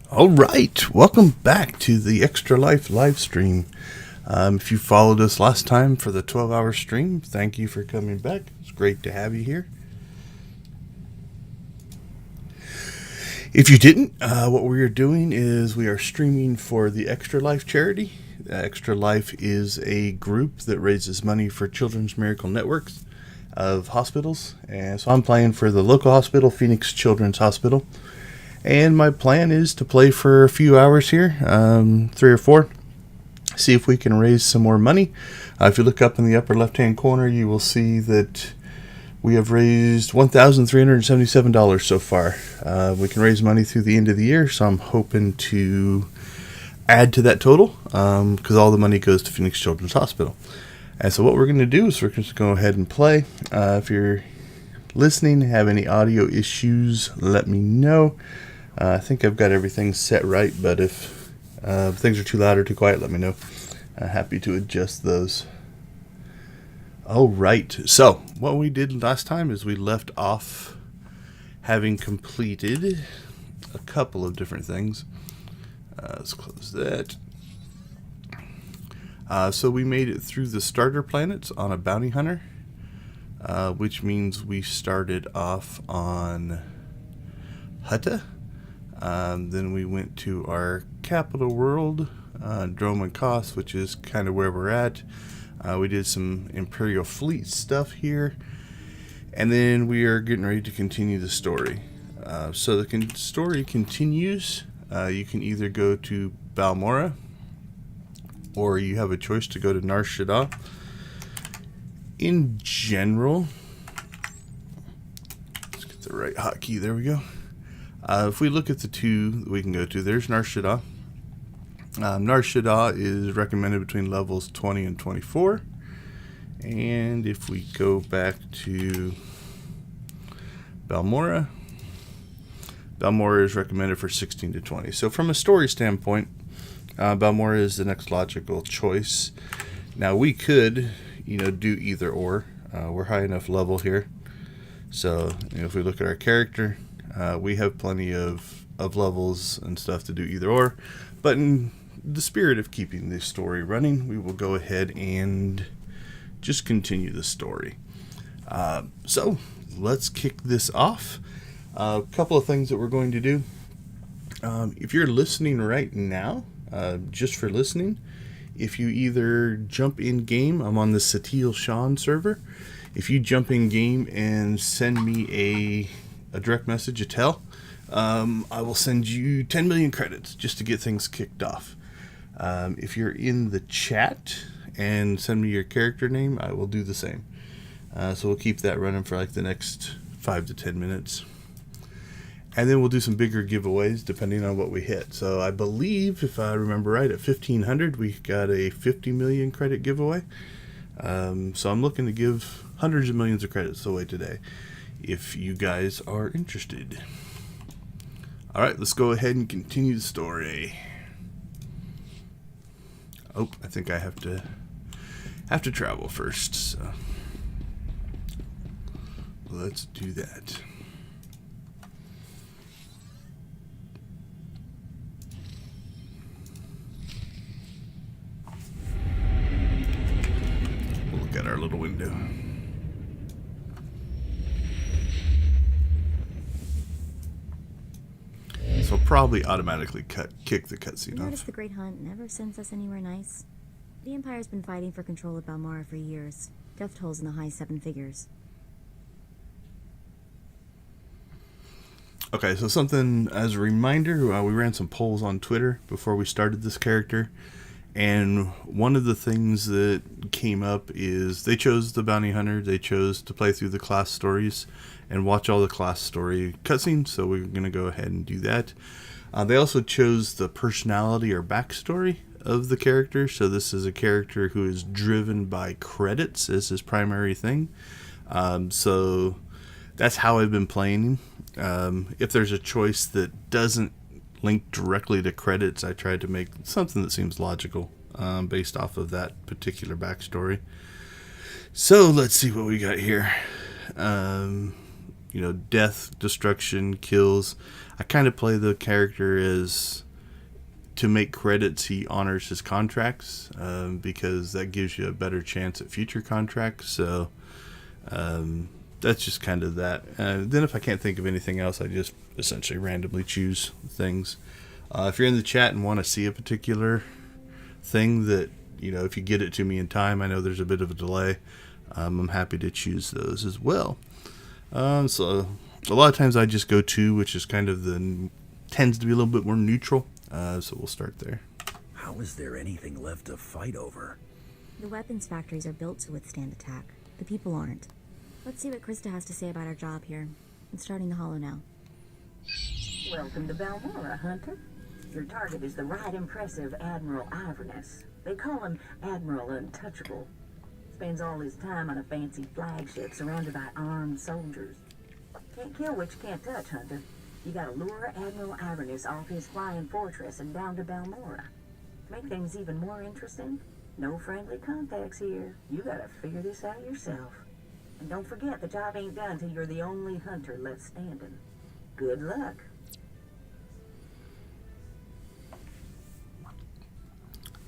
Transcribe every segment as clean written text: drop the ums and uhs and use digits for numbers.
All right, welcome back to the Extra Life live stream. If you followed us last time for the 12-hour stream, thank you for coming back. It's great to have you here. If you didn't, what we are doing is we are streaming for the Extra Life charity. Extra Life is a group that raises money for Children's Miracle Networks of hospitals. And so I'm playing for the local hospital, Phoenix Children's Hospital. And my plan is to play for a few hours here, 3 or 4, see if we can raise some more money. If you look up in the upper left-hand corner, you will see that we have raised $1,377 so far. We can raise money through the end of the year, so I'm hoping to add to that total because all the money goes to Phoenix Children's Hospital. And so what we're going to do is we're just going to go ahead and play. If you're listening, have any audio issues, let me know. I think I've got everything set right, but if things are too loud or too quiet, let me know. Happy to adjust those. All right, so what we did last time is we left off having completed a couple of different things. Let's close that. So we made it through the starter planets on a bounty hunter, which means we started off on Hutta. Then we went to our capital world, Droma Kos, which is kind of where we're at. We did some Imperial Fleet stuff here. And then we are getting ready to continue the story. So the story continues. You can either go to Balmorra, or you have a choice to go to SWTOR. In general, let's get the right hotkey, there we go. If we look at the two that we can go to, there's SWTOR. SWTOR is recommended between levels 20 and 24. And if we go back to Balmorra, Balmorra is recommended for 16 to 20. So from a story standpoint, Balmorra is the next logical choice. Now we could, do either or. We're high enough level here. So if we look at our character, we have plenty of levels and stuff to do either or. But in the spirit of keeping the story running, we will go ahead and just continue the story. So let's kick this off. A couple of things that we're going to do. If you're listening right now, just for listening, if you either jump in game, I'm on the SWTOR server. If you jump in game and send me a direct message, a tell, I will send you 10 million credits just to get things kicked off. If you're in the chat and send me your character name, I will do the same. So we'll keep that running for like the next 5 to 10 minutes. And then we'll do some bigger giveaways depending on what we hit. So I believe, if I remember right, at 1,500 we got a 50 million credit giveaway. So I'm looking to give hundreds of millions of credits away today, if you guys are interested. All right, let's go ahead and continue the story. Oh, I think I have to travel first, so let's do that. We'll look at our little window. So probably automatically kick the cutscene off. Notice the Great Hunt never sends us anywhere nice. The Empire's been fighting for control of Balmorra for years. Death tolls in the high 7 figures. Okay, so something as a reminder, we ran some polls on Twitter before we started this character. And one of the things that came up is they chose the bounty hunter. They chose to play through the class stories and watch all the class story cutscenes. So we're going to go ahead and do that. They also chose the personality or backstory of the character. So this is a character who is driven by credits as his primary thing. So that's how I've been playing him. If there's a choice that doesn't link directly to credits, I tried to make something that seems logical based off of that particular backstory. So let's see what we got here. death, destruction, kills. I kind of play the character as to make credits. He honors his contracts because that gives you a better chance at future contracts. So that's just kind of that. Then if I can't think of anything else, I just essentially randomly choose things. If you're in the chat and want to see a particular thing that, if you get it to me in time, I know there's a bit of a delay, I'm happy to choose those as well. So a lot of times I just go to, which is kind of tends to be a little bit more neutral. So we'll start there. How is there anything left to fight over? The weapons factories are built to withstand attack. The people aren't. Let's see what Krista has to say about our job here. I'm starting the holo now. Welcome to Balmorra, Hunter. Your target is the right impressive Admiral Iverness. They call him Admiral Untouchable. Spends all his time on a fancy flagship surrounded by armed soldiers. Can't kill what you can't touch, Hunter. You gotta lure Admiral Iverness off his flying fortress and down to Balmorra. To make things even more interesting, no friendly contacts here. You gotta figure this out yourself. And don't forget, the job ain't done till you're the only hunter left standing. Good luck.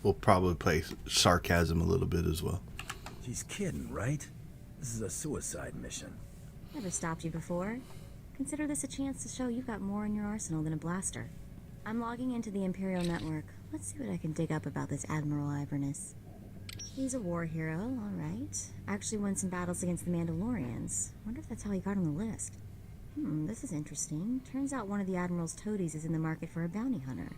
We'll probably play sarcasm a little bit as well. She's kidding, right? This is a suicide mission. Never stopped you before. Consider this a chance to show you've got more in your arsenal than a blaster. I'm logging into the Imperial Network. Let's see what I can dig up about this Admiral Iverness. He's a war hero, all right. Actually won some battles against the Mandalorians. Wonder if that's how he got on the list. This is interesting. Turns out one of the Admiral's toadies is in the market for a bounty hunter.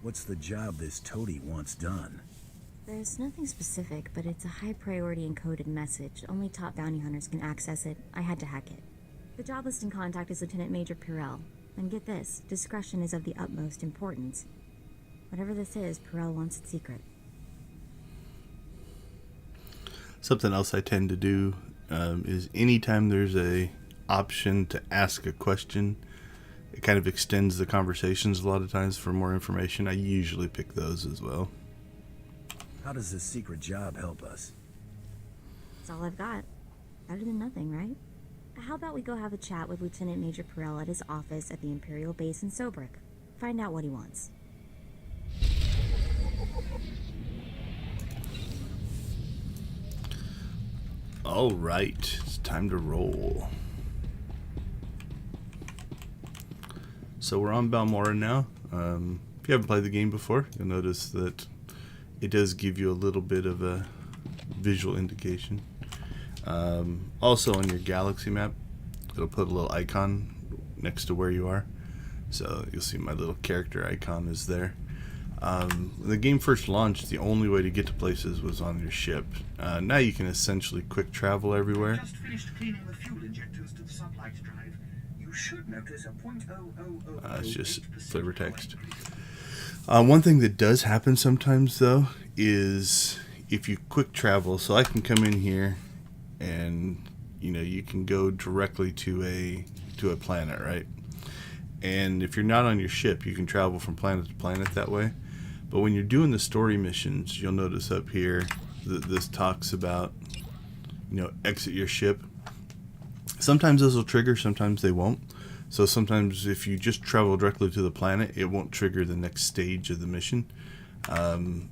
What's the job this toady wants done? There's nothing specific, but it's a high priority encoded message. Only top bounty hunters can access it. I had to hack it. The job list in contact is Lieutenant Major Pirel. And get this, discretion is of the utmost importance. Whatever this is, Pirel wants it secret. Something else I tend to do is anytime there's a option to ask a question, it kind of extends the conversations a lot of times for more information. I usually pick those as well. How does this secret job help us? That's all I've got. Better than nothing, right? How about we go have a chat with Lieutenant Major Pirel at his office at the Imperial Base in Sobrik. Find out what he wants. All right, it's time to roll. So we're on Balmorra now. If you haven't played the game before, you'll notice that it does give you a little bit of a visual indication. Also on your galaxy map, it'll put a little icon next to where you are. So you'll see my little character icon is there. When the game first launched, the only way to get to places was on your ship. Now you can essentially quick travel everywhere. Just finished cleaning the fuel injectors to the sublight drive. You should notice a .0000. It's just flavor text. One thing that does happen sometimes, though, is if you quick travel. So I can come in here, and you can go directly to a planet, right? And if you're not on your ship, you can travel from planet to planet that way. But when you're doing the story missions, you'll notice up here that this talks about, exit your ship. Sometimes those will trigger, sometimes they won't. So sometimes if you just travel directly to the planet, it won't trigger the next stage of the mission.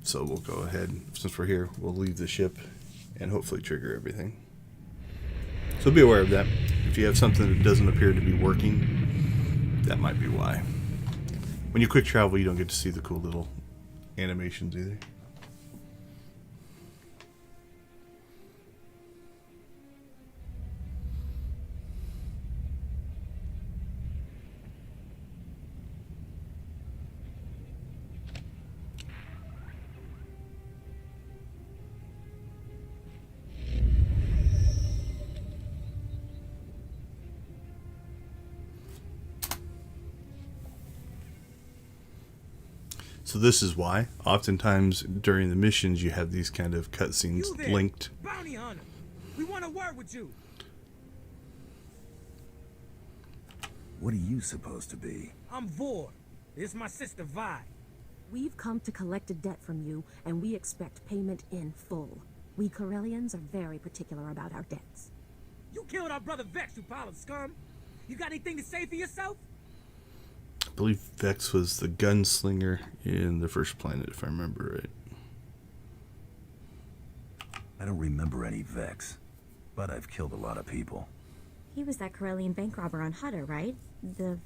So we'll go ahead, since we're here, we'll leave the ship and hopefully trigger everything. So be aware of that. If you have something that doesn't appear to be working, that might be why. When you quick travel, you don't get to see the cool little animations either. So this is why, oftentimes during the missions, you have these kind of cutscenes linked. Bounty hunter, we want to work with you. What are you supposed to be? I'm Vor. This is my sister Vi. We've come to collect a debt from you, and we expect payment in full. We Corellians are very particular about our debts. You killed our brother Vex, you pile of scum. You got anything to say for yourself? I believe Vex was the gunslinger in the first planet, if I remember right. I don't remember any Vex, but I've killed a lot of people. He was that Corellian bank robber on Hutter, right? The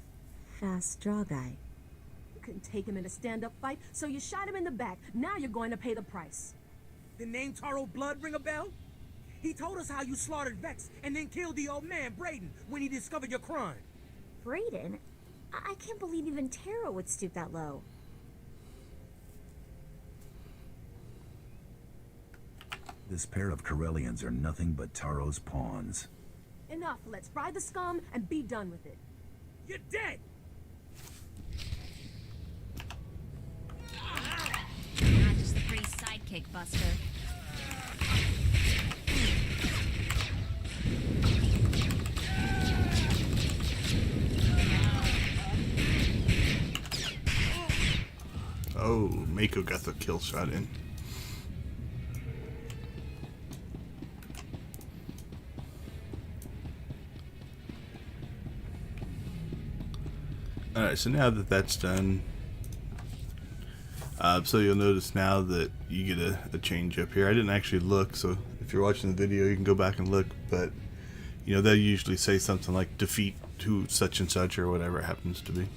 fast draw guy. You couldn't take him in a stand-up fight, so you shot him in the back. Now you're going to pay the price. The name Taro Blood ring a bell? He told us how you slaughtered Vex and then killed the old man, Braden, when he discovered your crime. Braden? I can't believe even Taro would stoop that low. This pair of Corellians are nothing but Taro's pawns. Enough. Let's fry the scum and be done with it. You're dead! Not just the pretty sidekick, Buster. Oh, Mako got the kill shot in. Alright, so now that that's done, so you'll notice now that you get a change up here. I didn't actually look, so if you're watching the video you can go back and look, but you know, they'll usually say something like defeat who such and such or whatever it happens to be.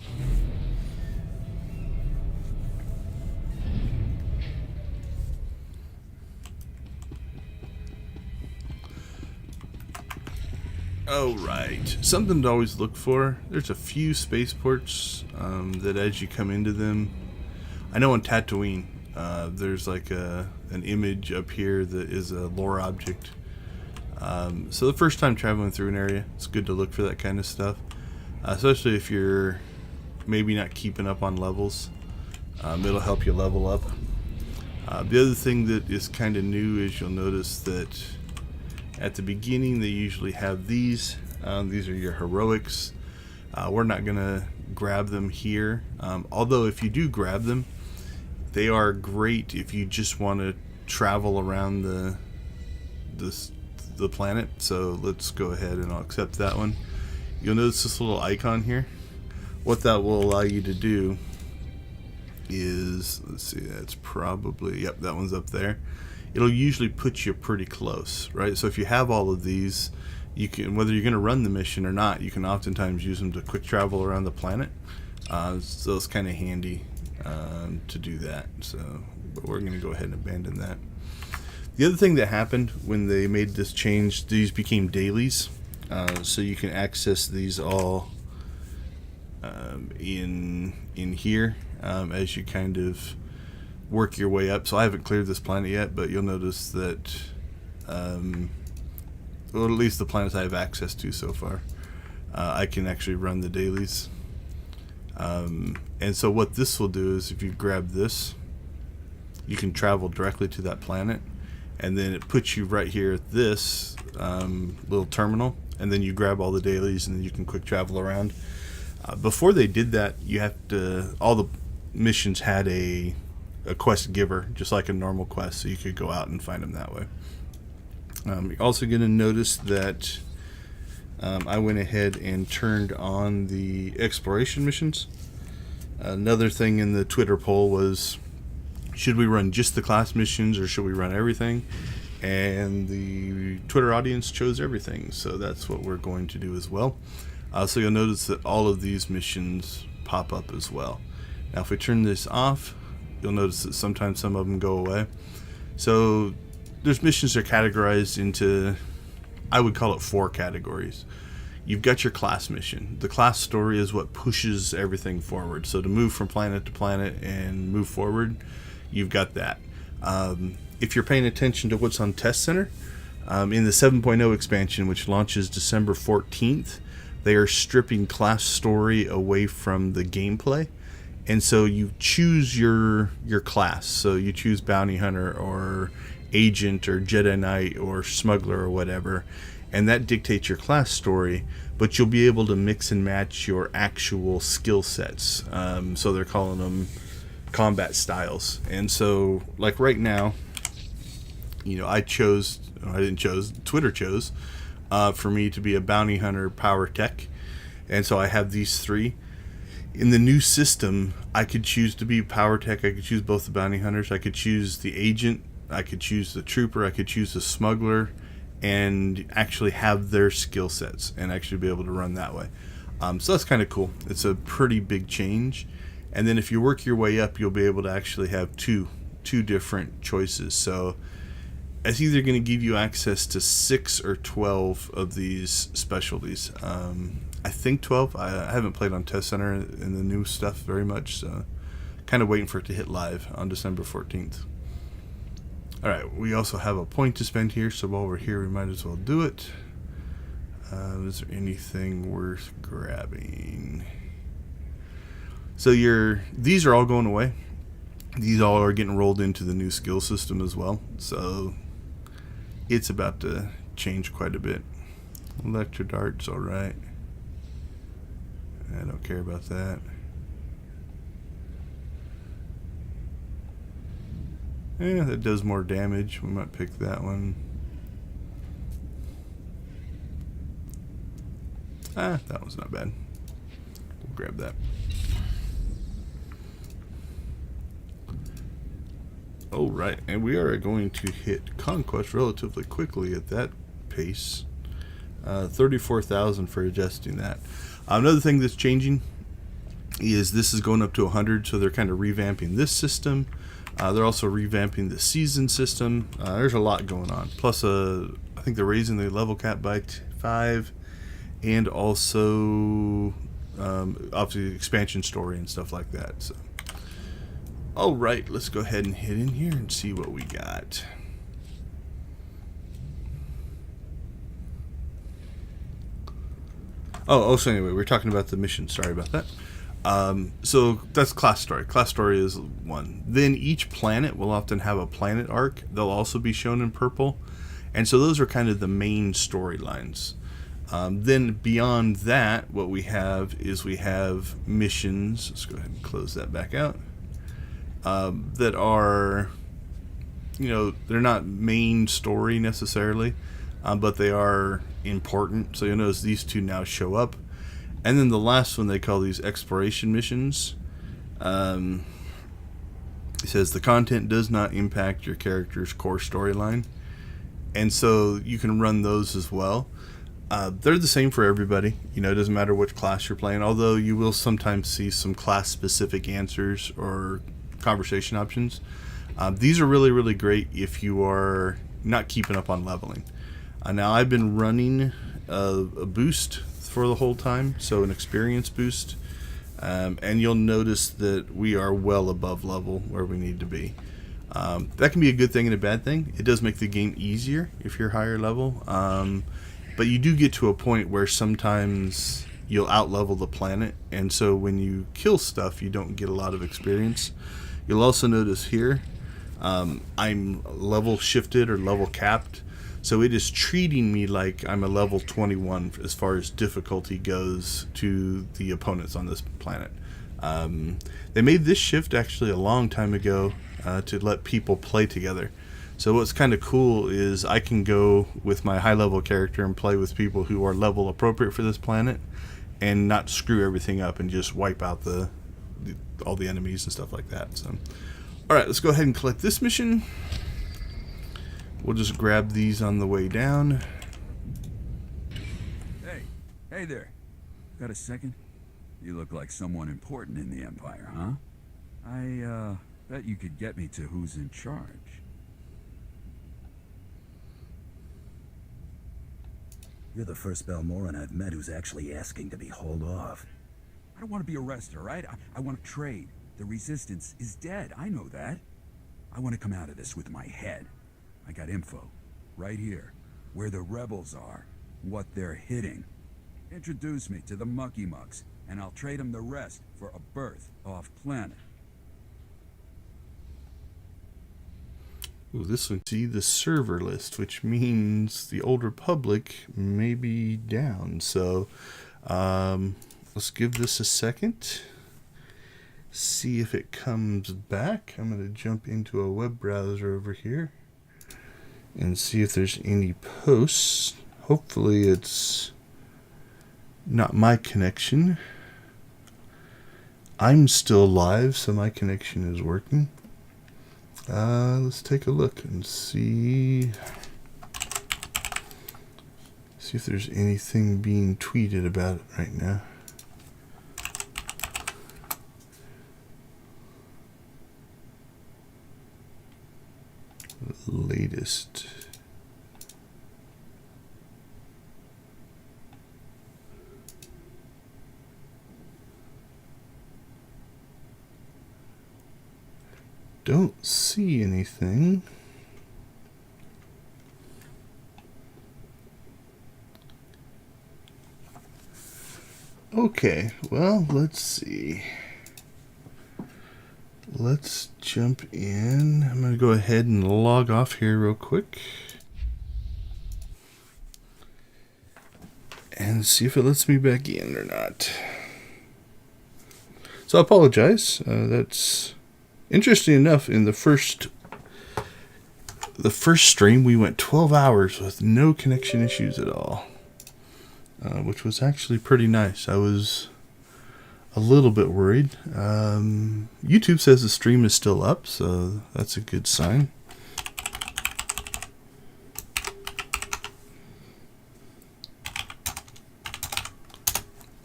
Oh, right. Something to always look for. There's a few spaceports that as you come into them, I know on Tatooine, there's like an image up here that is a lore object. So the first time traveling through an area, it's good to look for that kind of stuff, especially if you're maybe not keeping up on levels. It'll help you level up. The other thing that is kind of new is you'll notice that at the beginning they usually have these. These are your heroics. We're not going to grab them here. Although if you do grab them, they are great if you just want to travel around the planet. So let's go ahead and I'll accept that one. You'll notice this little icon here. What that will allow you to do is, let's see, that's probably, yep, that one's up there. It'll usually put you pretty close, right? So if you have all of these, you can, whether you're going to run the mission or not, you can oftentimes use them to quick travel around the planet. So it's kind of handy to do that. So, but we're going to go ahead and abandon that. The other thing that happened when they made this change, these became dailies. So you can access these all in here as you kind of work your way up. So I haven't cleared this planet yet, but you'll notice that, well, at least the planets I have access to so far, I can actually run the dailies. And so what this will do is if you grab this, you can travel directly to that planet, and then it puts you right here at this little terminal, and then you grab all the dailies and then you can quick travel around. Before they did that, you have to, all the missions had a quest giver, just like a normal quest, so you could go out and find them that way. You're also going to notice that I went ahead and turned on the exploration missions. Another thing in the Twitter poll was, should we run just the class missions or should we run everything? And the Twitter audience chose everything, so that's what we're going to do as well. So you'll notice that all of these missions pop up as well. Now if we turn this off, you'll notice that sometimes some of them go away. So there's missions that are categorized into, I would call it 4 categories. You've got your class mission. The class story is what pushes everything forward. So to move from planet to planet and move forward, you've got that. If you're paying attention to what's on Test Center, in the 7.0 expansion, which launches December 14th, they are stripping class story away from the gameplay. And so you choose your class. So you choose Bounty Hunter or Agent or Jedi Knight or Smuggler or whatever. And that dictates your class story. But you'll be able to mix and match your actual skill sets. So they're calling them combat styles. And so, like right now, I didn't choose, Twitter chose for me to be a bounty hunter power tech. And so I have these 3. In the new system, I could choose to be power tech. I could choose both the bounty hunters. I could choose the agent. I could choose the trooper. I could choose the smuggler, and actually have their skill sets and actually be able to run that way. So that's kind of cool. It's a pretty big change. And then if you work your way up, you'll be able to actually have two different choices. So it's either going to give you access to 6 or 12 of these specialties. I think 12. I haven't played on Test Center in the new stuff very much, so kind of waiting for it to hit live on December 14th. Alright, we also have a point to spend here, so while we're here we might as well do it. Is there anything worth grabbing? So these are all going away. These all are getting rolled into the new skill system as well, so it's about to change quite a bit. Electro dart's alright. I don't care about that. Yeah, that does more damage. We might pick that one. That one's not bad. We'll grab that. Alright, and we are going to hit Conquest relatively quickly at that pace. 34,000 for adjusting that. Another thing that's changing is this is going up to 100, so they're kind of revamping this system. They're also revamping the season system. There's a lot going on. Plus, I think they're raising the level cap by 5, and also obviously expansion story and stuff like that. So, all right, let's go ahead and hit in here and see what we got. So anyway, we're talking about the mission. Sorry about that. So that's class story. Class story is one. Then each planet will often have a planet arc. They'll also be shown in purple. And so those are kind of the main storylines. Then beyond that, what we have is we have missions. Let's go ahead and close that back out. That are, they're not main story necessarily, but they are important. So you'll notice these 2 now show up. And then the last one they call these exploration missions. It says the content does not impact your character's core storyline. And so you can run those as well. They're the same for everybody. It doesn't matter which class you're playing, although you will sometimes see some class-specific answers or conversation options. These are really, really great if you are not keeping up on leveling. Now, I've been running a boost for the whole time, so an experience boost, and you'll notice that we are well above level where we need to be. That can be a good thing and a bad thing. It does make the game easier if you're higher level, but you do get to a point where sometimes you'll out-level the planet, and so when you kill stuff, you don't get a lot of experience. You'll also notice here, I'm level shifted or level capped, so it is treating me like I'm a level 21 as far as difficulty goes to the opponents on this planet. They made this shift actually a long time ago to let people play together. So what's kind of cool is I can go with my high level character and play with people who are level appropriate for this planet and not screw everything up and just wipe out all the enemies and stuff like that. So, alright, let's go ahead and collect this mission. We'll just grab these on the way down. Hey there. Got a second? You look like someone important in the Empire, huh? I bet you could get me to who's in charge. You're the first Balmorran I've met who's actually asking to be hauled off. I don't want to be arrested, all right? I want to trade. The Resistance is dead. I know that. I want to come out of this with my head. I got info. Right here. Where the rebels are. What they're hitting. Introduce me to the Mucky Mucks, and I'll trade them the rest for a berth off-planet. Ooh, this one. See the server list, which means the Old Republic may be down. So, let's give this a second. See if it comes back. I'm going to jump into a web browser over here. and see if there's any posts. Hopefully it's not my connection. I'm still live, so my connection is working. Let's take a look and see if there's anything being tweeted about it right now. Latest. Don't see anything. Okay, well, let's see. Let's jump in. I'm going to go ahead and log off here real quick and see if it lets me back in or not. So I apologize. That's interesting enough. In the first stream, we went 12 hours with no connection issues at all, which was actually pretty nice. I was a little bit worried. YouTube says the stream is still up, so that's a good sign.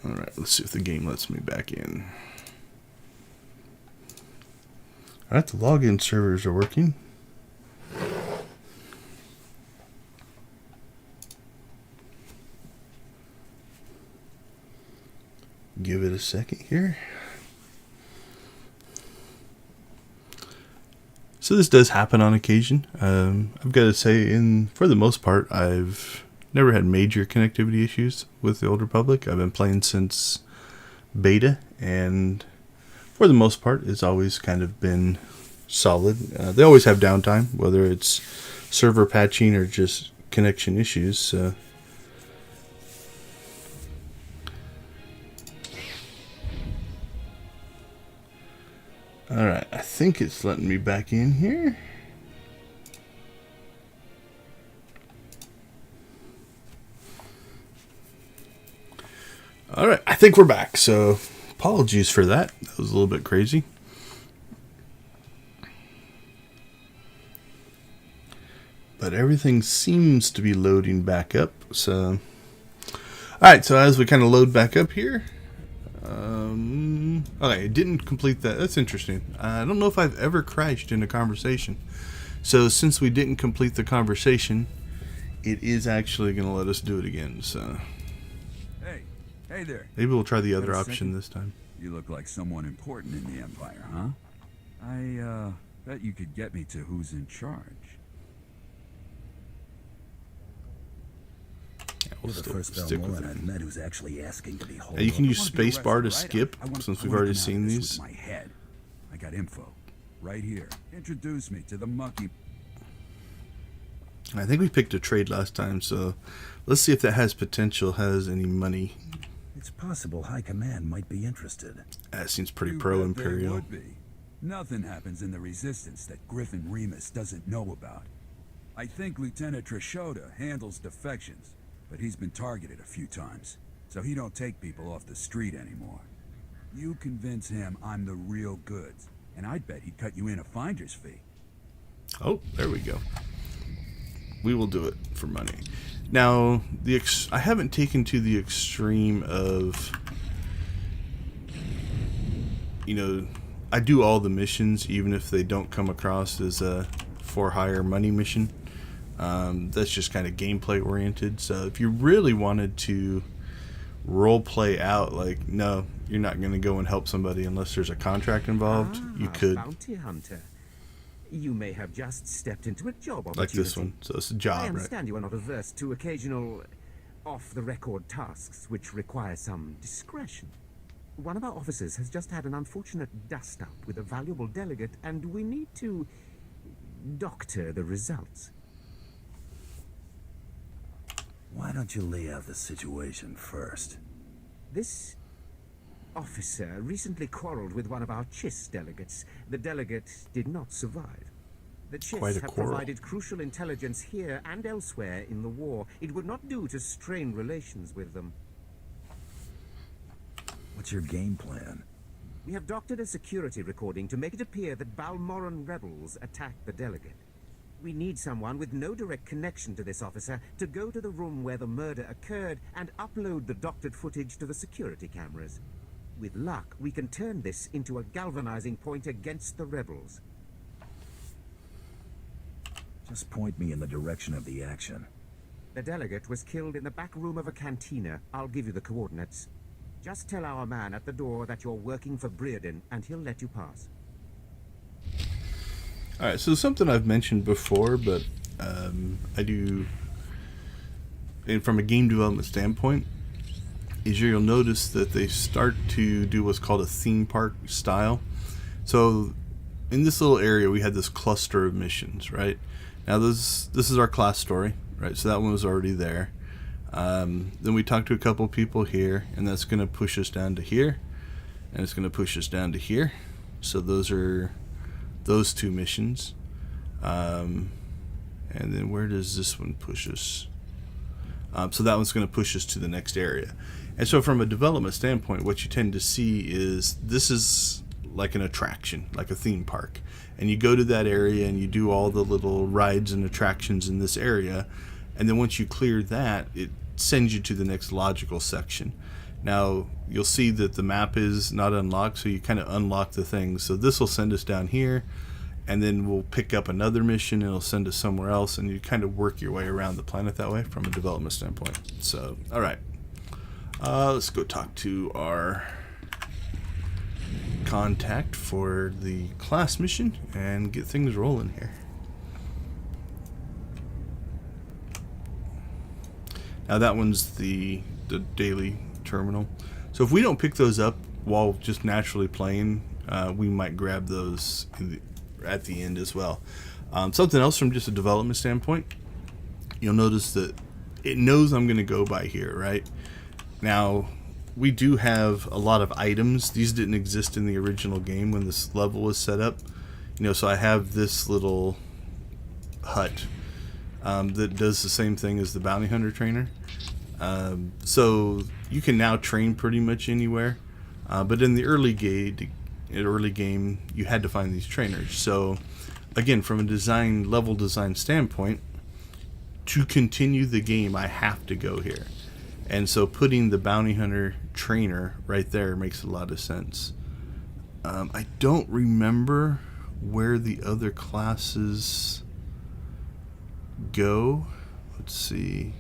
Alright, let's see if the game lets me back in. Alright, the login servers are working. Give it a second here. So this does happen on occasion. I've got to say, for the most part, I've never had major connectivity issues with the Old Republic. I've been playing since beta, and for the most part, it's always kind of been solid. They always have downtime, whether it's server patching or just connection issues. Alright, I think it's letting me back in here. Alright, I think we're back, so apologies for that. That was a little bit crazy. But everything seems to be loading back up, so... Alright, so as we kind of load back up here... Okay, it didn't complete that. That's interesting. I don't know if I've ever crashed in a conversation. So since we didn't complete the conversation, it is actually going to let us do it again. So Hey there. Maybe we'll try the other option this time. You look like someone important in the Empire, huh? I bet you could get me to who's in charge. You're the first Balmorra I've met who's actually asking to be hauled. You can use spacebar to skip, since we've already seen these. My head. I got info right here. Introduce me to the monkey. I think we picked a trade last time, so let's see if that has potential, has any money. It's possible High Command might be interested. That seems pretty pro-Imperial. Would be. Nothing happens in the Resistance that Griffin Remus doesn't know about. I think Lieutenant Trishota handles defections, but he's been targeted a few times, so he don't take people off the street anymore. You convince him I'm the real goods, and I'd bet he'd cut you in a finder's fee. Oh, there we go. We will do it for money. Now, I haven't taken to the extreme of, I do all the missions, even if they don't come across as a for-hire money mission. That's just kind of gameplay oriented. So if you really wanted to role play out, like, no, you're not going to go and help somebody unless there's a contract involved, you could. Bounty hunter. You may have just stepped into a job opportunity. Like this one. So it's a job, I understand you are not averse to occasional off-the-record tasks which require some discretion. One of our officers has just had an unfortunate dust-up with a valuable delegate, and we need to doctor the results. Why don't you lay out the situation first? This officer recently quarreled with one of our CHIS delegates. The delegate did not survive. The Quite Chiss a have quarrel. provided crucial intelligence here and elsewhere in the war. It would not do to strain relations with them. What's your game plan? We have doctored a security recording to make it appear that Balmorran rebels attacked the delegate. We need someone with no direct connection to this officer to go to the room where the murder occurred and upload the doctored footage to the security cameras. With luck, we can turn this into a galvanizing point against the rebels. Just point me in the direction of the action. The delegate was killed in the back room of a cantina. I'll give you the coordinates. Just tell our man at the door that you're working for Breredan, and he'll let you pass. Alright, so something I've mentioned before, but I do, and from a game development standpoint, is you'll notice that they start to do what's called a theme park style. So in this little area, we had this cluster of missions, right? Now this is our class story, right? So that one was already there. Then we talked to a couple people here, and that's going to push us down to here, and it's going to push us down to here. So those are those two missions. And then where does this one push us? So that one's going to push us to the next area. And so from a development standpoint, what you tend to see is this is like an attraction, like a theme park. And you go to that area and you do all the little rides and attractions in this area. And then once you clear that, it sends you to the next logical section. Now, you'll see that the map is not unlocked, so you kind of unlock the things. So this will send us down here, and then we'll pick up another mission, and it'll send us somewhere else, and you kind of work your way around the planet that way from a development standpoint. So, all right. Let's go talk to our contact for the class mission and get things rolling here. Now that one's the daily terminal. So if we don't pick those up while just naturally playing, we might grab those at the end as well. Something else from just a development standpoint, you'll notice that it knows I'm going to go by here, right? Now, we do have a lot of items. These didn't exist in the original game when this level was set up. So I have this little hut that does the same thing as the bounty hunter trainer. So you can now train pretty much anywhere. But in the early game, you had to find these trainers. So again, from a level design standpoint, to continue the game, I have to go here. And so putting the bounty hunter trainer right there makes a lot of sense. I don't remember where the other classes go. Let's see.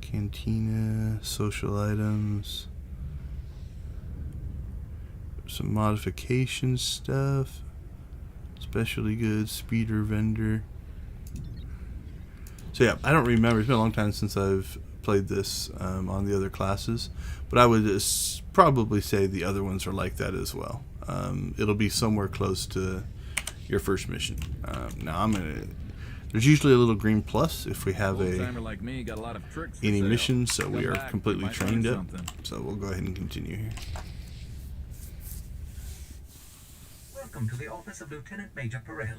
Cantina, social items, some modification stuff, specialty goods, speeder vendor. So yeah, I don't remember. It's been a long time since I've played this on the other classes, but I would probably say the other ones are like that as well. It'll be somewhere close to your first mission. Now there's usually a little green plus if we have like me got a lot of tricks for any sale. mission, so Come we are back, completely might trained learn up. something. So we'll go ahead and continue here. Welcome to the office of Lieutenant Major Perel.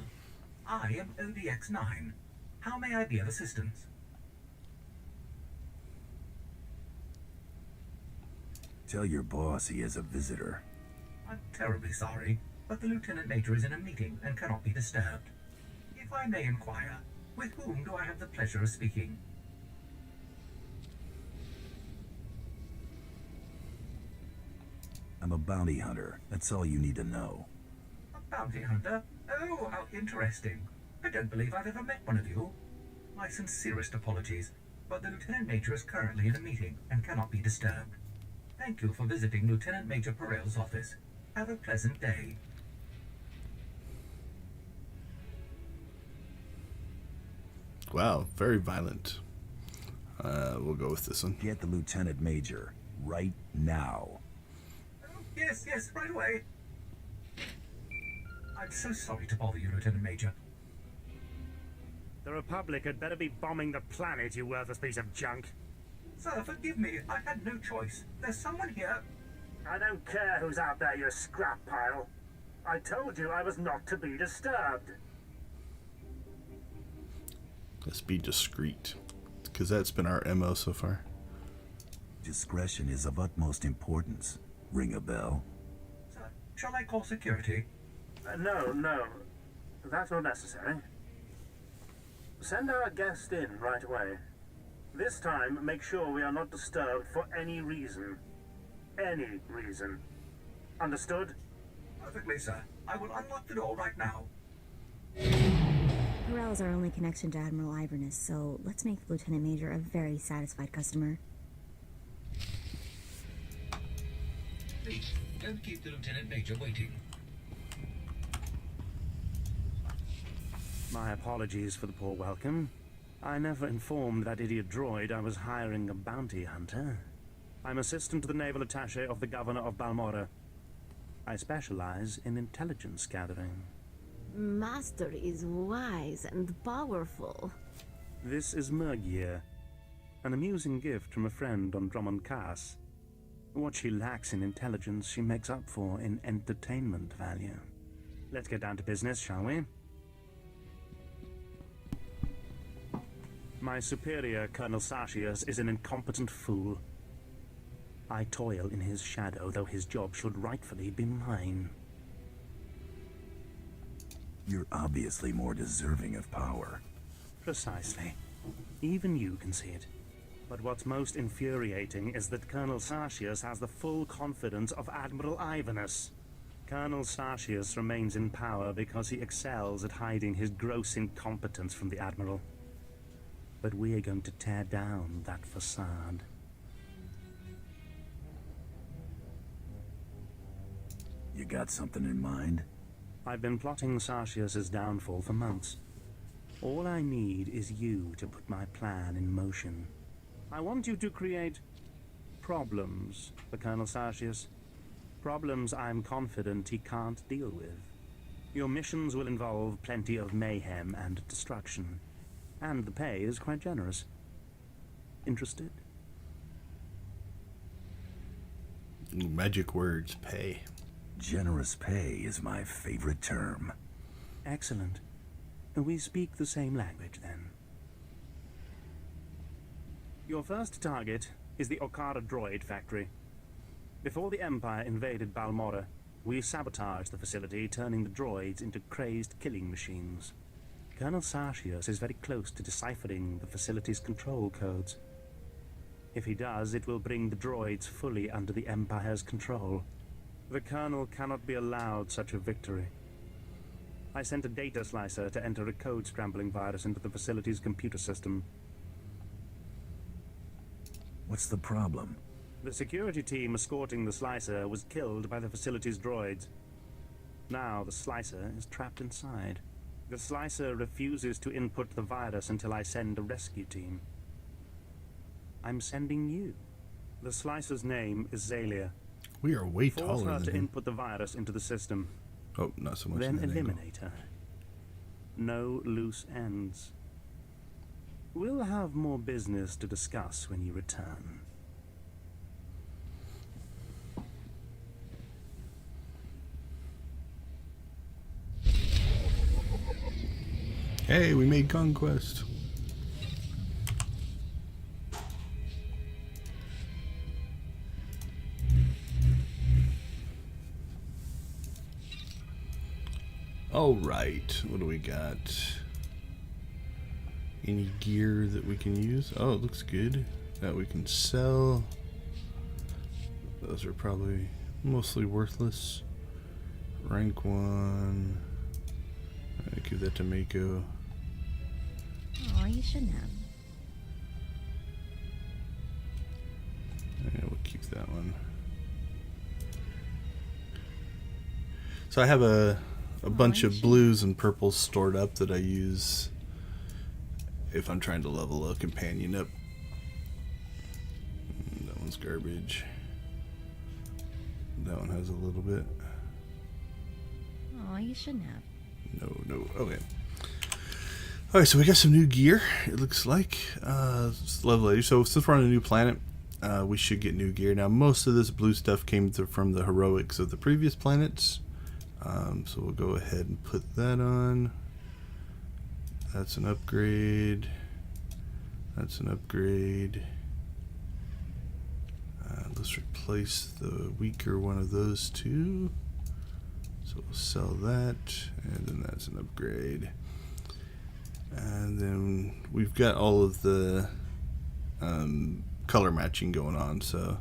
I am ODX-9. How may I be of assistance? Tell your boss he is a visitor. I'm terribly sorry, but the Lieutenant Major is in a meeting and cannot be disturbed. If I may inquire, with whom do I have the pleasure of speaking? I'm a bounty hunter. That's all you need to know. A bounty hunter? Oh, how interesting. I don't believe I've ever met one of you. My sincerest apologies, but the Lieutenant Major is currently in a meeting and cannot be disturbed. Thank you for visiting Lieutenant Major Perel's office. Have a pleasant day. Wow, very violent. We'll go with this one. Get the Lieutenant Major right now. Oh, yes, right away. I'm so sorry to bother you, Lieutenant Major. The Republic had better be bombing the planet, you worthless piece of junk. Sir, forgive me. I had no choice. There's someone here. I don't care who's out there, you scrap pile. I told you I was not to be disturbed. Let's be discreet, because that's been our MO so far. Discretion is of utmost importance. Ring a bell? Sir, shall I call security? No. That's not necessary. Send our guest in right away. This time, make sure we are not disturbed for any reason. Any reason. Understood? Perfectly, sir. I will unlock the door right now. Corell is our only connection to Admiral Iverness, so let's make the Lieutenant Major a very satisfied customer. Please, don't keep the Lieutenant Major waiting. My apologies for the poor welcome. I never informed that idiot droid I was hiring a bounty hunter. I'm assistant to the naval attaché of the governor of Balmorra. I specialize in intelligence gathering. Master is wise and powerful. This is Mergier, an amusing gift from a friend on Drummond Cass. What she lacks in intelligence, she makes up for in entertainment value. Let's get down to business, shall we? My superior, Colonel Sartius, is an incompetent fool. I toil in his shadow, though his job should rightfully be mine. You're obviously more deserving of power. Precisely. Even you can see it. But what's most infuriating is that Colonel Sartius has the full confidence of Admiral Iverness. Colonel Sartius remains in power because he excels at hiding his gross incompetence from the Admiral. But we are going to tear down that facade. You got something in mind? I've been plotting Sartius's downfall for months. All I need is you to put my plan in motion. I want you to create problems for Colonel Sartius. Problems I'm confident he can't deal with. Your missions will involve plenty of mayhem and destruction. And the pay is quite generous. Interested? Magic words, pay. Generous pay is my favorite term. Excellent. We speak the same language, then. Your first target is the Okara droid factory. Before the Empire invaded Balmorra, we sabotaged the facility, turning the droids into crazed killing machines. Colonel Sartius is very close to deciphering the facility's control codes. If he does, it will bring the droids fully under the Empire's control. The Colonel cannot be allowed such a victory. I sent a data slicer to enter a code-scrambling virus into the facility's computer system. What's the problem? The security team escorting the slicer was killed by the facility's droids. Now the slicer is trapped inside. The slicer refuses to input the virus until I send a rescue team. I'm sending you. The slicer's name is Zalia. We are way Force taller her than to him. input the virus into the system. Oh, not so much. Then in that angle. eliminate her. No loose ends. We'll have more business to discuss when you return. Hey, we made conquest. All right, what do we got? Any gear that we can use? Oh, it looks good. That we can sell. Those are probably mostly worthless. Rank 1. I'll give that to Mako. Oh, you shouldn't have. Yeah, we'll keep that one. So I have a bunch of blues and purples stored up that I use if I'm trying to level a companion up. That one's garbage. That one has a little bit. Oh, you shouldn't have. No. Okay. Alright, so we got some new gear, it looks like. It's level 80. So since we're on a new planet, we should get new gear. Now, most of this blue stuff came from the heroics of the previous planets. So we'll go ahead and put that on. That's an upgrade. That's an upgrade. Let's replace the weaker one of those two. So we'll sell that, and then that's an upgrade. And then we've got all of the color matching going on. So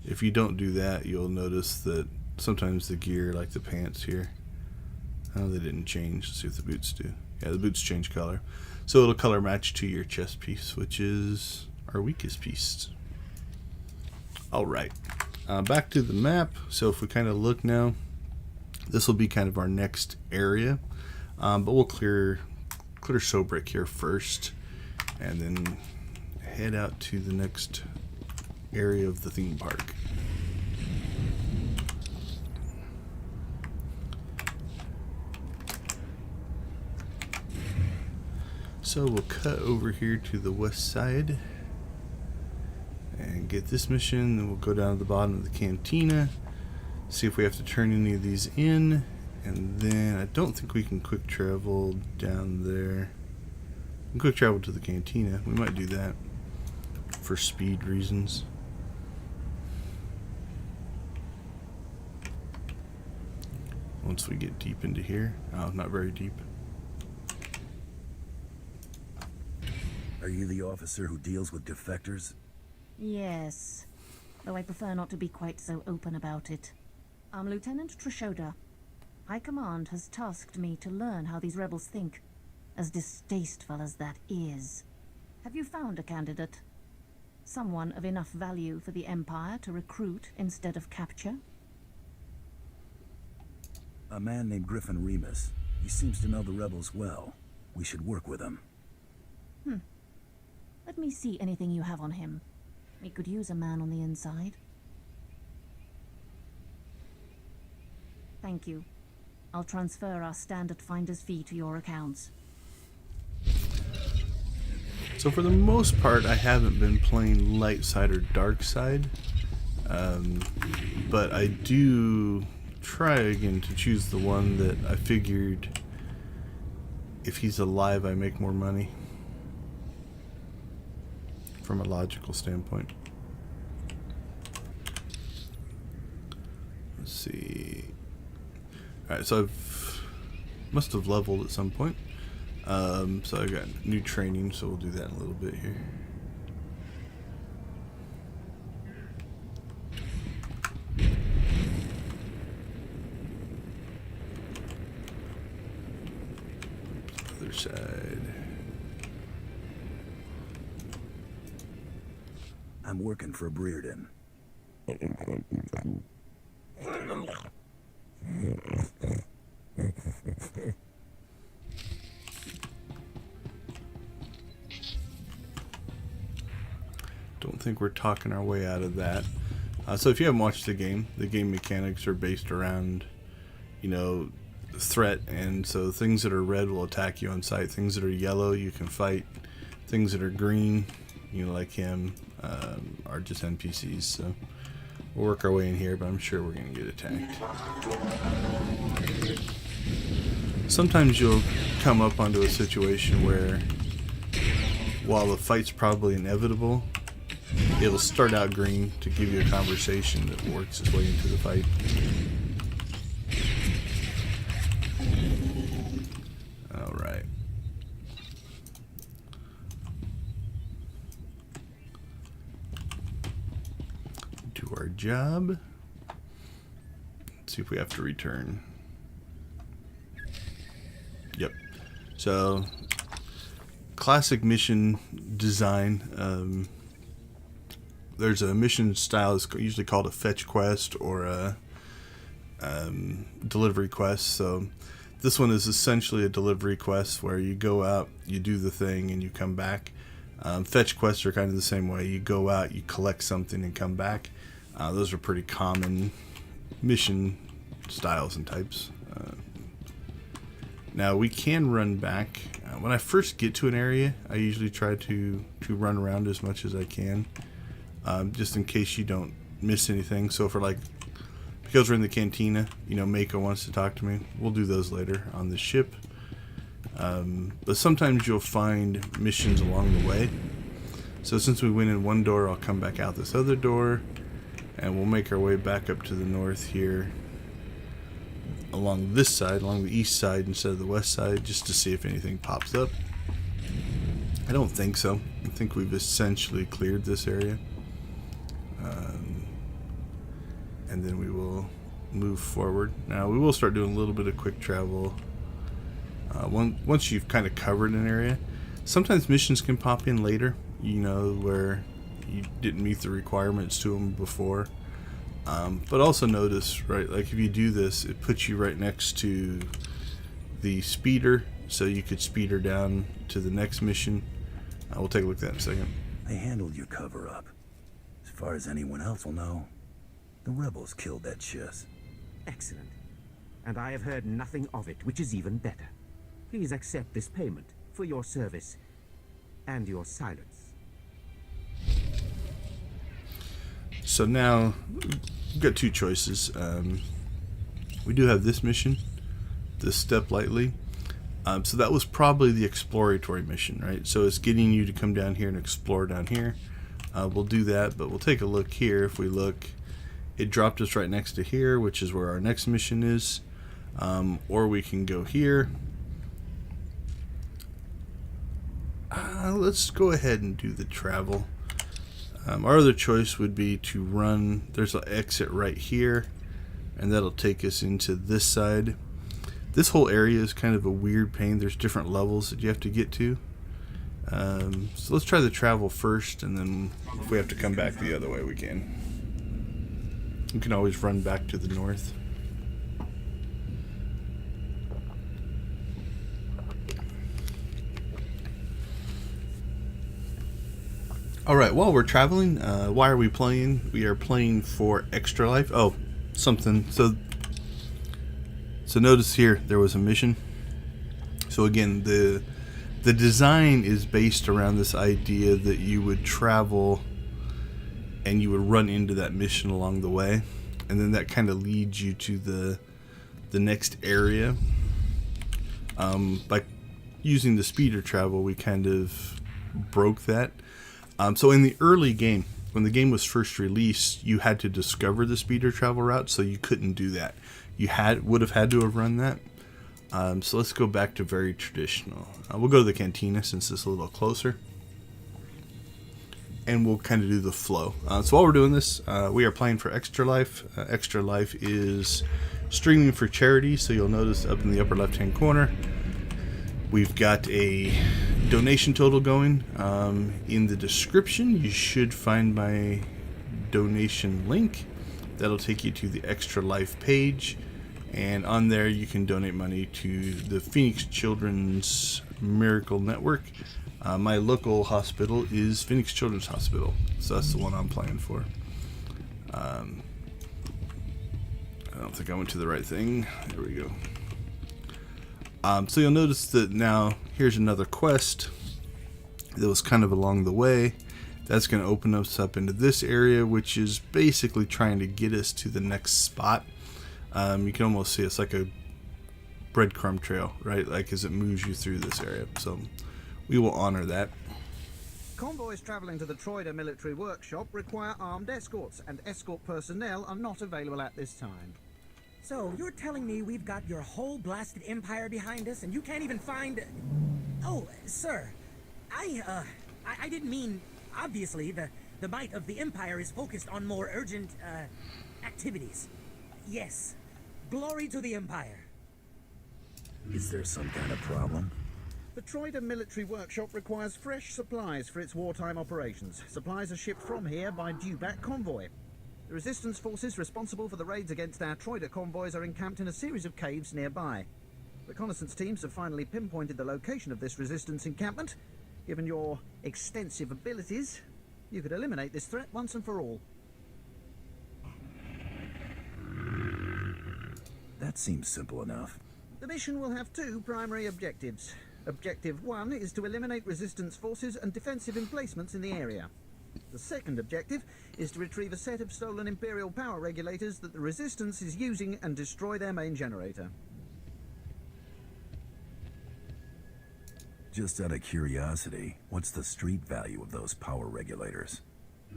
if you don't do that, you'll notice that sometimes the gear, like the pants here, oh, they didn't change. Let's see what the boots do. Yeah, the boots change color. So it'll color match to your chest piece, which is our weakest piece. Alright, back to the map. So if we kind of look now, this will be kind of our next area. But we'll clear Sobrik here first, and then head out to the next area of the theme park. So we'll cut over here to the west side and get this mission. Then we'll go down to the bottom of the cantina, see if we have to turn any of these in, and then I don't think we can quick travel down there. We can quick travel to the cantina. We might do that for speed reasons. Once we get deep into here. Oh, not very deep. Are you the officer who deals with defectors? Yes, though I prefer not to be quite so open about it. I'm Lieutenant Trishoda. High Command has tasked me to learn how these rebels think, as distasteful as that is. Have you found a candidate? Someone of enough value for the Empire to recruit instead of capture? A man named Griffin Remus. He seems to know the rebels well. We should work with him. Let me see anything you have on him. We could use a man on the inside. Thank you. I'll transfer our standard finder's fee to your accounts. So for the most part, I haven't been playing light side or dark side, but I do try again to choose the one that I figured if he's alive I make more money from a logical standpoint. Let's see. Alright, so must have leveled at some point. So I got new training, so we'll do that in a little bit here. Other side. I'm working for Brearden. Don't think we're talking our way out of that. So if you haven't watched the game mechanics are based around, you know, threat, and so things that are red will attack you on sight. Things that are yellow you can fight. Things that are green, you know, like him, are just NPCs. So we'll work our way in here, but I'm sure we're gonna get attacked. Sometimes you'll come up onto a situation where, while the fight's probably inevitable, it'll start out green to give you a conversation that works its way into the fight. Alright. Do our job. Let's see if we have to return. Yep. So, classic mission design. There's a mission style that's usually called a fetch quest or a delivery quest. So this one is essentially a delivery quest where you go out, you do the thing, and you come back. Fetch quests are kind of the same way. You go out, you collect something, and come back. Those are pretty common mission styles and types. Now we can run back. When I first get to an area, I usually try to run around as much as I can. Just in case you don't miss anything. So for because we're in the cantina, you know, Mako wants to talk to me. We'll do those later on the ship. But sometimes you'll find missions along the way. So since we went in one door, I'll come back out this other door, and we'll make our way back up to the north here along this side, along the east side instead of the west side, just to see if anything pops up. I don't think so. I think we've essentially cleared this area. And then we will move forward. Now we will start doing a little bit of quick travel. Once you've kind of covered an area, sometimes missions can pop in later, you know, where you didn't meet the requirements to them before. But also notice, right, like if you do this, it puts you right next to the speeder, so you could speed her down to the next mission. We'll take a look at that in a second. They handled your cover-up. As far as anyone else will know, the rebels killed that shiz. Excellent. And I have heard nothing of it, which is even better. Please accept this payment for your service and your silence. So now, we've got two choices. We do have this mission, the Step Lightly. So that was probably the exploratory mission, right? So it's getting you to come down here and explore down here. We'll do that, but we'll take a look here. If we look, it dropped us right next to here, which is where our next mission is. Or we can go here. Let's go ahead and do the travel. Our other choice would be to run. There's an exit right here, and that'll take us into this side. This whole area is kind of a weird pain. There's different levels that you have to get to. So let's try the travel first, and then if we have to come back the other way, we can. You can always run back to the north. Alright, while we're traveling, why are we playing? We are playing for Extra Life. Oh, something. So notice here, there was a mission. So again, the design is based around this idea that you would travel and you would run into that mission along the way. And then that kind of leads you to the next area. By using the speeder travel, we kind of broke that. So in the early game, when the game was first released, you had to discover the speeder travel route, so you couldn't do that. You would have had to have run that. So let's go back to very traditional. We'll go to the cantina since it's a little closer. And we'll kind of do the flow. So while we're doing this, we are playing for Extra Life. Extra Life is streaming for charity, so you'll notice up in the upper left-hand corner, we've got a donation total going. In the description, you should find my donation link. That'll take you to the Extra Life page. And on there, you can donate money to the Phoenix Children's Miracle Network. My local hospital is Phoenix Children's Hospital. So that's the one I'm playing for. I don't think I went to the right thing. There we go. So you'll notice that now here's another quest that was kind of along the way. That's going to open us up into this area, which is basically trying to get us to the next spot. You can almost see it's like a breadcrumb trail, right? Like as it moves you through this area. So we will honor that. Convoys traveling to the Troida military workshop require armed escorts, and escort personnel are not available at this time. So, you're telling me we've got your whole blasted empire behind us, and you can't even find... Oh, sir, I didn't mean... Obviously, the might of the empire is focused on more urgent, activities. Yes, glory to the empire. Is there some kind of problem? The Troida military workshop requires fresh supplies for its wartime operations. Supplies are shipped from here by due-back convoy. The resistance forces responsible for the raids against our Troida convoys are encamped in a series of caves nearby. Reconnaissance teams have finally pinpointed the location of this resistance encampment. Given your extensive abilities, you could eliminate this threat once and for all. That seems simple enough. The mission will have two primary objectives. Objective 1 is to eliminate resistance forces and defensive emplacements in the area. The second objective is to retrieve a set of stolen Imperial power regulators that the Resistance is using and destroy their main generator. Just out of curiosity, what's the street value of those power regulators?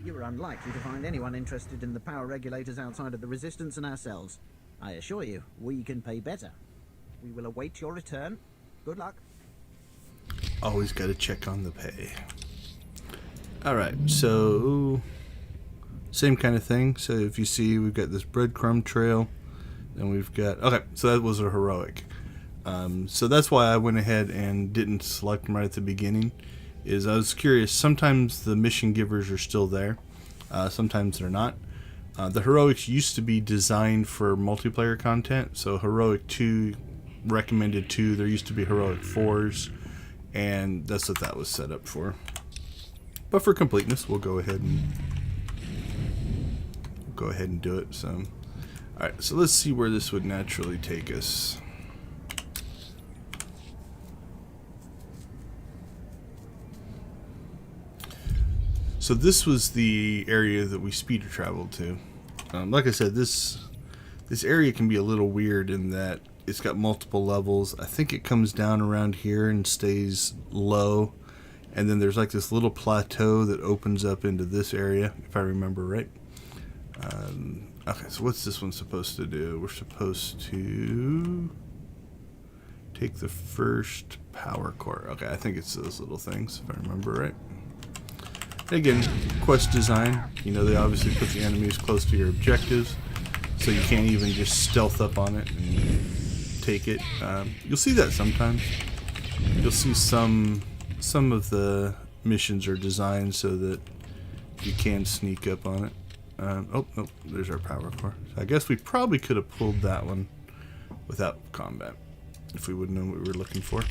You are unlikely to find anyone interested in the power regulators outside of the Resistance and ourselves. I assure you, we can pay better. We will await your return. Good luck. Always got to check on the pay. Alright, so same kind of thing. So if you see, we've got this breadcrumb trail, and we've got, okay, so that was a heroic. So that's why I went ahead and didn't select them right at the beginning, is I was curious. Sometimes the mission givers are still there, sometimes they're not. The heroics used to be designed for multiplayer content, so heroic 2, recommended 2, there used to be heroic 4s, and that's what that was set up for. But for completeness, we'll go ahead and do it. So, all right. So let's see where this would naturally take us. So this was the area that we speeder traveled to. Like I said, this area can be a little weird in that it's got multiple levels. I think it comes down around here and stays low. And then there's like this little plateau that opens up into this area, if I remember right. Okay, so what's this one supposed to do? We're supposed to take the first power core. Okay, I think it's those little things, if I remember right. Again, quest design. You know, they obviously put the enemies close to your objectives, so you can't even just stealth up on it and take it. You'll see that sometimes. You'll see some of the missions are designed so that you can sneak up on it. Oh, there's our power core. So I guess we probably could have pulled that one without combat if we would have known what we were looking for.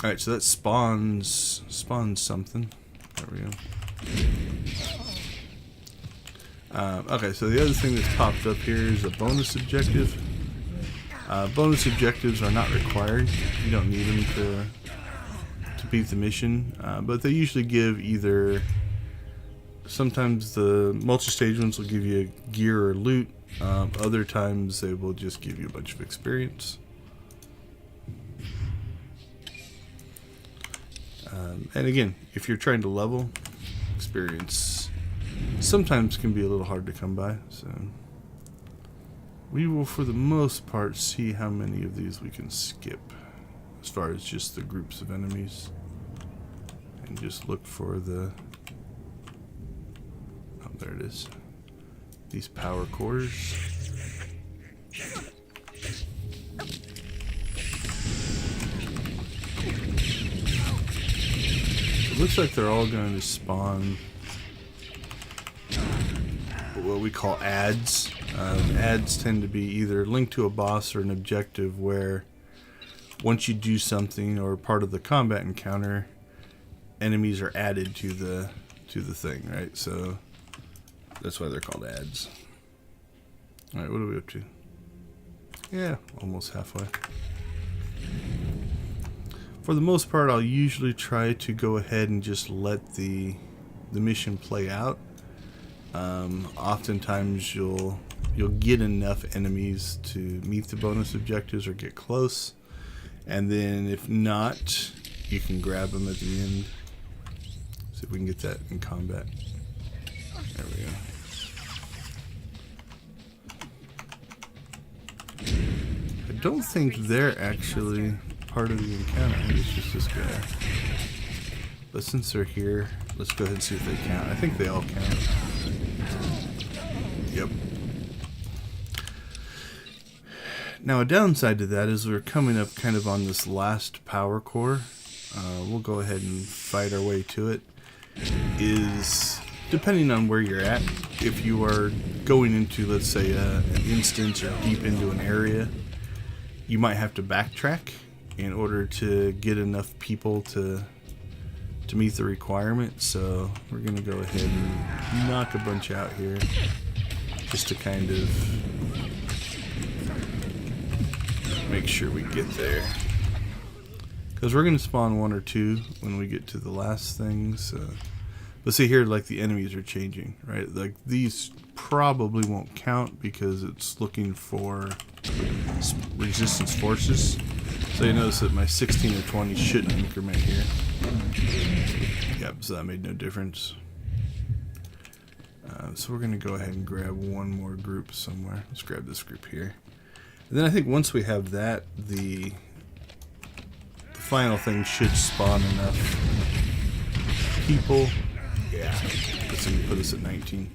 Alright, so that spawns something. There we go. Okay, so the other thing that's popped up here is a bonus objective. Bonus objectives are not required. You don't need them to beat the mission, but they usually give either, sometimes the multi-stage ones will give you gear or loot, other times they will just give you a bunch of experience. And again, if you're trying to level, experience sometimes can be a little hard to come by, so we will for the most part see how many of these we can skip as far as just the groups of enemies, and just look for the, oh, there it is, these power cores. It looks like they're all going to spawn what we call ads. Ads tend to be either linked to a boss or an objective where once you do something or part of the combat encounter, enemies are added to the thing, right? So that's why they're called ads. All right, what are we up to? Yeah, almost halfway. For the most part, I'll usually try to go ahead and just let the mission play out. Oftentimes you'll get enough enemies to meet the bonus objectives or get close, and then if not, you can grab them at the end. See if we can get that in combat. There we go. I don't think they're actually part of the encounter. I think it's just this guy. But since they're here, let's go ahead and see if they count. I think they all count. Yep. Now a downside to that is we're coming up kind of on this last power core. We'll go ahead and fight our way to it. Is depending on where you're at, if you are going into, let's say, an instance or deep into an area, you might have to backtrack in order to get enough people to meet the requirement. So we're going to go ahead and knock a bunch out here just to kind of make sure we get there, because we're going to spawn one or two when we get to the last thing. So but see here, like the enemies are changing, right? Like these probably won't count because it's looking for resistance forces. So you notice that my 16 or 20 shouldn't increment here. Yep, so that made no difference. So we're going to go ahead and grab one more group somewhere. Let's grab this group here. And then I think once we have that, the final thing should spawn enough people. Yeah, that's going to put us at 19.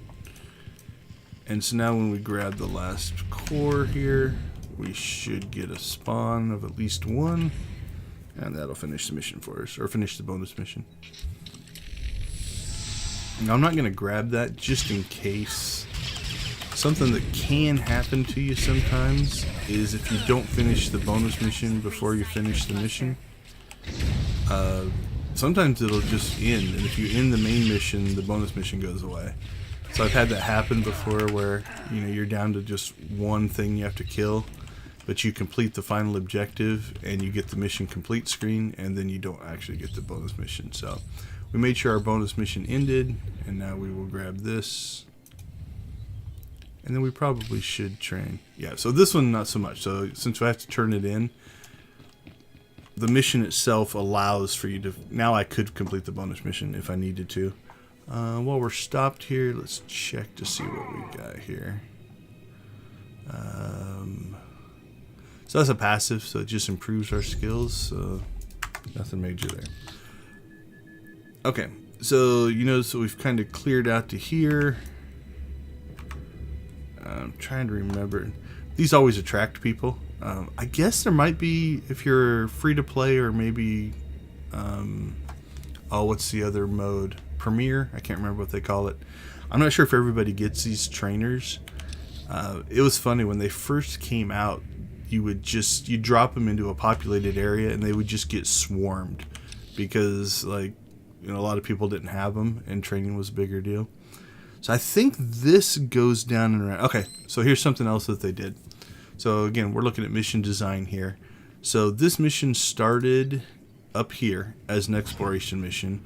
And so now when we grab the last core here, we should get a spawn of at least one. And that'll finish the mission for us, or finish the bonus mission. Now I'm not going to grab that just in case. Something that can happen to you sometimes is if you don't finish the bonus mission before you finish the mission. Sometimes it'll just end, and if you end the main mission, the bonus mission goes away. So I've had that happen before where, you know, you're down to just one thing you have to kill, but you complete the final objective and you get the mission complete screen, and then you don't actually get the bonus mission. So we made sure our bonus mission ended, and now we will grab this. And then we probably should train. Yeah, so this one not so much. So since we have to turn it in, the mission itself allows for you to... Now I could complete the bonus mission if I needed to. While we're stopped here, let's check to see what we got here. So that's a passive, so it just improves our skills. So nothing major there. Okay, so you notice that we've kind of cleared out to here. I'm trying to remember. These always attract people. I guess there might be, if you're free to play, or maybe, what's the other mode? Premiere? I can't remember what they call it. I'm not sure if everybody gets these trainers. It was funny when they first came out. You drop them into a populated area and they would just get swarmed because, like, you know, a lot of people didn't have them and training was a bigger deal. So I think this goes down and around. Okay, so here's something else that they did. So again, we're looking at mission design here. So this mission started up here as an exploration mission.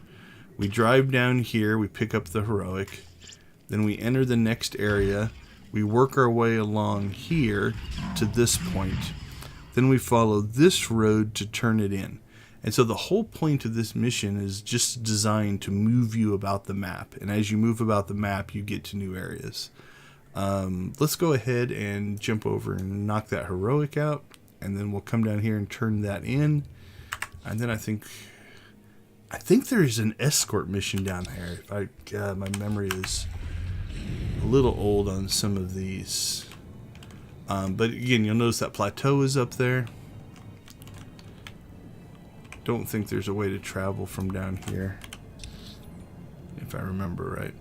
We drive down here, we pick up the heroic, then we enter the next area. We work our way along here to this point. Then we follow this road to turn it in. And so the whole point of this mission is just designed to move you about the map. And as you move about the map, you get to new areas. Let's go ahead and jump over and knock that heroic out. And then we'll come down here and turn that in. And then I think there's an escort mission down there. My memory is a little old on some of these. But again, you'll notice that plateau is up there. Don't think there's a way to travel from down here, if I remember right.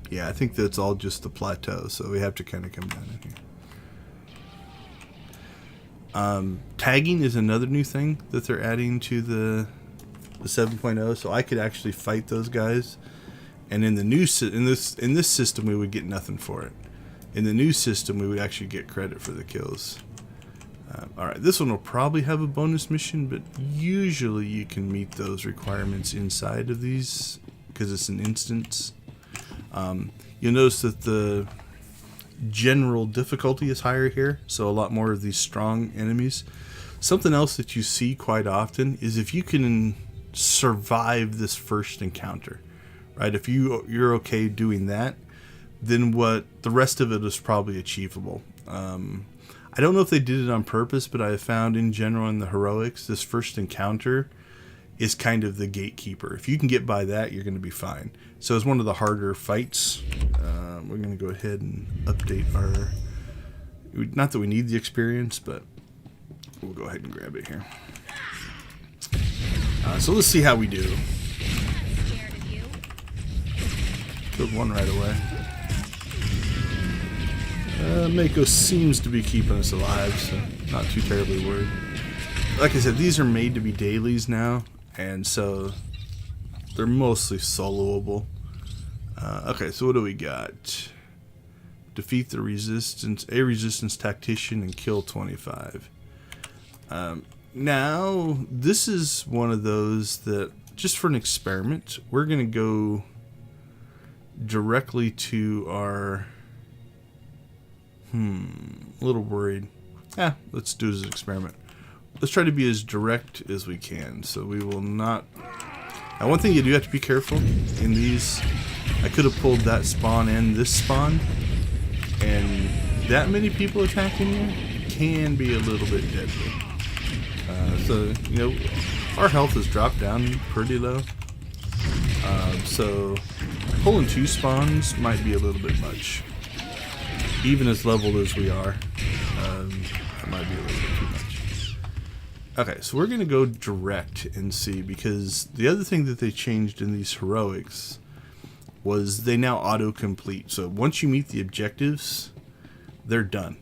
Yeah, I think that's all just the plateau, so we have to kind of come down in here. Tagging is another new thing that they're adding to the 7.0, so I could actually fight those guys, and in the new in this system we would get nothing for it. In the new system we would actually get credit for the kills. Alright, this one will probably have a bonus mission, but usually you can meet those requirements inside of these because it's an instance. You'll notice that the general difficulty is higher here, so a lot more of these strong enemies. Something else that you see quite often is if you can survive this first encounter, right? If you're okay doing that, then what the rest of it is probably achievable. I don't know if they did it on purpose, but I have found in general in the heroics, this first encounter is kind of the gatekeeper. If you can get by that, you're going to be fine. So it's one of the harder fights. We're going to go ahead and update our... Not that we need the experience, but we'll go ahead and grab it here. So let's see how we do. Killed one right away. Mako seems to be keeping us alive, so not too terribly worried. Like I said, these are made to be dailies now, and so they're mostly soloable. Okay, so what do we got? Defeat the resistance tactician and kill 25. Now, this is one of those that, just for an experiment, we're going to go directly to our... a little worried. let's do it as an experiment. Let's try to be as direct as we can. So we will not... Now, one thing you do have to be careful in these, I could have pulled that spawn and this spawn, and that many people attacking you can be a little bit deadly. So, you know, our health has dropped down pretty low. So pulling 2 spawns might be a little bit much. Even as leveled as we are, that might be a little bit too much. Okay, so we're going to go direct and see, because the other thing that they changed in these heroics was they now auto-complete. So once you meet the objectives, they're done.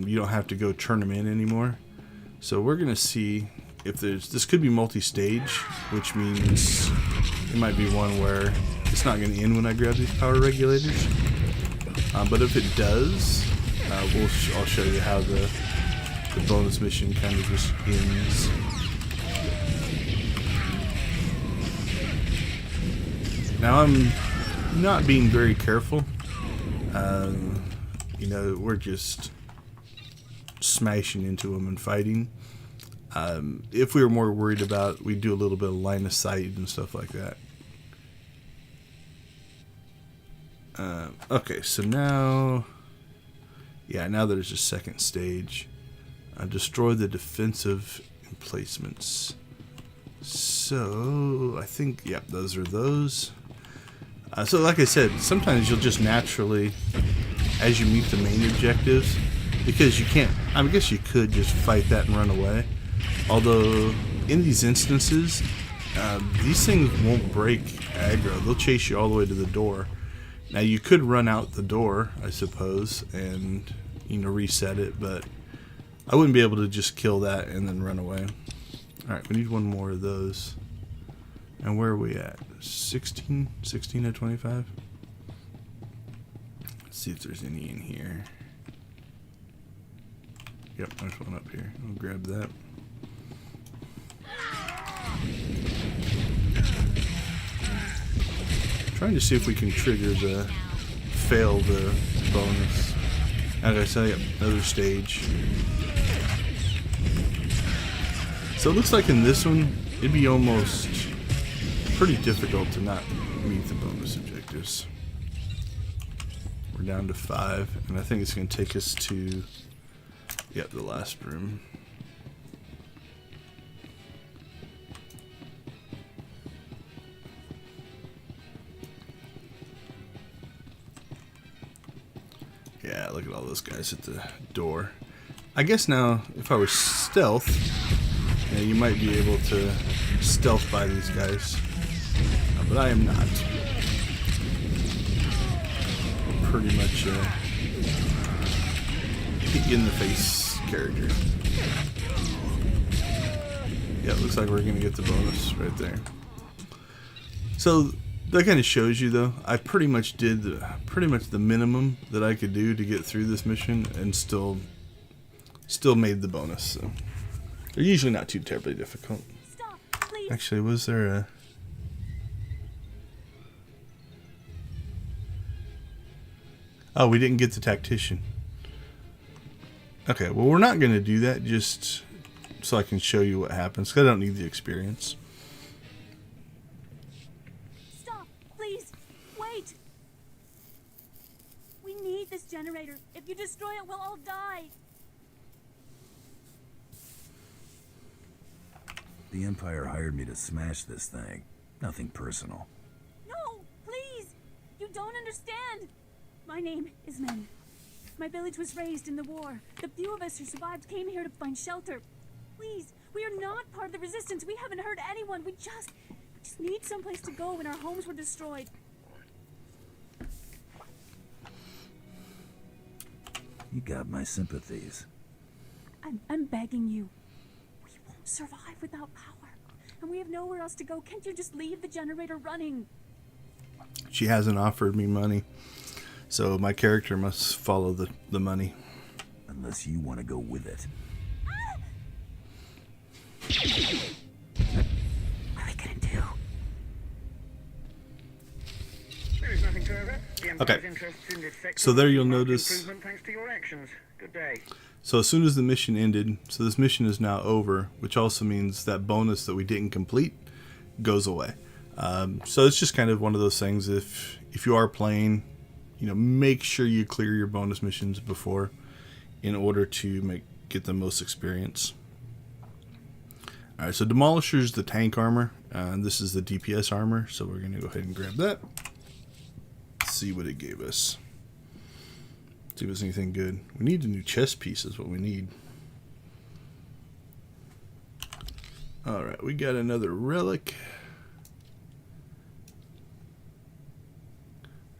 You don't have to go turn them in anymore. So we're going to see if there's... This could be multi-stage, which means it might be one where it's not going to end when I grab these power regulators. But if it does, I'll show you how the bonus mission kind of just ends. Now I'm not being very careful. You know, we're just smashing into them and fighting. If we were more worried about, we'd do a little bit of line of sight and stuff like that. Okay, so now, yeah, now there's a second stage. Destroy the defensive emplacements. So, I think, yeah, those are those. So, like I said, sometimes you'll just naturally, as you meet the main objectives, because you can't, I guess you could just fight that and run away. Although, in these instances, these things won't break aggro. They'll chase you all the way to the door. Now, you could run out the door, I suppose, and, you know, reset it, but I wouldn't be able to just kill that and then run away. Alright, we need one more of those. And where are we at? 16? 16 to 25? Let's see if there's any in here. Yep, there's one up here. I'll grab that. Trying to see if we can trigger the fail the bonus. As I say, yep, another stage. So it looks like in this one, it'd be almost pretty difficult to not meet the bonus objectives. We're down to 5, and I think it's going to take us to, yep, the last room. Yeah, look at all those guys at the door. I guess now, if I was stealth, you know, you might be able to stealth by these guys. But I am not. I'm pretty much a in-the-face character. Yeah, it looks like we're going to get the bonus right there. So that kind of shows you, though, I pretty much did the minimum that I could do to get through this mission, and still made the bonus. So they're usually not too terribly difficult. Stop, please. Actually, was there a... Oh, we didn't get the tactician. Okay, well, we're not going to do that just so I can show you what happens, because I don't need the experience. Stop, please. Wait. We need this generator. If you destroy it, we'll all die. The Empire hired me to smash this thing. Nothing personal. No, please. You don't understand. My name is Men. My village was raised in the war. The few of us who survived came here to find shelter. Please, we are not part of the resistance. We haven't hurt anyone. We just need someplace to go when our homes were destroyed. You got my sympathies. I'm begging you. We won't survive without power. And we have nowhere else to go. Can't you just leave the generator running? She hasn't offered me money, so my character must follow the money. Unless you want to go with it. What are we gonna do? There is nothing further. The Okay, so there you'll notice, so as soon as the mission ended, so this mission is now over, which also means that bonus that we didn't complete goes away. So it's just kind of one of those things, if you are playing, make sure you clear your bonus missions before, in order to get the most experience. Alright, so Demolisher's the tank armor, and this is the DPS armor, so we're going to go ahead and grab that. See what it gave us. See if there's anything good. We need a new chest piece is what we need. Alright, we got another relic.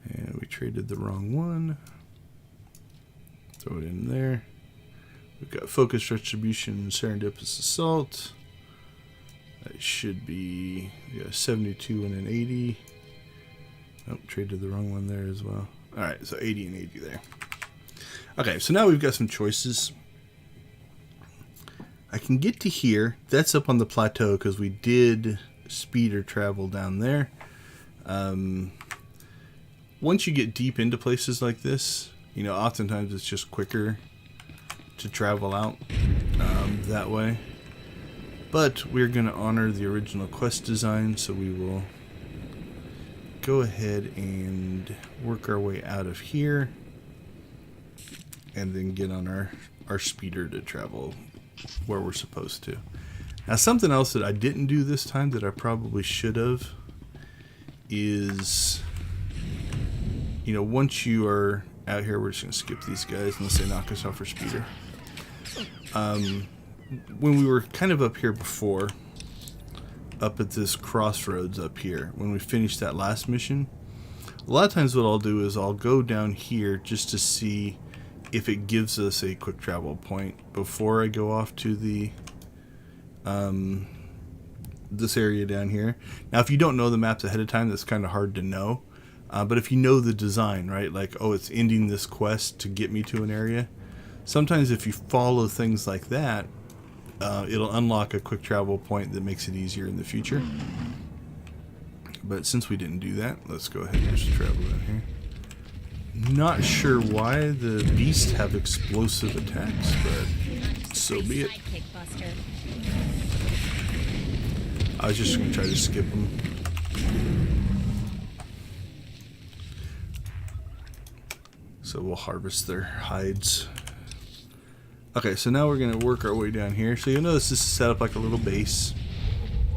And we traded the wrong one. Throw it in there. We've got Focus Retribution and Serendipitous Assault. That should be 72 and an 80. Oh, traded the wrong one there as well. Alright, so 80 and 80 there. Okay, so now we've got some choices. I can get to here. That's up on the plateau because we did speeder travel down there. Once you get deep into places like this, oftentimes it's just quicker to travel out that way. But we're going to honor the original quest design, so we will go ahead and work our way out of here and then get on our speeder to travel where we're supposed to. Now, something else that I didn't do this time that I probably should have is, once you are out here, we're just going to skip these guys unless they knock us off our speeder. When we were kind of up here before, up at this crossroads up here, when we finished that last mission, a lot of times what I'll do is I'll go down here just to see if it gives us a quick travel point before I go off to the this area down here. Now, if you don't know the maps ahead of time, that's kind of hard to know. But if you know the design, right, like, oh, it's ending this quest to get me to an area, sometimes if you follow things like that, it'll unlock a quick travel point that makes it easier in the future. But since we didn't do that, let's go ahead and just travel down here. Not sure why the beasts have explosive attacks, but so be it. I was just going to try to skip them. So we'll harvest their hides. Okay, so now we're going to work our way down here. So you'll notice this is set up like a little base.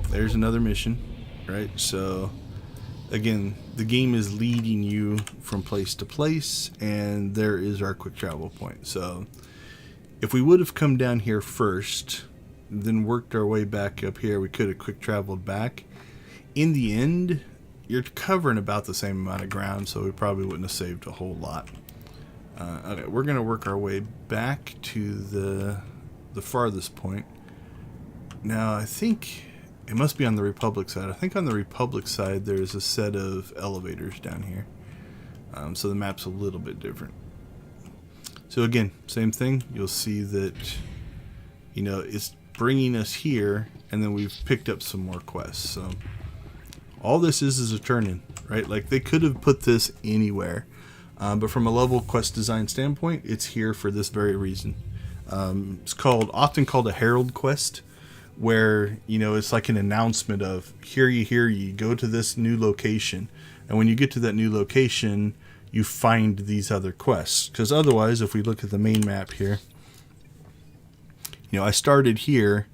There's another mission, right? So again, the game is leading you from place to place, and there is our quick travel point. So if we would have come down here first, then worked our way back up here, we could have quick traveled back. In the end, you're covering about the same amount of ground, so we probably wouldn't have saved a whole lot. Okay, we're going to work our way back to the farthest point. Now, I think it must be on the Republic side. I think on the Republic side there's a set of elevators down here. So the map's a little bit different. So again, same thing. You'll see that, it's bringing us here, and then we've picked up some more quests. So all this is a turn-in, right? Like, they could have put this anywhere. But from a level quest design standpoint, it's here for this very reason. It's often called a herald quest, where it's like an announcement of hear ye, go to this new location, and when you get to that new location, you find these other quests. Because otherwise, if we look at the main map here, I started here.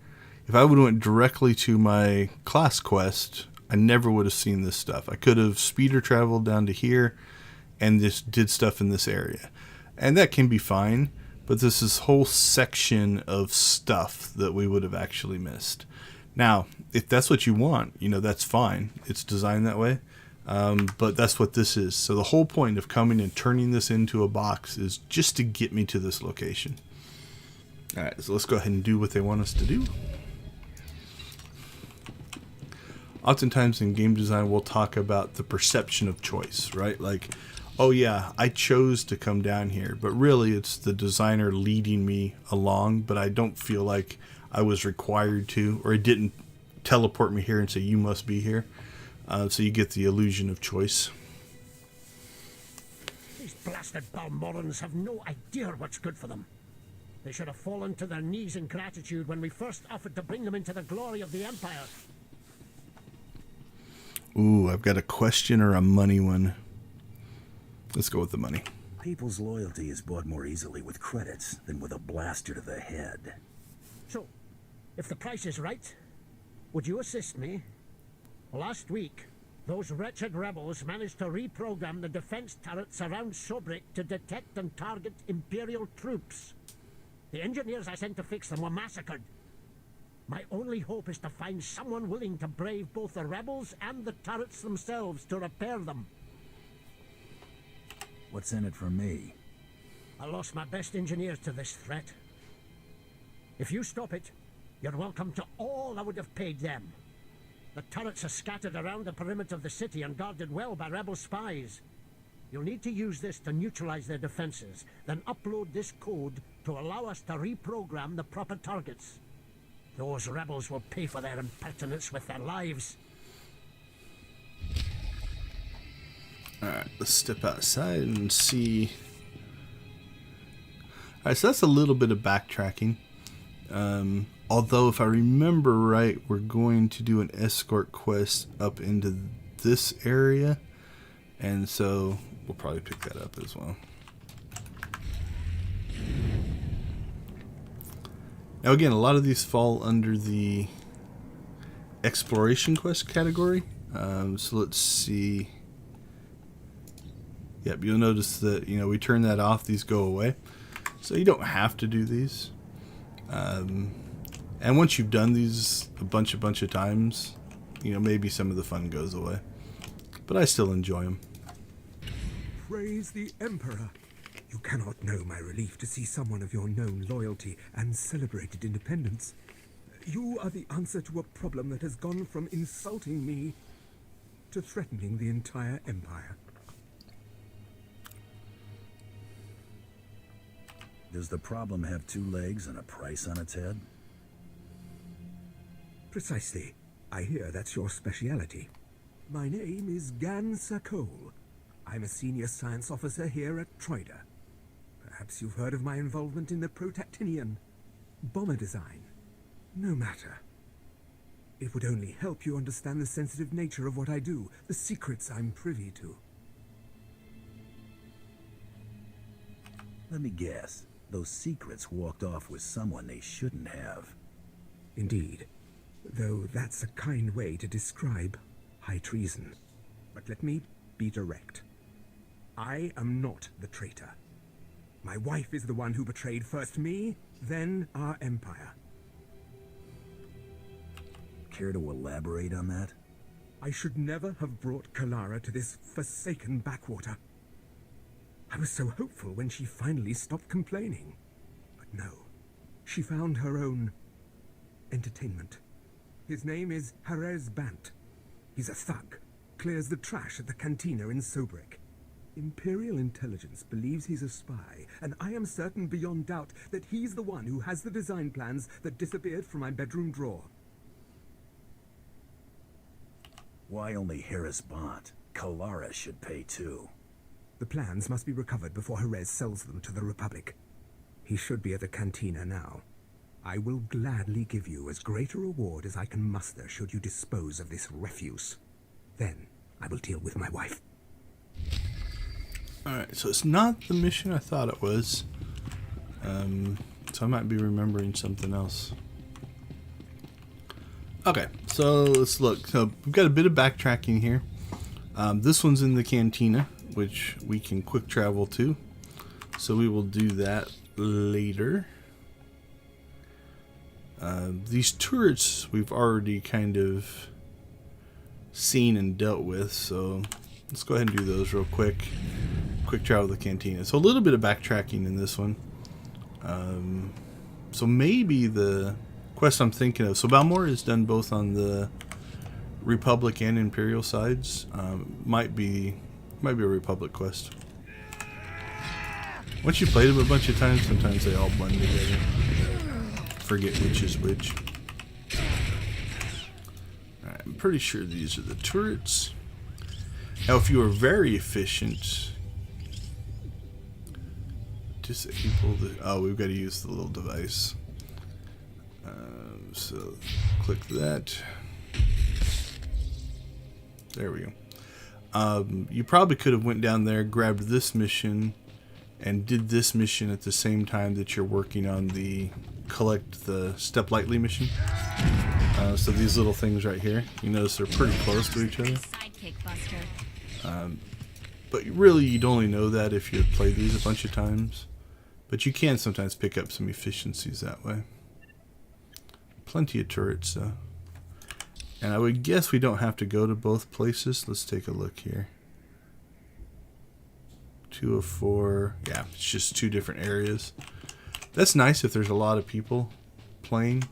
If I would have went directly to my class quest, I never would have seen this stuff. I could have speeder traveled down to here and just did stuff in this area, and that can be fine, but there's this whole section of stuff that we would have actually missed. Now, if that's what you want, that's fine. It's designed that way, but that's what this is. So the whole point of coming and turning this into a box is just to get me to this location. Alright, so let's go ahead and do what they want us to do. Oftentimes in game design, we'll talk about the perception of choice, right? Like, oh yeah, I chose to come down here, but really it's the designer leading me along, but I don't feel like I was required to, or it didn't teleport me here and say you must be here. So you get the illusion of choice. These blasted Balmorrans have no idea what's good for them. They should have fallen to their knees in gratitude when we first offered to bring them into the glory of the Empire. Ooh, I've got a question or a money one. Let's go with the money. People's loyalty is bought more easily with credits than with a blaster to the head. So, if the price is right, would you assist me? Last week, those wretched rebels managed to reprogram the defense turrets around Sobrik to detect and target Imperial troops. The engineers I sent to fix them were massacred. My only hope is to find someone willing to brave both the rebels and the turrets themselves to repair them. What's in it for me? I lost my best engineers to this threat. If you stop it, you're welcome to all I would have paid them. The turrets are scattered around the perimeter of the city and guarded well by rebel spies. You'll need to use this to neutralize their defenses, then upload this code to allow us to reprogram the proper targets. Those rebels will pay for their impertinence with their lives. Alright, let's step outside and see. Alright, so that's a little bit of backtracking. Although, if I remember right, we're going to do an escort quest up into this area. And so, we'll probably pick that up as well. Now again, a lot of these fall under the exploration quest category. So let's see. Yep, you'll notice that, we turn that off, these go away. So you don't have to do these. And once you've done these a bunch of times, maybe some of the fun goes away. But I still enjoy them. Praise the Emperor. You cannot know my relief to see someone of your known loyalty and celebrated independence. You are the answer to a problem that has gone from insulting me to threatening the entire Empire. Does the problem have two legs and a price on its head? Precisely. I hear that's your speciality. My name is Gan Sakol. I'm a senior science officer here at Troida. Perhaps you've heard of my involvement in the Protactinian bomber design. No matter. It would only help you understand the sensitive nature of what I do, the secrets I'm privy to. Let me guess. Those secrets walked off with someone they shouldn't have. Indeed. Though that's a kind way to describe high treason. But let me be direct. I am not the traitor. My wife is the one who betrayed first me, then our empire. Care to elaborate on that? I should never have brought Kalara to this forsaken backwater. I was so hopeful when she finally stopped complaining. But no, she found her own entertainment. His name is Harez Bant. He's a thug, clears the trash at the cantina in Sobrik. Imperial intelligence believes he's a spy, and I am certain beyond doubt that he's the one who has the design plans that disappeared from my bedroom drawer. Why only Harris Bant? Kalara should pay too. The plans must be recovered before Jerez sells them to the Republic. He should be at the cantina now. I will gladly give you as great a reward as I can muster should you dispose of this refuse. Then I will deal with my wife. Alright, so it's not the mission I thought it was. So I might be remembering something else. Okay, so let's look. So we've got a bit of backtracking here. This one's in the cantina, which we can quick travel to. So we will do that later. These turrets we've already kind of seen and dealt with, so let's go ahead and do those real quick. Quick travel to the cantina. So a little bit of backtracking in this one. So maybe the quest I'm thinking of. So Balmorra is done both on the Republic and Imperial sides. Might be a Republic quest. Once you played them a bunch of times, sometimes they all blend together. Forget which is which. Alright, I'm pretty sure these are the turrets. Now, if you are very efficient, disable the... Oh, we've got to use the little device. So click that. There we go. You probably could have went down there, grabbed this mission, and did this mission at the same time that you're working on the collect the Step Lightly mission. So these little things right here, you notice they're pretty close to each other. But really, you'd only know that if you had played these a bunch of times. But you can sometimes pick up some efficiencies that way. Plenty of turrets, though. And I would guess we don't have to go to both places. Let's take a look here. 2 of 4. Yeah, it's just 2 different areas. That's nice if there's a lot of people playing,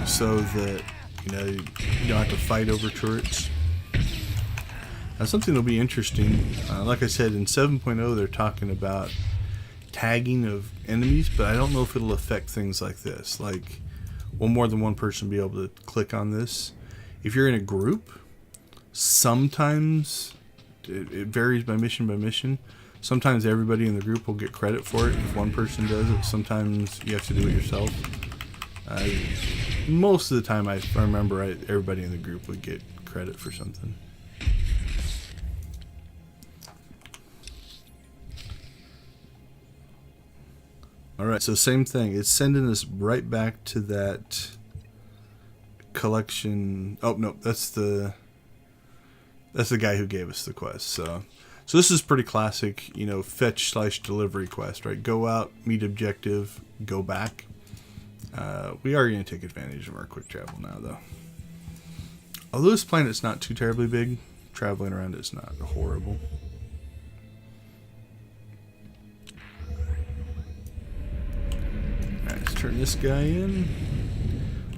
so that you don't have to fight over turrets. Now, something that'll be interesting. Like I said, in 7.0 they're talking about tagging of enemies, but I don't know if it'll affect things like this. Like, will more than one person be able to click on this? If you're in a group, sometimes it varies by mission. Sometimes everybody in the group will get credit for it if one person does it. Sometimes you have to do it yourself. Most of the time, I remember everybody in the group would get credit for something. Alright, so same thing. It's sending us right back to that collection. Oh, no, that's the guy who gave us the quest. So this is pretty classic, fetch/delivery quest, right? Go out, meet objective, go back. We are going to take advantage of our quick travel now, though. Although this planet's not too terribly big, traveling around it's not horrible. Let's turn this guy in.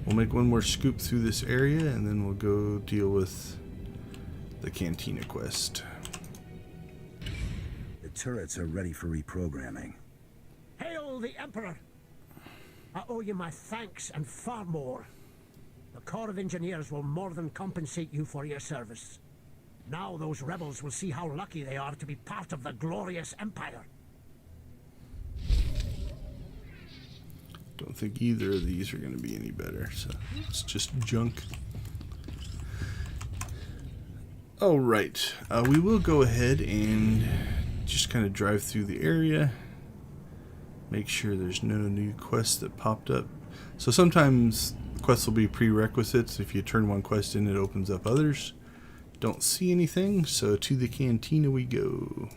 We'll make one more scoop through this area, and then we'll go deal with the Cantina quest. The turrets are ready for reprogramming. Hail the Emperor! I owe you my thanks and far more. The Corps of Engineers will more than compensate you for your service. Now those rebels will see how lucky they are to be part of the glorious Empire. Don't think either of these are going to be any better, so it's just junk. Alright, we will go ahead and just kind of drive through the area. Make sure there's no new quests that popped up. So sometimes quests will be prerequisites. If you turn one quest in, it opens up others. Don't see anything, so to the Cantina we go.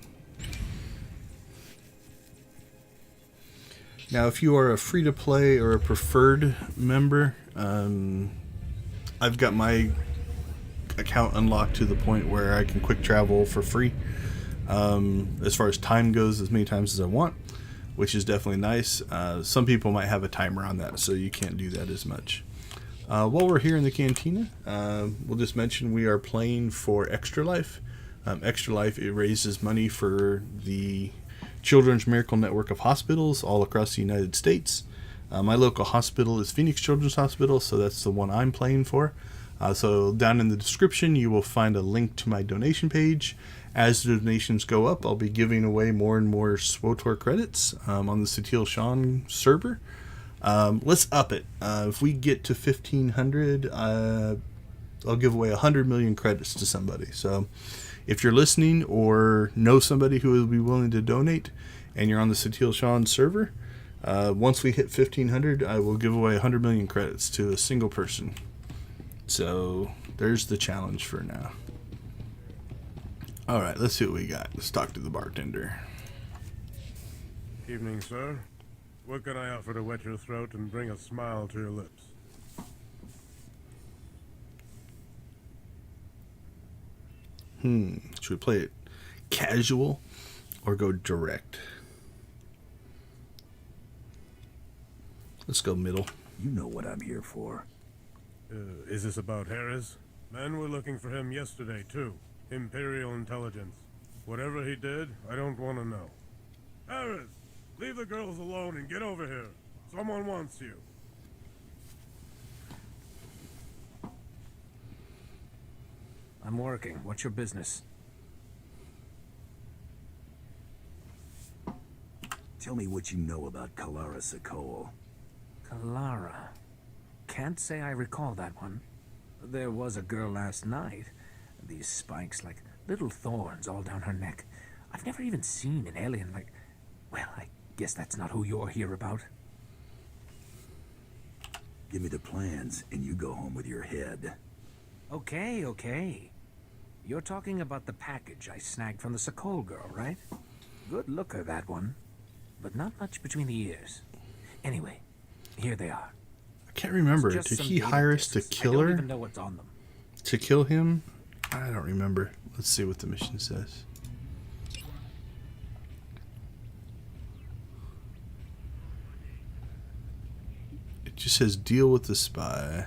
Now, if you are a free-to-play or a preferred member, I've got my account unlocked to the point where I can quick travel for free. As far as time goes, as many times as I want, which is definitely nice. Some people might have a timer on that, so you can't do that as much. While we're here in the Cantina, we'll just mention we are playing for Extra Life. Extra Life, it raises money for the Children's Miracle Network of hospitals all across the United States. My local hospital is Phoenix Children's Hospital, so that's the one I'm playing for. So down in the description, you will find a link to my donation page. As the donations go up, I'll be giving away more and more SWTOR credits on the Satil Sean server. Let's up it. If we get to 1,500, I'll give away 100 million credits to somebody. So if you're listening or know somebody who will be willing to donate and you're on the Satil Sean server, once we hit 1,500, I will give away 100 million credits to a single person. So there's the challenge for now. Alright, let's see what we got. Let's talk to the bartender. Evening, sir. What can I offer to wet your throat and bring a smile to your lips? Should we play it casual or go direct? Let's go middle. You know what I'm here for. Is this about Harris? Men were looking for him yesterday, too. Imperial intelligence. Whatever he did, I don't want to know. Harris! Leave the girls alone and get over here. Someone wants you. I'm working. What's your business? Tell me what you know about Kalara Sokol. Kalara. Can't say I recall that one. There was a girl last night. These spikes, like little thorns all down her neck. I've never even seen an alien like... Well, I guess that's not who you're here about. Give me the plans, and you go home with your head. Okay, okay. You're talking about the package I snagged from the Sokol girl, right? Good looker, that one. But not much between the ears. Anyway, here they are. I can't remember. It's just Did some he data hire us to discs. kill I don't her? even know what's on them. To kill him? I don't remember. Let's see what the mission says. It just says deal with the spy.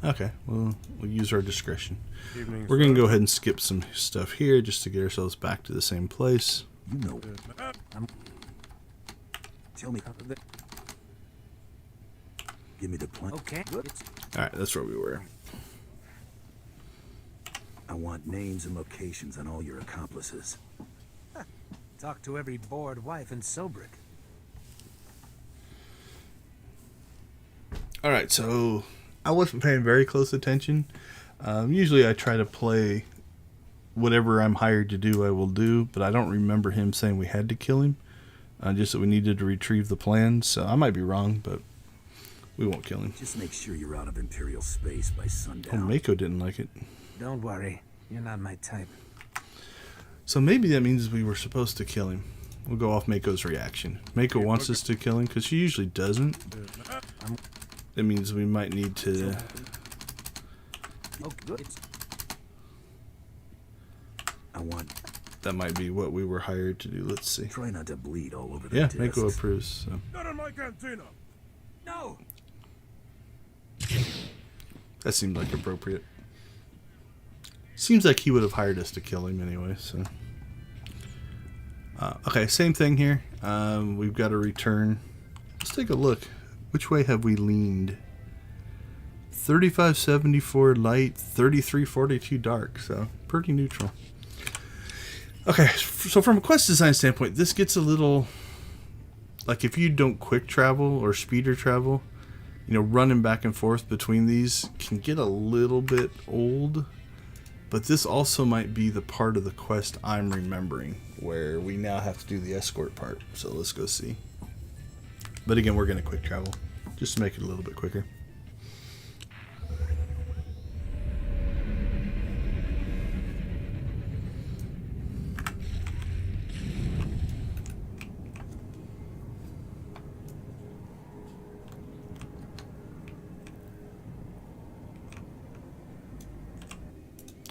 Okay, well, we'll use our discretion. Evening, We're going to sir. go ahead and skip some stuff here just to get ourselves back to the same place. You know. Tell me. Give me the plan. Okay, good. Alright, that's where we were. I want names and locations on all your accomplices. Talk to every bored wife in Sobrik. Alright, so I wasn't paying very close attention. Usually I try to play whatever I'm hired to do, I will do, but I don't remember him saying we had to kill him. Just that we needed to retrieve the plans, so I might be wrong, but we won't kill him. Just make sure you're out of Imperial space by Oh, sundown. Mako didn't like it. Don't worry, you're not my type. So maybe that means we were supposed to kill him. We'll go off Mako's reaction. Mako wants us to kill him because she usually doesn't. That means we might need to... Oh, good. I want... That might be what we were hired to do. Let's see. Try not to bleed all over the Yeah, discs. Mako approves. So. Not in my cantina. No! That seemed like appropriate. Seems like he would have hired us to kill him anyway, so... okay, same thing here. We've got to return. Let's take a look. Which way have we leaned? 3574 light, 3342 dark, so pretty neutral. Okay, so from a quest design standpoint, this gets a little... Like if you don't quick travel or speeder travel, you know, running back and forth between these can get a little bit old. But this also might be the part of the quest I'm remembering, where we now have to do the escort part. So let's go see. But again, we're going to quick travel, just to make it a little bit quicker.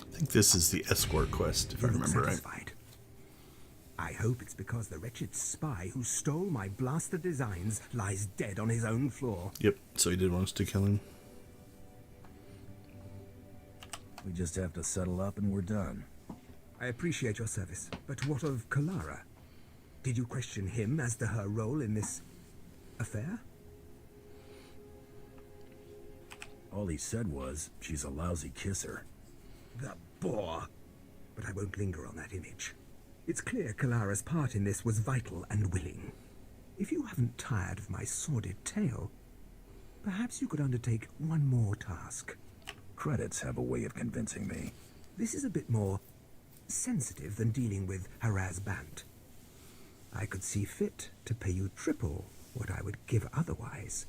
I think this is the escort quest, if I remember right. I hope it's because the wretched spy who stole my blaster designs lies dead on his own floor. Yep, so he did want us to kill him. We just have to settle up and we're done. I appreciate your service, but what of Kalara? Did you question him as to her role in this affair? All he said was, she's a lousy kisser. The bore! But I won't linger on that image. It's clear Kalara's part in this was vital and willing. If you haven't tired of my sordid tale, perhaps you could undertake one more task. Credits have a way of convincing me. This is a bit more sensitive than dealing with Haraz Bant. I could see fit to pay you triple what I would give otherwise.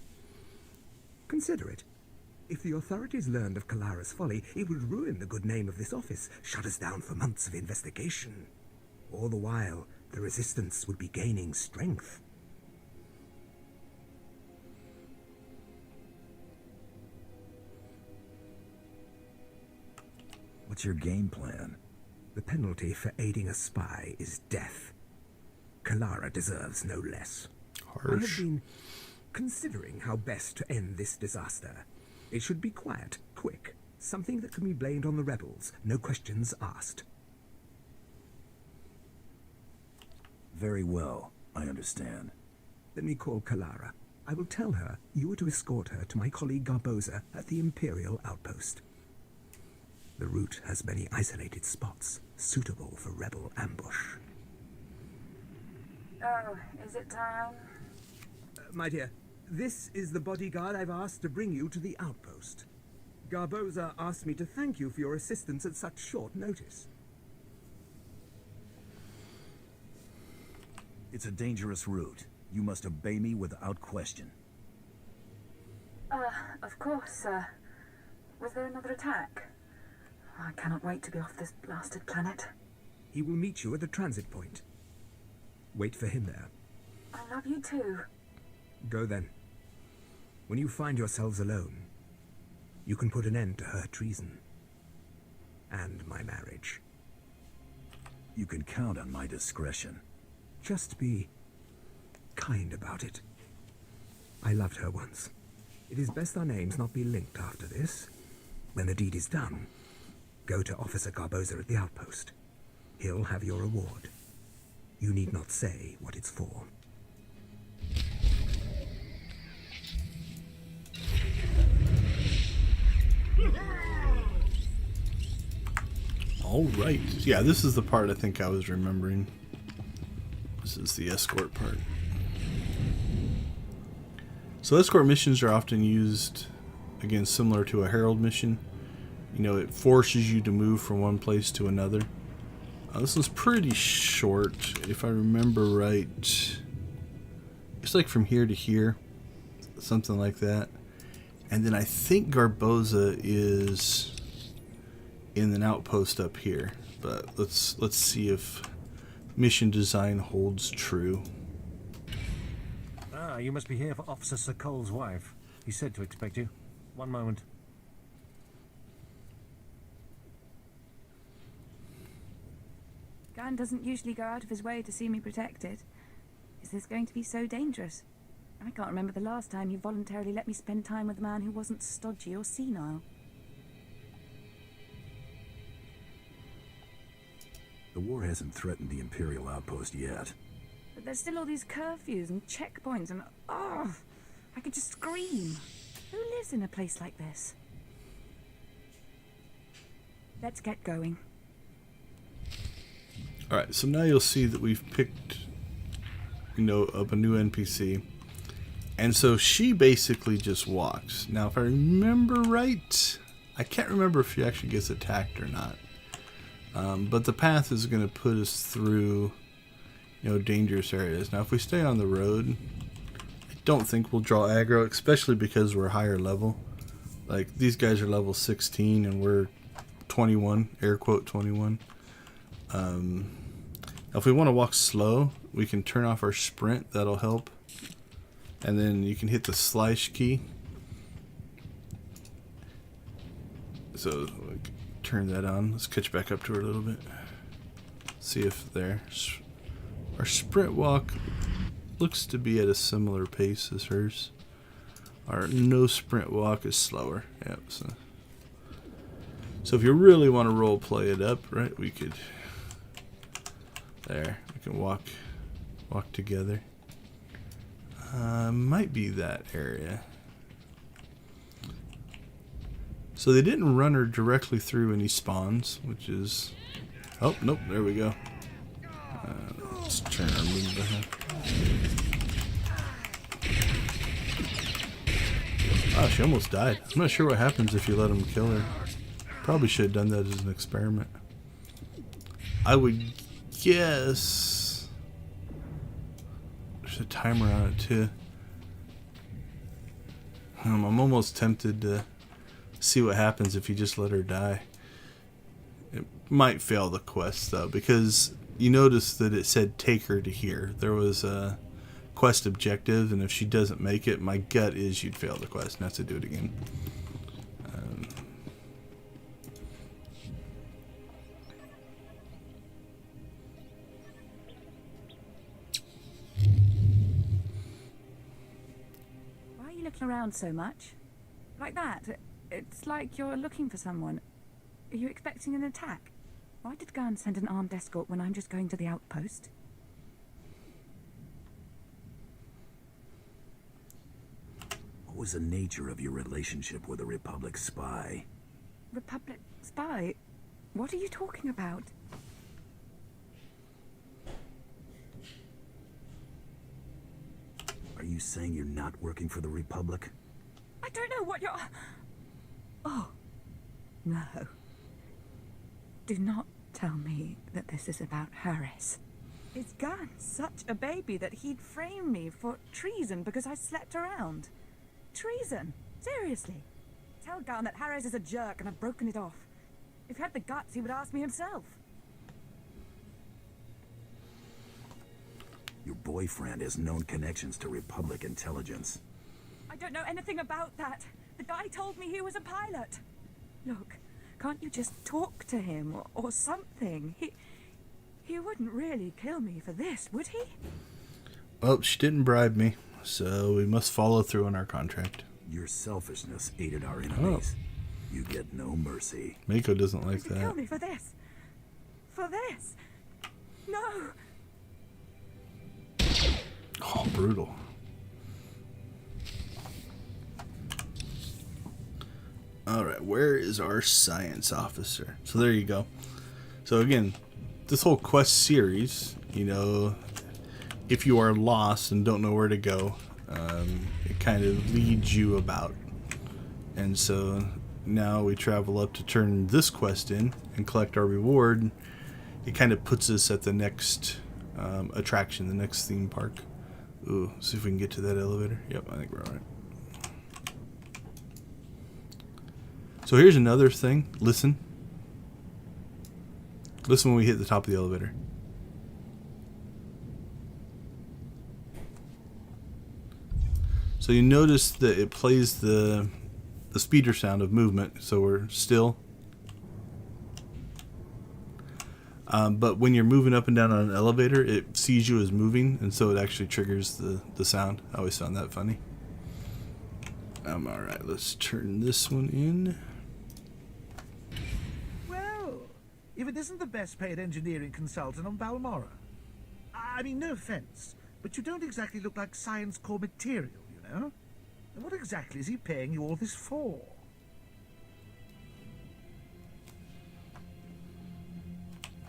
Consider it. If the authorities learned of Kalara's folly, it would ruin the good name of this office, shut us down for months of investigation. All the while, the resistance would be gaining strength. What's your game plan? The penalty for aiding a spy is death. Kalara deserves no less. I have been considering how best to end this disaster. It should be quiet, quick, something that can be blamed on the rebels, no questions asked. Very well, I understand. Let me call Kalara. I will tell her you are to escort her to my colleague Garboza at the Imperial outpost. The route has many isolated spots, suitable for rebel ambush. Oh, is it time? My dear, this is the bodyguard I've asked to bring you to the outpost. Garboza asked me to thank you for your assistance at such short notice. It's a dangerous route. You must obey me without question. Of course, sir. Was there another attack? I cannot wait to be off this blasted planet. He will meet you at the transit point. Wait for him there. I love you too. Go then. When you find yourselves alone, you can put an end to her treason. And my marriage. You can count on my discretion. Just be kind about it. I loved her once. It is best our names not be linked after this. When the deed is done, go to Officer Garboza at the outpost. He'll have your reward. You need not say what it's for. All right. Yeah, this is the part I think I was remembering. This is the escort part. So escort missions are often used, again, similar to a herald mission. You know, it forces you to move from one place to another. This one's pretty short, if I remember right. It's like from here to here, something like that. And then I think Garboza is in an outpost up here. But let's see if mission design holds true. Ah, you must be here for Officer Sir Cole's wife. He said to expect you. One moment. Gunn doesn't usually go out of his way to see me protected. Is this going to be so dangerous? I can't remember the last time he voluntarily let me spend time with a man who wasn't stodgy or senile. The war hasn't threatened the Imperial outpost yet. But there's still all these curfews and checkpoints and... oh, I could just scream. Who lives in a place like this? Let's get going. Alright, so now you'll see that we've picked, you know, up a new NPC. And so she basically just walks. Now, if I remember right, I can't remember if she actually gets attacked or not. But the path is going to put us through, you know, dangerous areas. Now, if we stay on the road, I don't think we'll draw aggro, especially because we're higher level. Like, these guys are level 16 and we're 21, air quote 21. If we want to walk slow, we can turn off our sprint. That'll help. And then you can hit the slash key. So turn that on. Let's catch back up to her a little bit. See if there. Our sprint walk looks to be at a similar pace as hers. Our no sprint walk is slower. Yep. So if you really want to role play it up, right? We could. There, we can walk together. Might be that area. So they didn't run her directly through any spawns, which is... oh, nope, there we go. Let's turn our move behind. Wow, she almost died. I'm not sure what happens if you let them kill her. Probably should have done that as an experiment. I would guess there's a timer on it too. I'm almost tempted to see what happens if you just let her die. It might fail the quest though, because you notice that it said take her to here. There was a quest objective, and if she doesn't make it, my gut is you'd fail the quest and have to do it again. Looking around so much? Like that? It's like you're looking for someone. Are you expecting an attack? Why did Garn send an armed escort when I'm just going to the outpost? What was the nature of your relationship with a Republic spy? Republic spy? What are you talking about? Are you saying you're not working for the Republic? I don't know what you're... Oh, no. Do not tell me that this is about Harris. It's Gunn, such a baby that he'd frame me for treason because I slept around. Treason? Seriously? Tell Gunn that Harris is a jerk and I've broken it off. If he had the guts, he would ask me himself. Your boyfriend has known connections to Republic intelligence. I don't know anything about that. The guy told me he was a pilot. Look, can't you just talk to him or something? He wouldn't really kill me for this, would he? Well, she didn't bribe me, so we must follow through on our contract. Your selfishness aided our enemies. You get no mercy. Mako doesn't like that. Kill me for this. For this. No. Oh, brutal. Alright, where is our science officer? So there you go. So again, this whole quest series, you know, if you are lost and don't know where to go, it kind of leads you about. And so now we travel up to turn this quest in and collect our reward. It kind of puts us at the next attraction, the next theme park. Ooh, see if we can get to that elevator. Yep, I think we're alright. So here's another thing. Listen. Listen when we hit the top of the elevator. So you notice that it plays the speeder sound of movement. So we're still. But when you're moving up and down on an elevator, it sees you as moving, and so it actually triggers the sound. I always found that funny. Alright, let's turn this one in. Well, if it isn't the best paid engineering consultant on Balmorra. I mean, no offense, but you don't exactly look like science core material, you know? What exactly is he paying you all this for?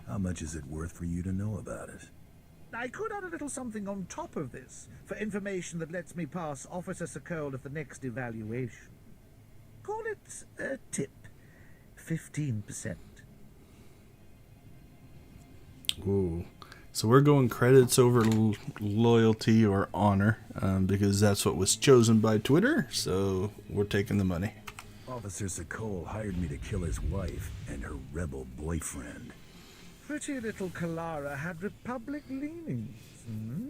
How much is it worth for you to know about it? I could add a little something on top of this, for information that lets me pass Officer Sokol at the next evaluation. Call it a tip. 15%. Ooh. So we're going credits over loyalty or honor, because that's what was chosen by Twitter, so we're taking the money. Officer Sokol hired me to kill his wife and her rebel boyfriend. Pretty little Kalara had Republic leanings, hmm?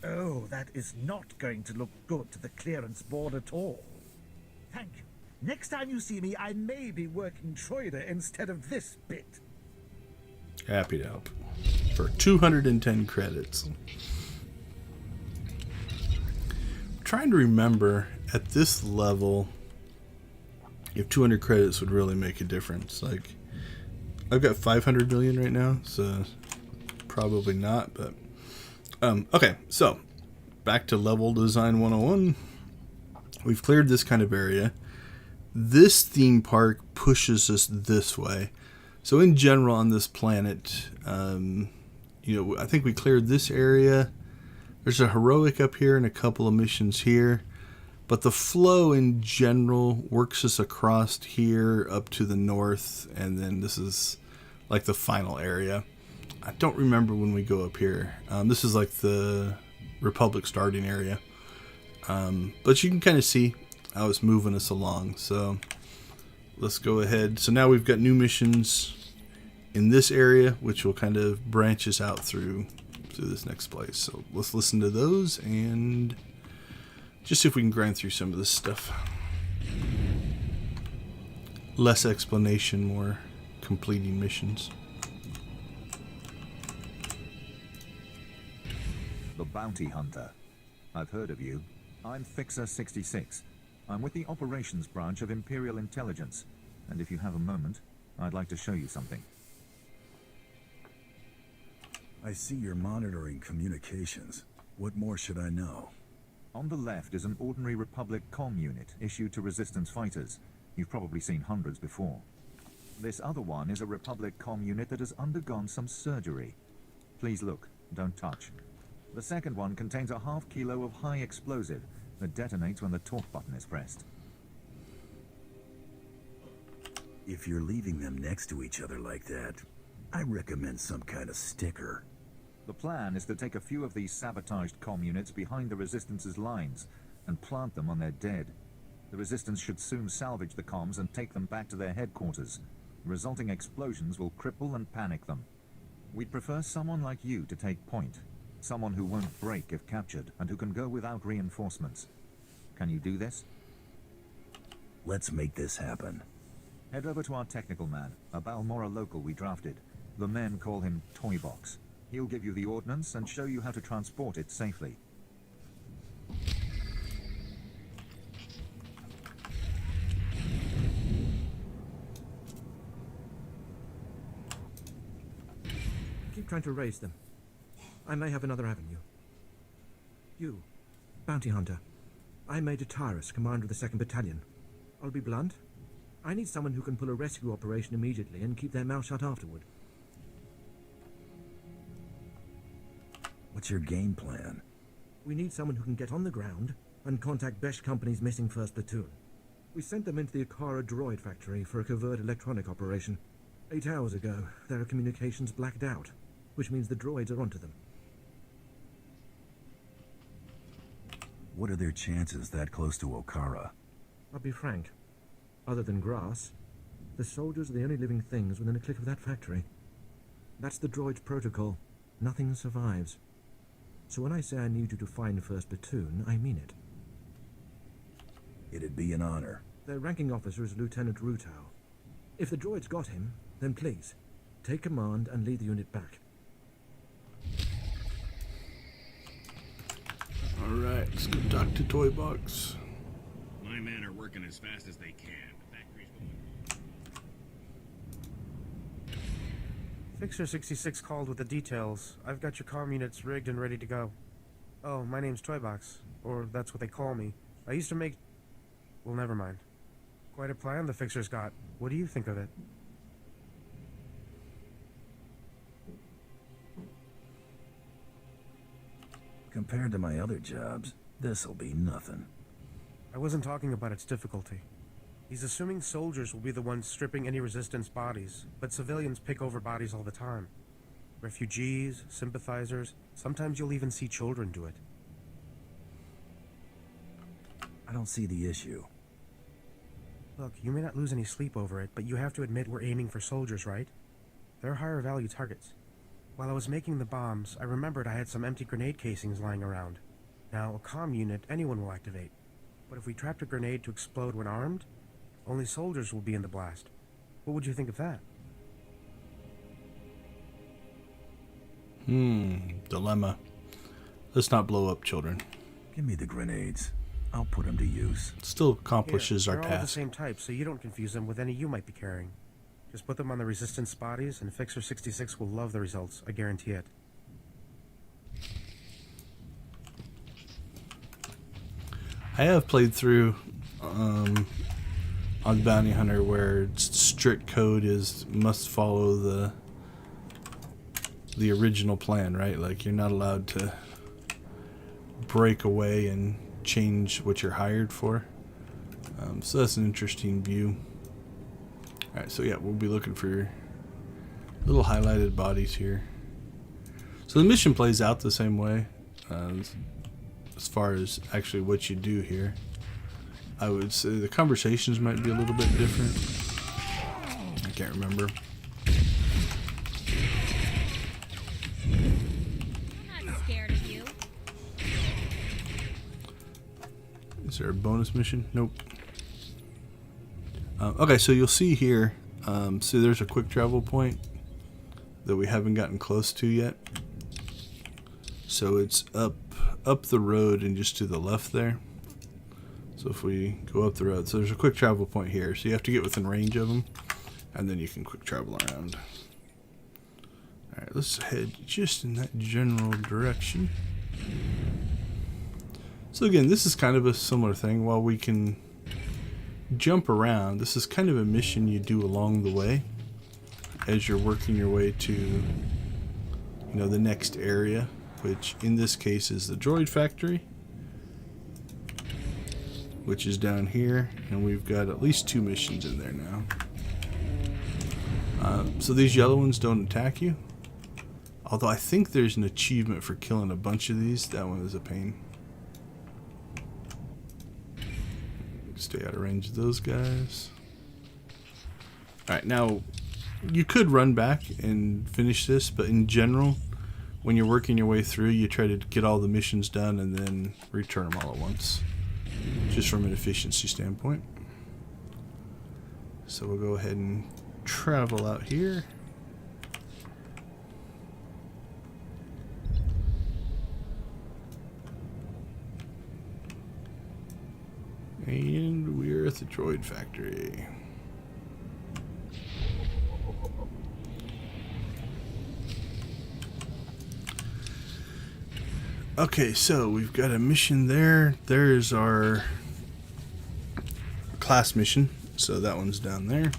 Oh, that is not going to look good to the clearance board at all. Thank you. Next time you see me, I may be working Troider instead of this bit. Happy to help. For 210 credits. I'm trying to remember at this level if 200 credits would really make a difference. Like, I've got 500 million right now, so probably not, but okay, so back to level design 101. We've cleared this kind of area. This theme park pushes us this way. So in general on this planet, you know, I think we cleared this area. There's a heroic up here and a couple of missions here. But the flow in general works us across here up to the north, and then this is like the final area. I don't remember when we go up here. This is like the Republic starting area. But you can kind of see how it's moving us along. So let's go ahead. So now we've got new missions in this area, which will kind of branch us out through this next place. So let's listen to those and just see if we can grind through some of this stuff. Less explanation, more completing missions. The Bounty Hunter. I've heard of you. I'm Fixer 66. I'm with the Operations Branch of Imperial Intelligence. And if you have a moment, I'd like to show you something. I see you're monitoring communications. What more should I know? On the left is an ordinary Republic comm unit issued to Resistance fighters. You've probably seen hundreds before. This other one is a Republic comm unit that has undergone some surgery. Please look, don't touch. The second one contains a ½ kilo of high explosive that detonates when the talk button is pressed. If you're leaving them next to each other like that, I recommend some kind of sticker. The plan is to take a few of these sabotaged comm units behind the Resistance's lines and plant them on their dead. The Resistance should soon salvage the comms and take them back to their headquarters. The resulting explosions will cripple and panic them. We'd prefer someone like you to take point. Someone who won't break if captured and who can go without reinforcements. Can you do this? Let's make this happen. Head over to our technical man, a Balmorra local we drafted. The men call him Toybox. He'll give you the ordnance and show you how to transport it safely. Keep trying to raise them. I may have another avenue. You, bounty hunter. I'm Major Tyrus, commander of the 2nd Battalion. I'll be blunt. I need someone who can pull a rescue operation immediately and keep their mouth shut afterward. What's your game plan? We need someone who can get on the ground and contact Besh Company's missing 1st Platoon. We sent them into the Okara droid factory for a covert electronic operation. 8 hours ago, their communications blacked out, which means the droids are onto them. What are their chances that close to Okara? I'll be frank. Other than grass, the soldiers are the only living things within a click of that factory. That's the droid's protocol. Nothing survives. So when I say I need you to find 1st Platoon, I mean it. It'd be an honor. Their ranking officer is Lieutenant Rutau. If the droid's got him, then please, take command and lead the unit back. Alright, let's go talk to Toybox. My men are working as fast as they can. The factory's going. Fixer 66 called with the details. I've got your comm units rigged and ready to go. Oh, my name's Toybox. Or that's what they call me. I used to make... Well, never mind. Quite a plan the Fixer's got. What do you think of it? Compared to my other jobs, this'll be nothing. I wasn't talking about its difficulty. He's assuming soldiers will be the ones stripping any resistance bodies, but civilians pick over bodies all the time. Refugees, sympathizers, sometimes you'll even see children do it. I don't see the issue. Look, you may not lose any sleep over it, but you have to admit we're aiming for soldiers, right? They're higher value targets. While I was making the bombs, I remembered I had some empty grenade casings lying around. Now, a comm unit anyone will activate. But if we trapped a grenade to explode when armed, only soldiers will be in the blast. What would you think of that? Dilemma. Let's not blow up children. Give me the grenades. I'll put them to use. Still accomplishes our they're all the task. same type, so you don't confuse them with any you might be carrying. Just put them on the resistance bodies, and Fixer 66 will love the results. I guarantee it. I have played through on Bounty Hunter where its strict code is must follow the original plan, right? Like you're not allowed to break away and change what you're hired for. So that's an interesting view. Alright, so yeah, we'll be looking for little highlighted bodies here. So the mission plays out the same way as far as actually what you do here. I would say the conversations might be a little bit different. I can't remember. I'm not scared of you. Is there a bonus mission? Nope. Okay, so you'll see here, see there's a quick travel point that we haven't gotten close to yet. So it's up the road and just to the left there. So if we go up the road, so there's a quick travel point here. So you have to get within range of them, and then you can quick travel around. Alright, let's head just in that general direction. So again, this is kind of a similar thing. While we can jump around, this is kind of a mission you do along the way as you're working your way to, you know, the next area which in this case is the droid factory, which is down here, and we've got at least 2 missions in there now. So these yellow ones don't attack you, although I think there's an achievement for killing a bunch of these. That one is a pain. Stay out of range of those guys. Alright, now you could run back and finish this, but in general, when you're working your way through, you try to get all the missions done and then return them all at once, just from an efficiency standpoint. So we'll go ahead and travel out here. And we're at the droid factory. Okay, so we've got a mission there. There's our class mission. So that one's down there.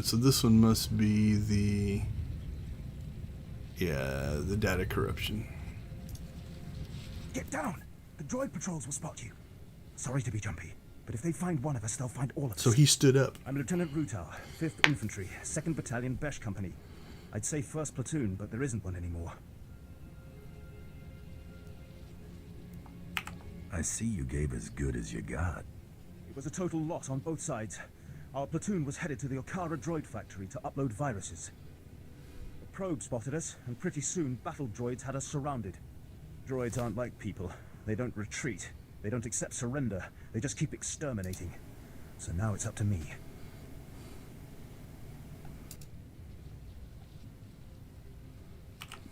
So this one must be the data corruption. Get down! The droid patrols will spot you. Sorry to be jumpy, but if they find one of us, they'll find all of us. So he stood up. I'm Lieutenant Rutal, 5th Infantry, 2nd Battalion, Besh Company. I'd say 1st Platoon, but there isn't one anymore. I see you gave as good as you got. It was a total loss on both sides. Our platoon was headed to the Okara droid factory to upload viruses. The probe spotted us, and pretty soon battle droids had us surrounded. Droids aren't like people. They don't retreat. They don't accept surrender. They just keep exterminating. So now it's up to me.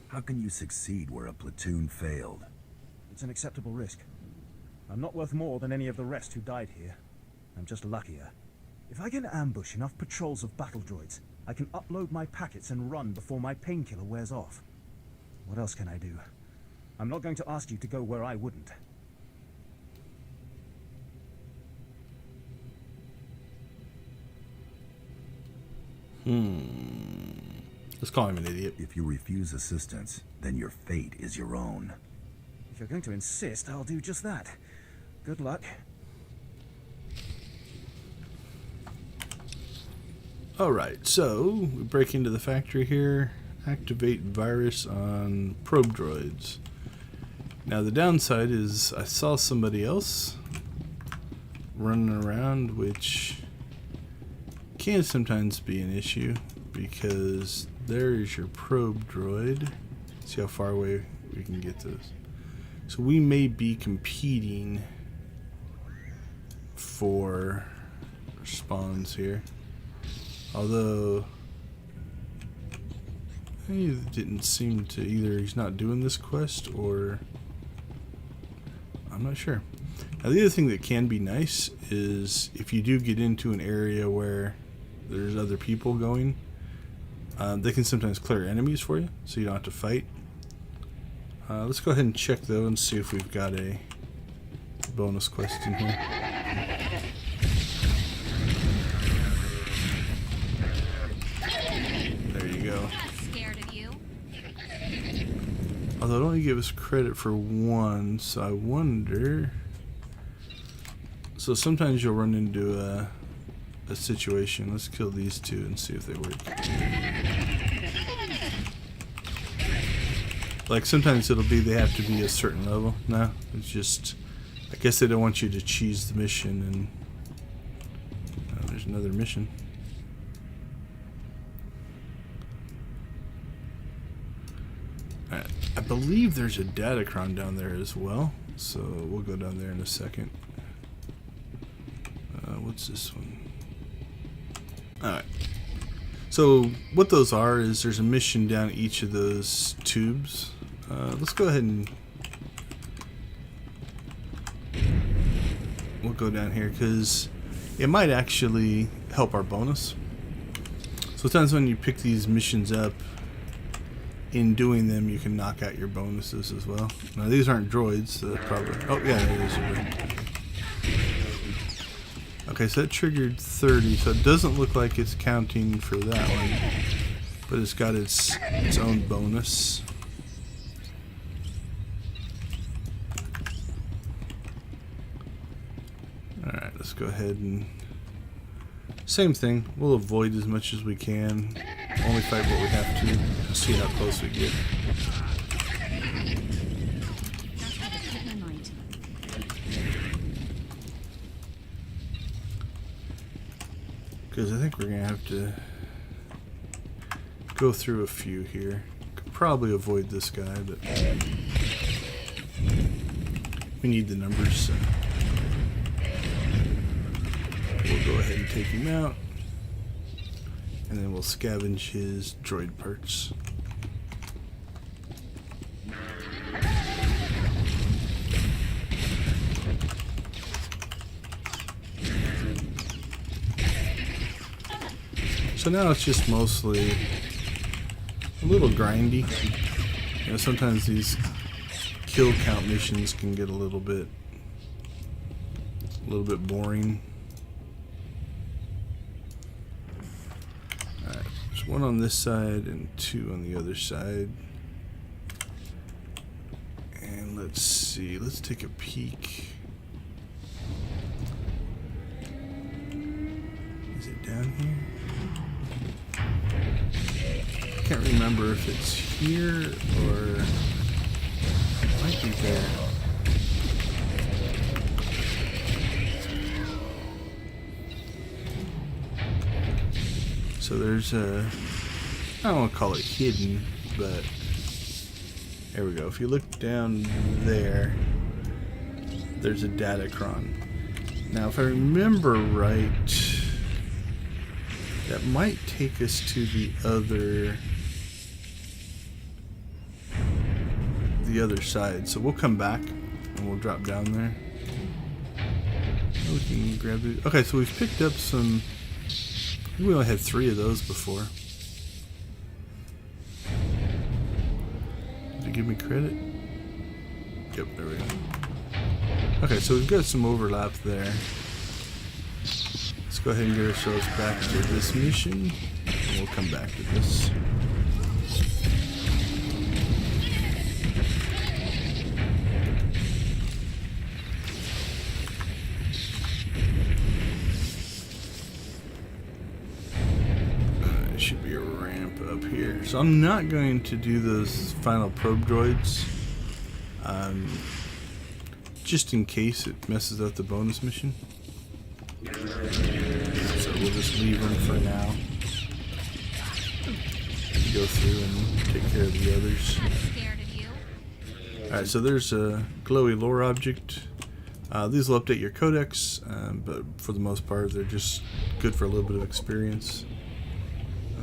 How can you succeed where a platoon failed? It's an acceptable risk. I'm not worth more than any of the rest who died here. I'm just luckier. If I can ambush enough patrols of battle droids, I can upload my packets and run before my painkiller wears off. What else can I do? I'm not going to ask you to go where I wouldn't. Let's call him an idiot. If you refuse assistance, then your fate is your own. If you're going to insist, I'll do just that. Good luck. Alright, so we break into the factory here, activate virus on probe droids. Now the downside is I saw somebody else running around, which can sometimes be an issue because there is your probe droid. See how far away we can get this. So we may be competing for spawns here. Although he didn't seem to, either he's not doing this quest or I'm not sure. Now the other thing that can be nice is if you do get into an area where there's other people going, they can sometimes clear enemies for you, so you don't have to fight. Let's go ahead and check though and see if we've got a bonus quest in here. There you go. Not scared of you. Although it only gave us credit for one, so I wonder. So sometimes you'll run into a situation. Let's kill these two and see if they work. Like sometimes it'll be they have to be a certain level. No, it's just I guess they don't want you to cheese the mission. And there's another mission. Alright, I believe there's a datacron down there as well, so we'll go down there in a second. What's this one? Alright. So what those are is there's a mission down each of those tubes. Let's go ahead and we'll go down here because it might actually help our bonus. So sometimes when you pick these missions up, in doing them you can knock out your bonuses as well. Now these aren't droids, so that probably, oh yeah, there is. Okay, so that triggered 30, so it doesn't look like it's counting for that one, but it's got its own bonus. go ahead and same thing. We'll avoid as much as we can. Only fight what we have to. See how close we get. Because I think we're gonna have to go through a few here. Could probably avoid this guy, but we need the numbers, so we'll go ahead and take him out, and then we'll scavenge his droid parts. So now it's just mostly a little grindy. You know, sometimes these kill count missions can get a little bit boring. Alright, there's one on this side and two on the other side. And let's see, let's take a peek. Is it down here? I can't remember if it's here or it might be there. So there's a, I don't want to call it hidden, but there we go. If you look down there, there's a datacron. Now if I remember right, that might take us to the other side. So we'll come back and we'll drop down there. We can grab it. Okay, so we've picked up some. We only had 3 of those before. Did it give me credit? Yep, there we go. Okay, so we've got some overlap there. Let's go ahead and get ourselves back to this mission, and we'll come back to this. There should be a ramp up here. So I'm not going to do those final probe droids, just in case it messes up the bonus mission. So we'll just leave them for now. Go through and take care of the others. Alright, so there's a glowy lore object. These will update your codex, but for the most part they're just good for a little bit of experience.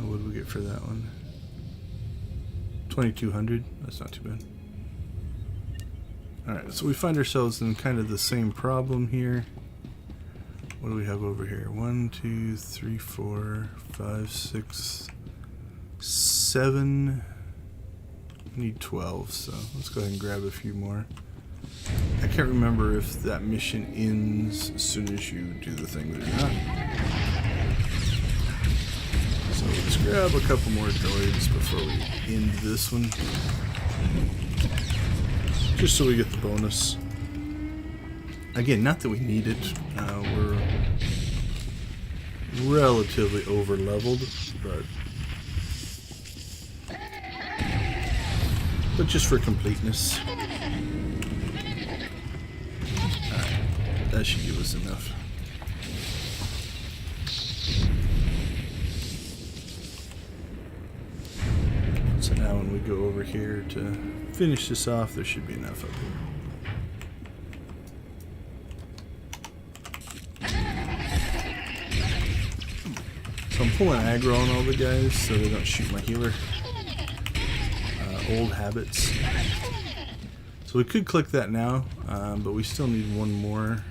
What did we get for that one? 2200. That's not too bad. Alright, so we find ourselves in kind of the same problem here. What do we have over here? 1, 2, 3, 4, 5, 6, 7. We need 12, so let's go ahead and grab a few more. I can't remember if that mission ends as soon as you do the thing or not. So let's grab a couple more droids before we end this one. Just so we get the bonus. Again, not that we need it. We're relatively over leveled, but just for completeness. Alright, that should give us enough. So now when we go over here to finish this off, there should be enough up here. So I'm pulling aggro on all the guys so they don't shoot my healer. Old habits. So we could click that now, but we still need one more.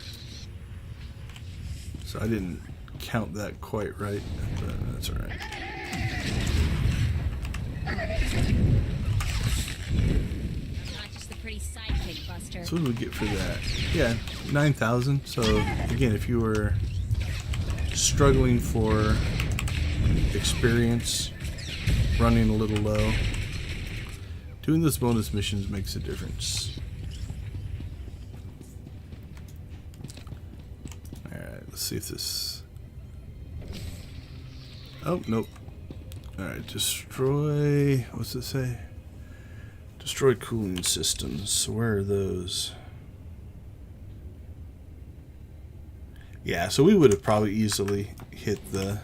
So I didn't count that quite right, but that's alright. Not just the pretty sidekick, Buster. So what do we get for that? Yeah, 9,000. So again, if you were struggling for experience, running a little low, doing those bonus missions makes a difference. Alright, let's see if this... Oh, nope. Alright, destroy... What's it say? Destroy cooling systems. So where are those? Yeah, so we would have probably easily hit the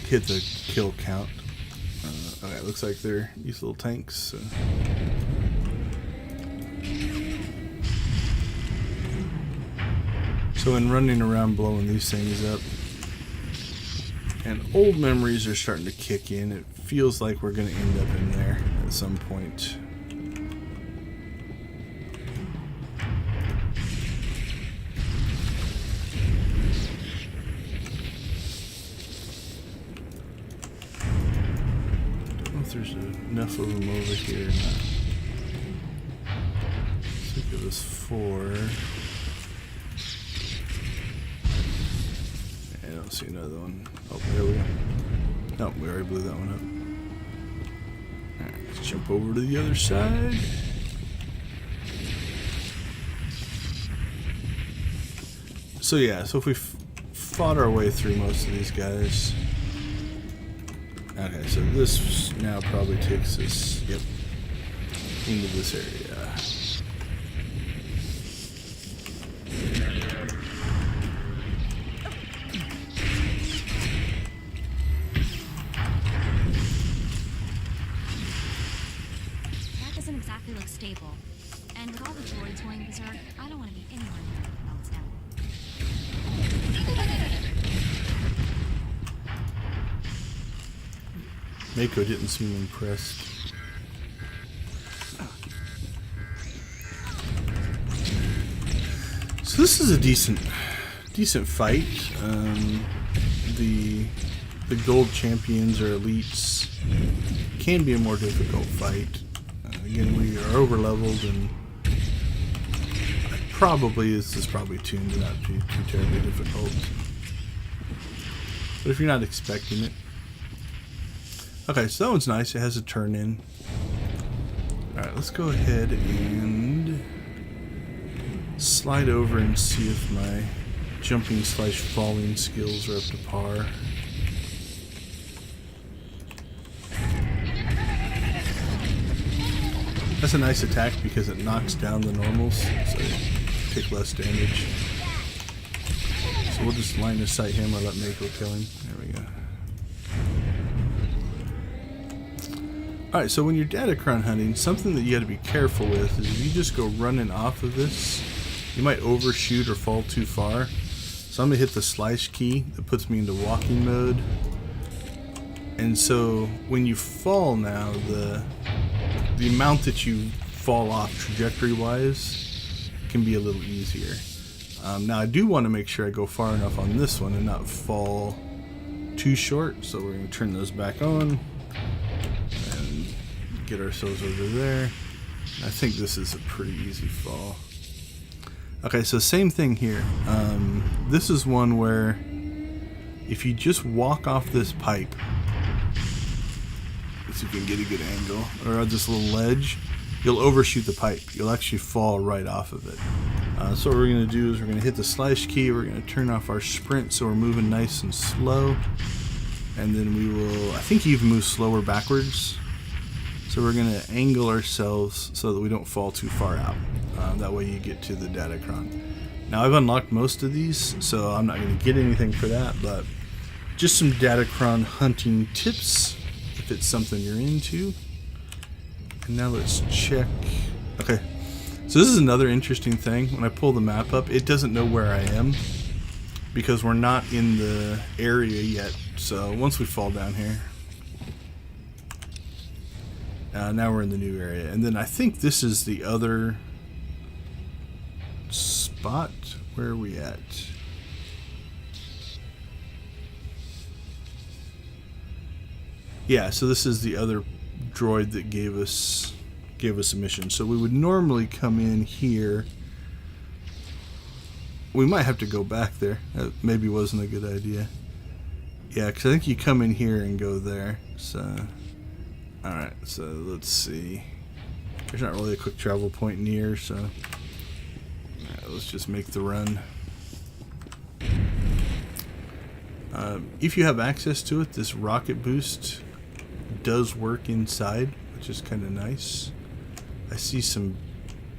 kill count. Okay, looks like they're these little tanks. So in running around blowing these things up, and old memories are starting to kick in, it feels like we're going to end up in there at some point. Don't know if there's enough of them over here or not. Let's think of this 4. I don't see another one. Oh, there we go. No, we already blew that one up. Alright, let's jump over to the other side. So yeah, so if we fought our way through most of these guys. Okay, so this now probably takes us, yep, into this area. Exactly look stable. And with all the droids going berserk, I don't want to be anywhere near it melts down. Mako didn't seem impressed. So this is a decent fight. The gold champions or elites can be a more difficult fight. Again, we are over leveled, and this is probably tuned to not be too terribly difficult. But if you're not expecting it. Okay, so that one's nice. It has a turn in. Alright, let's go ahead and slide over and see if my jumping/falling skills are up to par. That's a nice attack because it knocks down the normals, so they take less damage. So we'll just line of sight him or let Mako kill him. There we go. Alright, so when you're Datacron hunting, something that you gotta be careful with is if you just go running off of this, you might overshoot or fall too far. So I'm gonna hit the slash key that puts me into walking mode. And so when you fall now, the amount that you fall off trajectory-wise can be a little easier. Now I do want to make sure I go far enough on this one and not fall too short, so we're going to turn those back on and get ourselves over there. I think this is a pretty easy fall. Okay, so same thing here. This is one where if you just walk off this pipe, so you can get a good angle, or this little ledge, you'll overshoot the pipe. You'll actually fall right off of it. So what we're going to do is we're going to hit the slash key, we're going to turn off our sprint so we're moving nice and slow, and then we will, I think you even move slower backwards. So we're going to angle ourselves so that we don't fall too far out. That way you get to the Datacron. Now I've unlocked most of these, so I'm not going to get anything for that, but just some Datacron hunting tips if it's something you're into. And now let's check. Okay, so this is another interesting thing. When I pull the map up, it doesn't know where I am because we're not in the area yet. So once we fall down here, now we're in the new area. And then I think this is the other spot. Where are we at? Yeah, so this is the other droid that gave us a mission. So we would normally come in here. We might have to go back there. That maybe wasn't a good idea. Yeah, because I think you come in here and go there. So, alright, so let's see. There's not really a quick travel point near, so let's just make the run. If you have access to it, this rocket boost does work inside, which is kind of nice. I see some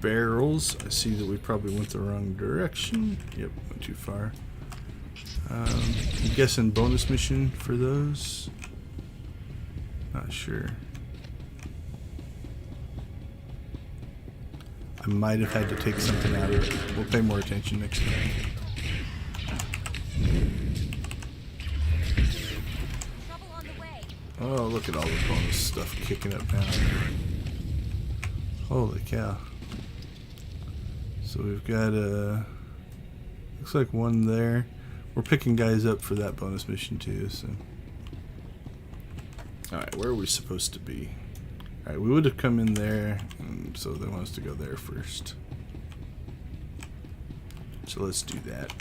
barrels. I see that we probably went the wrong direction. Yep, went too far. I'm guessing bonus mission for those. Not sure. I might have had to take something out of it. We'll pay more attention next time. Oh, look at all the bonus stuff kicking up now. Holy cow. So we've got looks like one there. We're picking guys up for that bonus mission too, so. Alright, where are we supposed to be? Alright, we would have come in there, and so they want us to go there first. So let's do that.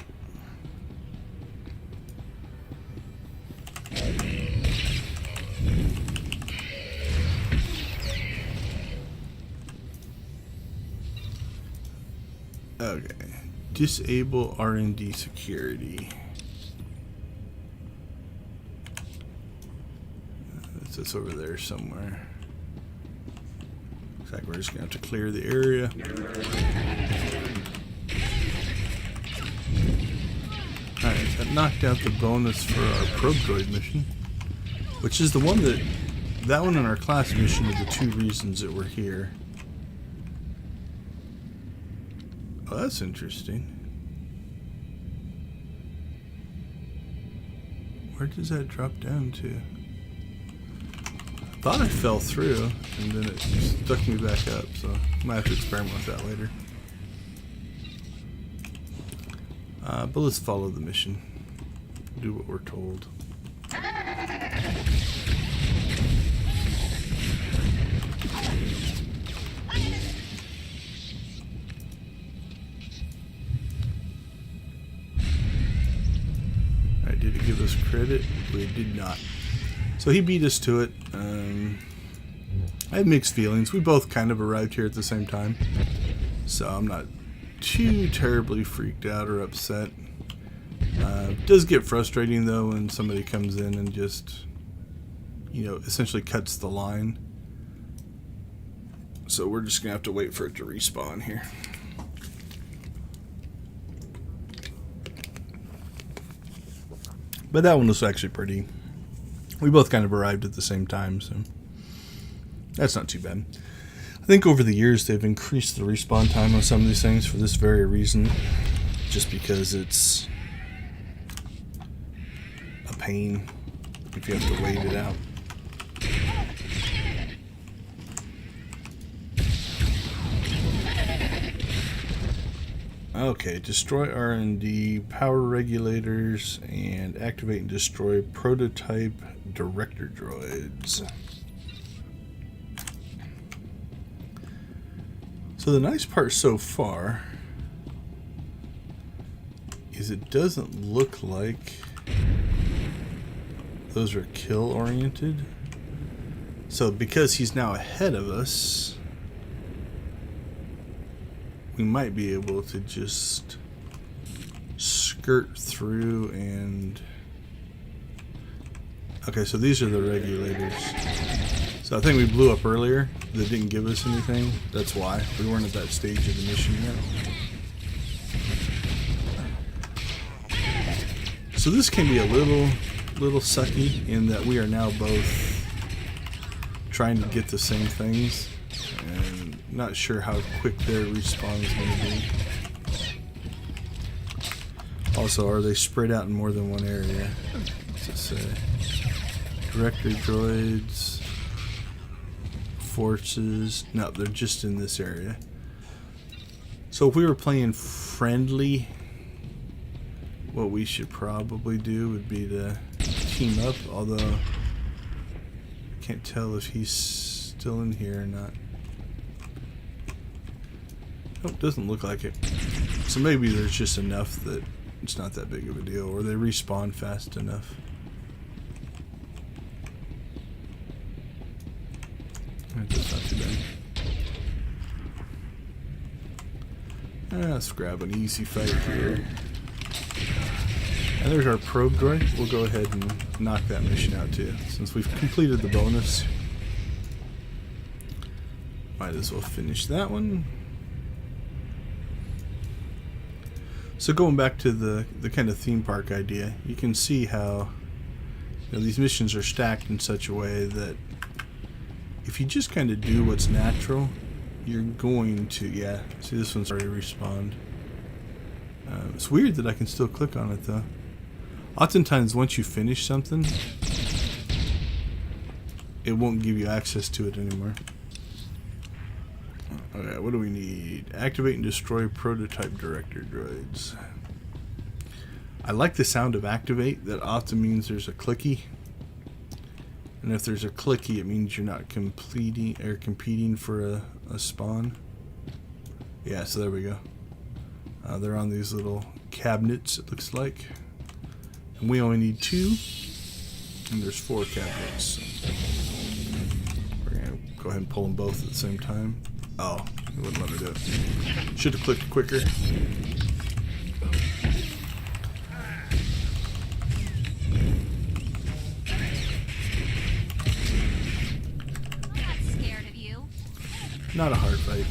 Okay. Disable R&D security. That's over there somewhere. Looks like we're just gonna have to clear the area. Alright, that knocked out the bonus for our probe droid mission, which is the one that one and our class mission are the two reasons that we're here. Oh, that's interesting. Where does that drop down to? I thought I fell through, and then it stuck me back up, so I might have to experiment with that later. But let's follow the mission. Do what we're told. Did it give us credit? We did not. So he beat us to it. I have mixed feelings. We both kind of arrived here at the same time, so I'm not too terribly freaked out or upset. It does get frustrating though when somebody comes in and just, you know, essentially cuts the line. So we're just gonna have to wait for it to respawn here. But that one was actually pretty. We both kind of arrived at the same time, so that's not too bad. I think over the years they've increased the respawn time on some of these things for this very reason. Just because it's a pain if you have to wait it out. Okay, destroy R&D, power regulators, and activate and destroy prototype director droids. So the nice part so far is it doesn't look like those are kill oriented. So because he's now ahead of us, we might be able to just skirt through and... Okay, so these are the regulators. So I think we blew up earlier. That didn't give us anything. That's why. We weren't at that stage of the mission yet. So this can be a little sucky in that we are now both trying to get the same things. And not sure how quick their respawn is going to be. Also, are they spread out in more than one area? What's it say? Director droids, forces. No, they're just in this area. So if we were playing friendly, what we should probably do would be to team up. Although I can't tell if he's still in here or not. Oh, doesn't look like it. So maybe there's just enough that it's not that big of a deal, or they respawn fast enough. That's not too bad. Let's grab an easy fight here. And there's our probe droid. We'll go ahead and knock that mission out too, since we've completed the bonus. Might as well finish that one. So going back to the kind of theme park idea, you can see how these missions are stacked in such a way that if you just kind of do what's natural, you're going to, yeah, see this one's already respawned. It's weird that I can still click on it though. Oftentimes once you finish something, it won't give you access to it anymore. Okay, what do we need? Activate and destroy prototype director droids. I like the sound of activate. That often means there's a clicky. And if there's a clicky, it means you're not completing or competing for a spawn. Yeah, so there we go. They're on these little cabinets, it looks like. And we only need 2. And there's 4 cabinets. We're going to go ahead and pull them both at the same time. Oh, it wouldn't let me do it. Should have clicked quicker. I'm not scared of you. Not a hard fight.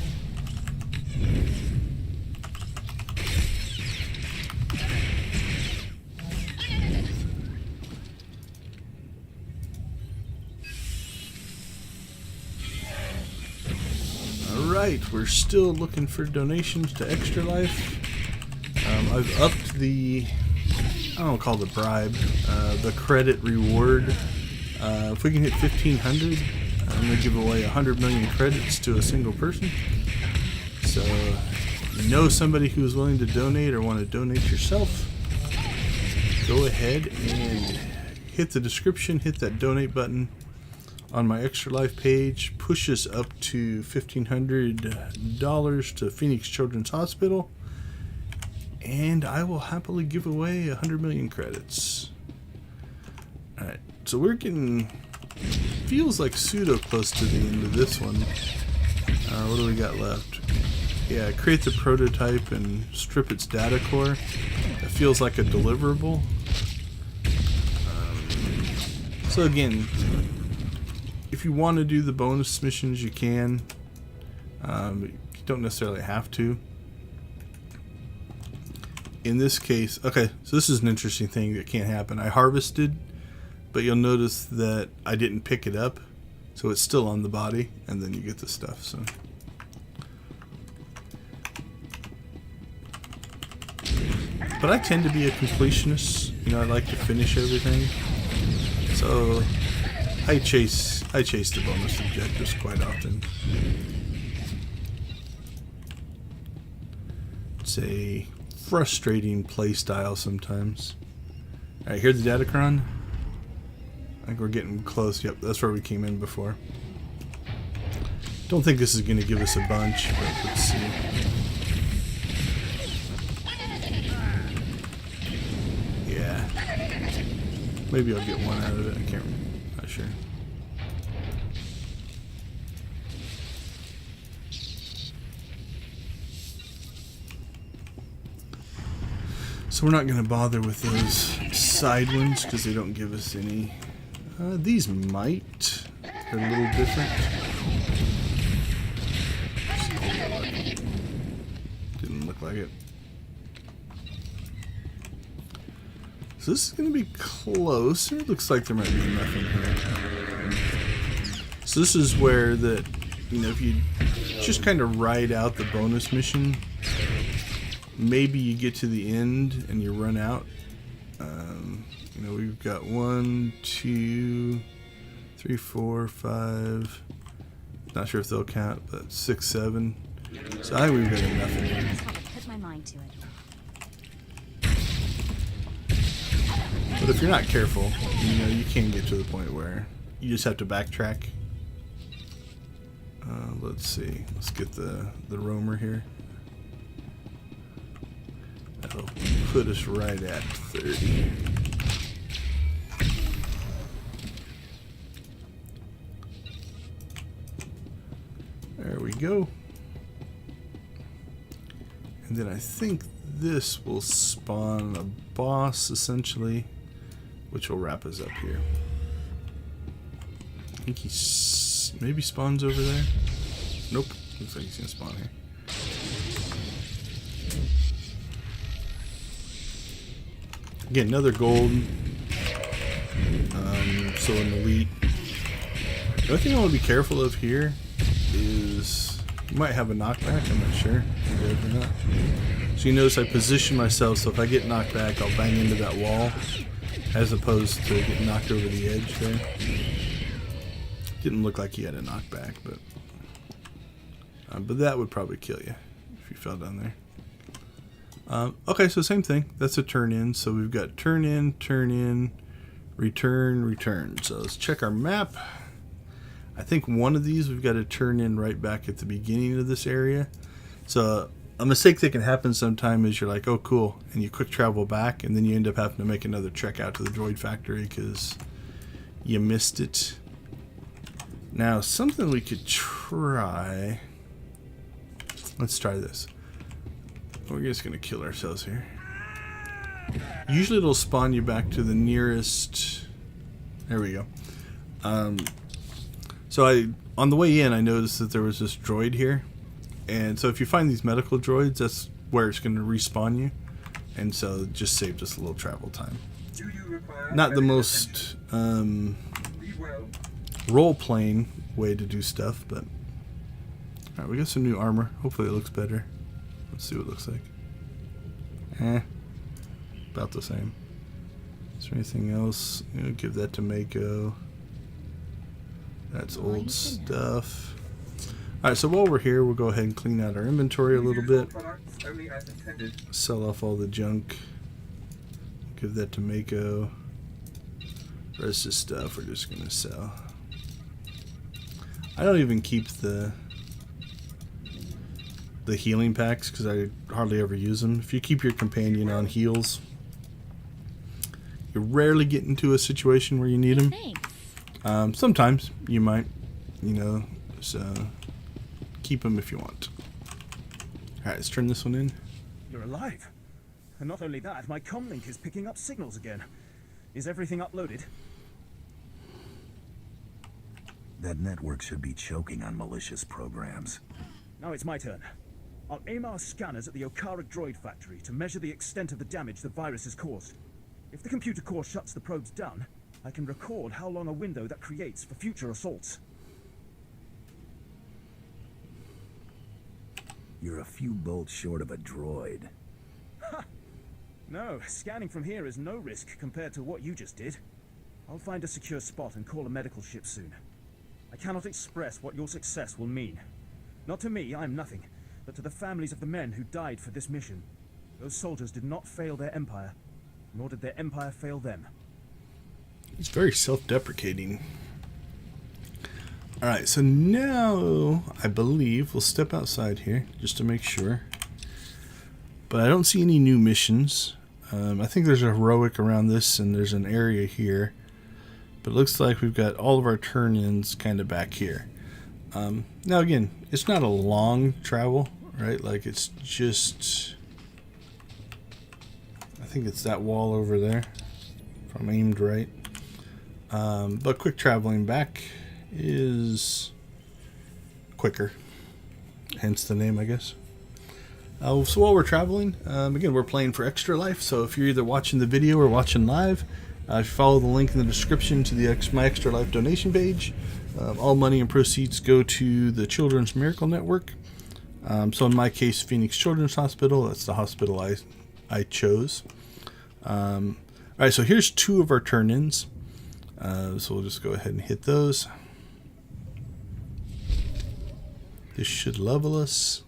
Alright, we're still looking for donations to Extra Life. I've upped the, I don't call it a bribe, the credit reward. If we can hit 1,500, I'm going to give away 100 million credits to a single person. So, if you know somebody who's willing to donate or want to donate yourself, go ahead and hit the description, hit that donate button on my Extra Life page, push us up to $1,500 to Phoenix Children's Hospital, and I will happily give away 100 million credits. Alright, so we're getting, feels like pseudo close to the end of this one. What do we got left? Yeah, create the prototype and strip its data core. It feels like a deliverable. So again, if you want to do the bonus missions, you can. You don't necessarily have to. In this case, okay, so this is an interesting thing that can't happen. I harvested, but you'll notice that I didn't pick it up, so it's still on the body, and then you get the stuff. So, but I tend to be a completionist. You know, I like to finish everything. So I chase the bonus objectives quite often. It's a frustrating play style sometimes. Alright, here's the Datacron. I think we're getting close. Yep, that's where we came in before. Don't think this is going to give us a bunch, but let's see. Yeah. Maybe I'll get one out of it. I can't remember. Not sure. So we're not going to bother with those side ones because they don't give us any. These might. They're a little different. Didn't look like it. So this is going to be closer. It looks like there might be enough in here. So this is where that, you know, if you just kind of ride out the bonus mission, maybe you get to the end and you run out. You know, we've got 1, 2, 3, 4, 5. Not sure if they'll count, but 6, 7. So I think we've got enough in here. Put my mind to it. But if you're not careful, you know, you can get to the point where you just have to backtrack. Let's see. Let's get the roamer here. That'll put us right at 30. There we go. And then I think this will spawn a boss, essentially, which will wrap us up here. I think he maybe spawns over there. Nope. Looks like he's going to spawn here. Again, another gold. So an elite. The only thing I want to be careful of here is you might have a knockback. I'm not sure. Maybe not. So you notice I position myself so if I get knocked back, I'll bang into that wall as opposed to getting knocked over the edge there. Didn't look like he had a knockback, but that would probably kill you if you fell down there. Okay, so same thing. That's a turn in. So we've got turn in, return, return. So let's check our map. I think one of these we've got to turn in right back at the beginning of this area. So a mistake that can happen sometime is you're like, oh cool, and you quick travel back, and then you end up having to make another trek out to the droid factory because you missed it. Now, something we could try. Let's try this. We're just going to kill ourselves here. Usually it'll spawn you back to the nearest... There we go. So on the way in, I noticed that there was this droid here. And so if you find these medical droids, that's where it's going to respawn you. And so it just saved us a little travel time. Not the most role-playing way to do stuff, but... Alright, we got some new armor. Hopefully it looks better. Let's see what it looks like. About the same. Is there anything else? You know, give that to Mako. That's old stuff. Alright, so while we're here, we'll go ahead and clean out our inventory a little bit. Sell off all the junk. Give that to Mako. The rest of the stuff we're just going to sell. I don't even keep the healing packs because I hardly ever use them. If you keep your companion on heals, you rarely get into a situation where you need them. Sometimes you might, you know, so keep them if you want. Alright, let's turn this one in. You're alive. And not only that, my comlink is picking up signals again. Is everything uploaded? That network should be choking on malicious programs. Now it's my turn. I'll aim our scanners at the Okara droid factory to measure the extent of the damage the virus has caused. If the computer core shuts the probes down, I can record how long a window that creates for future assaults. You're a few bolts short of a droid. Ha! No, scanning from here is no risk compared to what you just did. I'll find a secure spot and call a medical ship soon. I cannot express what your success will mean. Not to me, I'm nothing, but to the families of the men who died for this mission. Those soldiers did not fail their empire, nor did their empire fail them. It's very self-deprecating. Alright, so now I believe we'll step outside here just to make sure. But I don't see any new missions. I think there's a heroic around this and there's an area here. But it looks like we've got all of our turn-ins kind of back here. Now again, it's not a long travel, right? Like it's just... I think it's that wall over there, if I'm aimed right. But quick traveling back is quicker, hence the name, I guess. So while we're traveling, again, we're playing for Extra Life, so if you're either watching the video or watching live, if you follow the link in the description to the My Extra Life donation page, all money and proceeds go to the Children's Miracle Network. So in my case, Phoenix Children's Hospital, that's the hospital I chose. Alright, so here's two of our turn-ins. So we'll just go ahead and hit those. This should level us.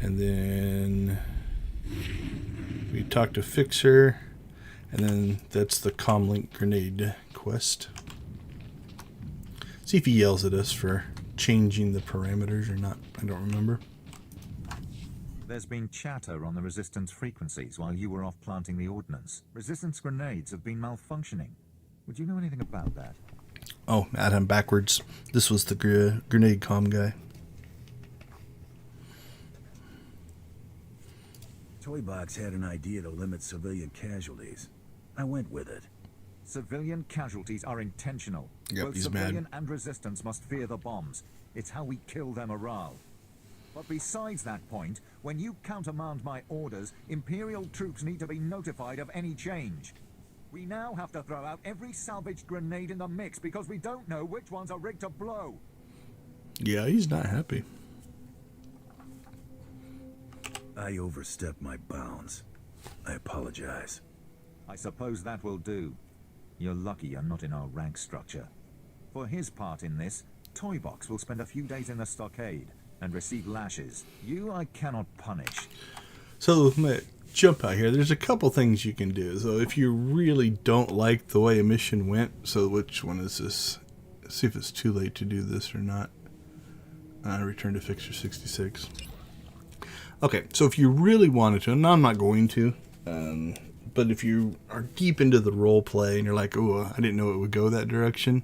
And then we talk to Fixer. And then that's the Comlink Grenade quest. See if he yells at us for changing the parameters or not. I don't remember. There's been chatter on the Resistance frequencies while you were off planting the ordnance. Resistance grenades have been malfunctioning. Would you know anything about that? Oh, Adam, backwards. This was the grenade comm guy. Toybox had an idea to limit civilian casualties. I went with it. Civilian casualties are intentional. Yep, Both he's civilian mad. and resistance must fear the bombs. It's how we kill their morale. But besides that point, when you countermand my orders, Imperial troops need to be notified of any change. We now have to throw out every salvaged grenade in the mix because we don't know which ones are rigged to blow. Yeah, he's not happy. I overstepped my bounds. I apologize. I suppose that will do. You're lucky you're not in our rank structure. For his part in this, Toybox will spend a few days in the stockade and receive lashes. You I cannot punish. So let me jump out here. There's a couple things you can do. So if you really don't like the way a mission went, so which one is this? Let's see if it's too late to do this or not. Return to fixture 66. Okay, so if you really wanted to, and I'm not going to, but if you are deep into the role play and you're like, oh, I didn't know it would go that direction,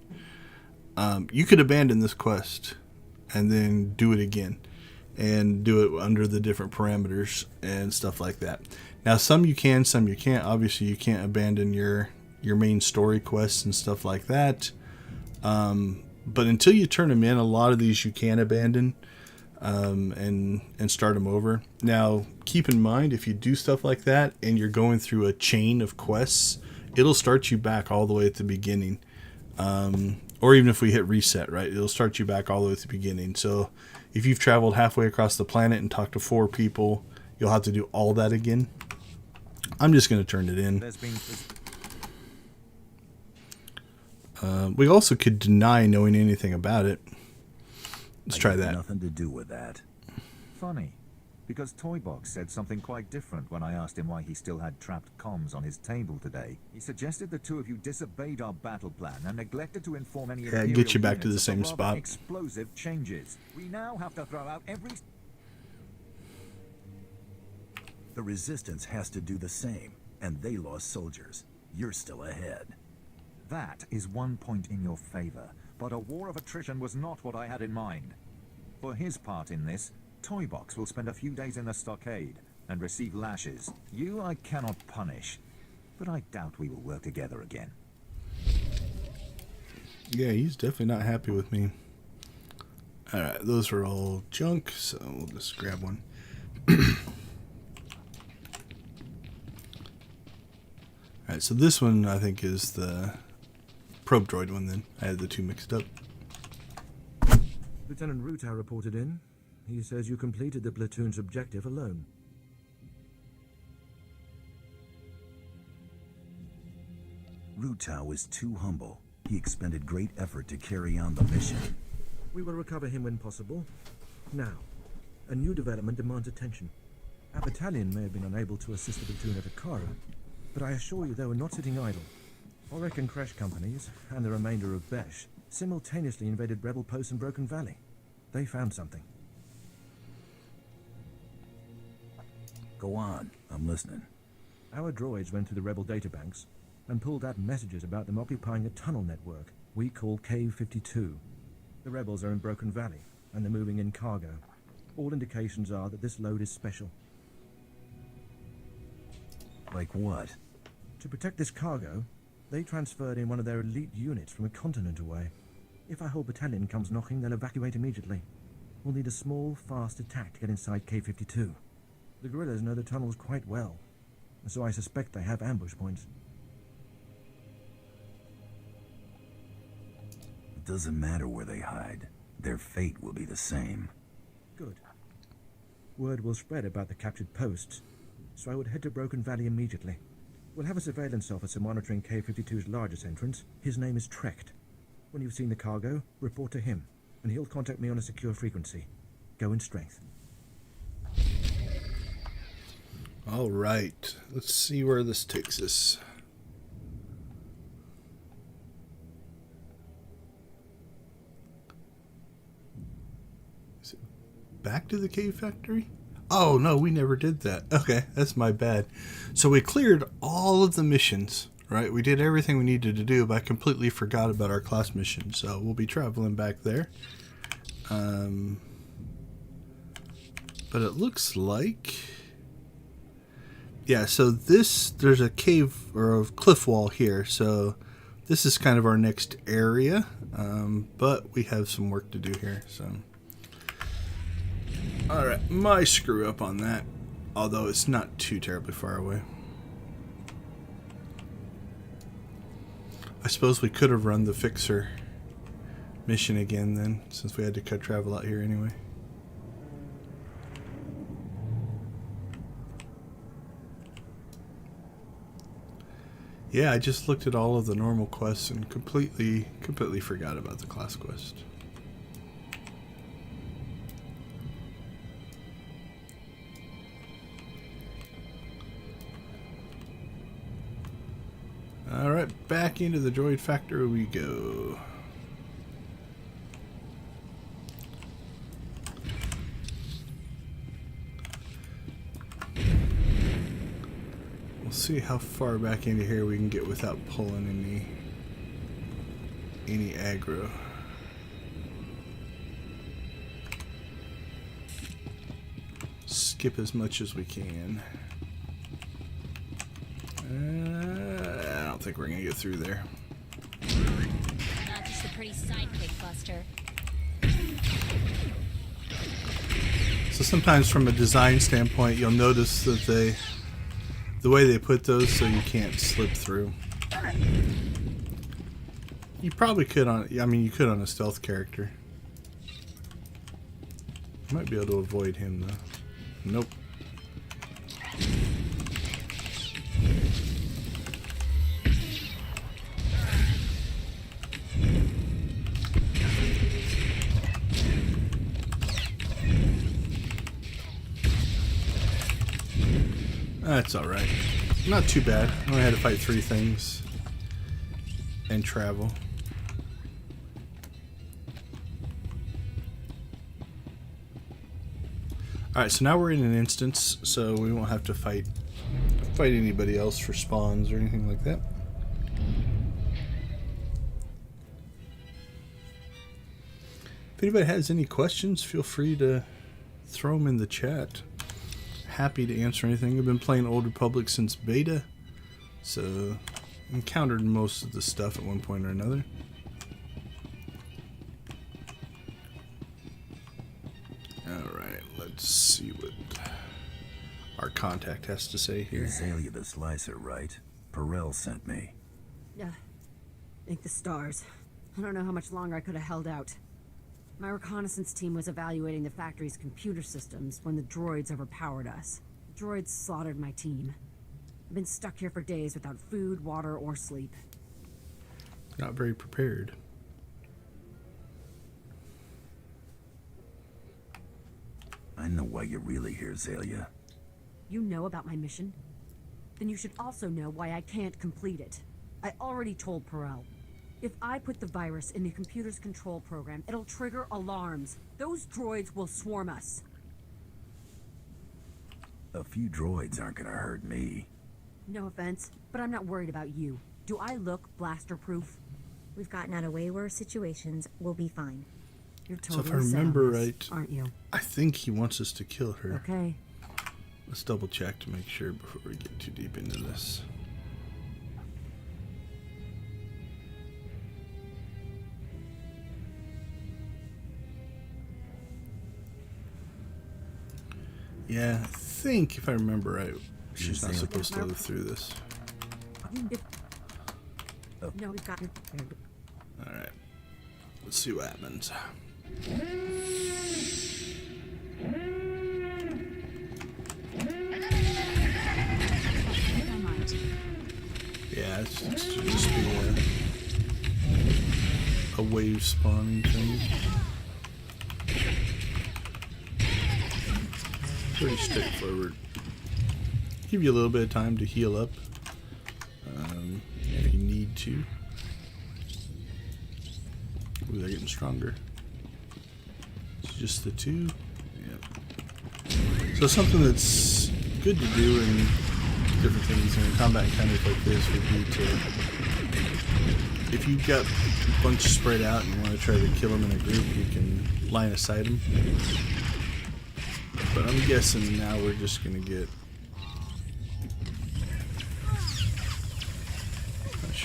you could abandon this quest and then do it again and do it under the different parameters and stuff like that. Now, some you can, some you can't. Obviously, you can't abandon your main story quests and stuff like that. But until you turn them in, a lot of these you can abandon and start them over. Now, keep in mind, if you do stuff like that and you're going through a chain of quests, it'll start you back all the way at the beginning. Or even if we hit reset, right, it'll start you back all the way at the beginning. So if you've traveled halfway across the planet and talked to 4 people, you'll have to do all that again. I'm just going to turn it in. We also could deny knowing anything about it. Let's try that. Nothing to do with that. Funny, because Toybox said something quite different when I asked him why he still had trapped comms on his table today. He suggested the two of you disobeyed our battle plan and neglected to inform any Imperial get you back to the units of same rather spot. explosive changes. We now have to throw out every... The Resistance has to do the same, and they lost soldiers. You're still ahead. That is one point in your favor, but a war of attrition was not what I had in mind. For his part in this, Toybox will spend a few days in the stockade and receive lashes. You I cannot punish, but I doubt we will work together again. Yeah, he's definitely not happy with me. Alright, those are all junk, so we'll just grab one. Alright, so this one I think is the probe droid one then. I had the two mixed up. Lieutenant Ruta reported in. He says you completed the platoon's objective alone. Ruta was too humble. He expended great effort to carry on the mission. We will recover him when possible. Now, a new development demands attention. Our battalion may have been unable to assist the platoon at Akara, but I assure you they were not sitting idle. Orek and Crash companies, and the remainder of Besh, simultaneously invaded rebel posts in Broken Valley. They found something. Go on, I'm listening. Our droids went through the rebel databanks and pulled out messages about them occupying a tunnel network we call Cave 52. The rebels are in Broken Valley, and they're moving in cargo. All indications are that this load is special. Like what? To protect this cargo, they transferred in one of their elite units from a continent away. If our whole battalion comes knocking, they'll evacuate immediately. We'll need a small, fast attack to get inside K-52. The guerrillas know the tunnels quite well, and so I suspect they have ambush points. It doesn't matter where they hide. Their fate will be the same. Good. Word will spread about the captured posts, so I would head to Broken Valley immediately. We'll have a surveillance officer monitoring K-52's largest entrance. His name is Trecht. When you've seen the cargo, report to him, and he'll contact me on a secure frequency. Go in strength. All right, let's see where this takes us. Is it back to the cave factory? Oh, no, we never did that. Okay, that's my bad. So we cleared all of the missions, right? We did everything we needed to do, but I completely forgot about our class mission. So we'll be traveling back there. But it looks like... Yeah, so there's a cave or a cliff wall here, so this is kind of our next area, but we have some work to do here, so. Alright, my screw up on that, although it's not too terribly far away. I suppose we could have run the fixer mission again then, since we had to cut travel out here anyway. Yeah, I just looked at all of the normal quests and completely forgot about the class quest. Alright, back into the droid factory we go. We'll see how far back into here we can get without pulling any aggro. Skip as much as we can. I don't think we're gonna get through there. Not just a pretty sidekick, Buster. So sometimes from a design standpoint, you'll notice that the way they put those so you can't slip through. You probably could you could on a stealth character. You might be able to avoid him though. Nope. That's alright. Not too bad. I only had to fight 3 things. And travel. Alright, so now we're in an instance, so we won't have to fight anybody else for spawns or anything like that. If anybody has any questions, feel free to throw them in the chat. Happy to answer anything. I've been playing Old Republic since beta, so encountered most of the stuff at one point or another. Alright, let's see what our contact has to say here. Azalea the Slicer, right? Perel sent me. Yeah. Thank the stars. I don't know how much longer I could have held out. My reconnaissance team was evaluating the factory's computer systems when the droids overpowered us. The droids slaughtered my team. I've been stuck here for days without food, water, or sleep. Not very prepared. I know why you're really here, Azalea. You know about my mission? Then you should also know why I can't complete it. I already told Perel. If I put the virus in the computer's control program, it'll trigger alarms. Those droids will swarm us. A few droids aren't gonna hurt me. No offense, but I'm not worried about you. Do I look blaster-proof? We've gotten out of way worse situations. We'll be fine. You're So totally if I remember right, aren't you? I think he wants us to kill her. Okay. Let's double check to make sure before we get too deep into this. Yeah, I think if I remember right, she's not supposed to live through this. No, we've got. Alright. Let's see what happens. Yeah, it should just be a wave spawning thing. Pretty straightforward. Give you a little bit of time to heal up if you need to. Ooh, they're getting stronger. It's just the 2. Yep. So something that's good to do in different things in combat encounters like this would be to, if you've got a bunch spread out and you want to try to kill them in a group, you can line of sight them. But I'm guessing now we're just going to get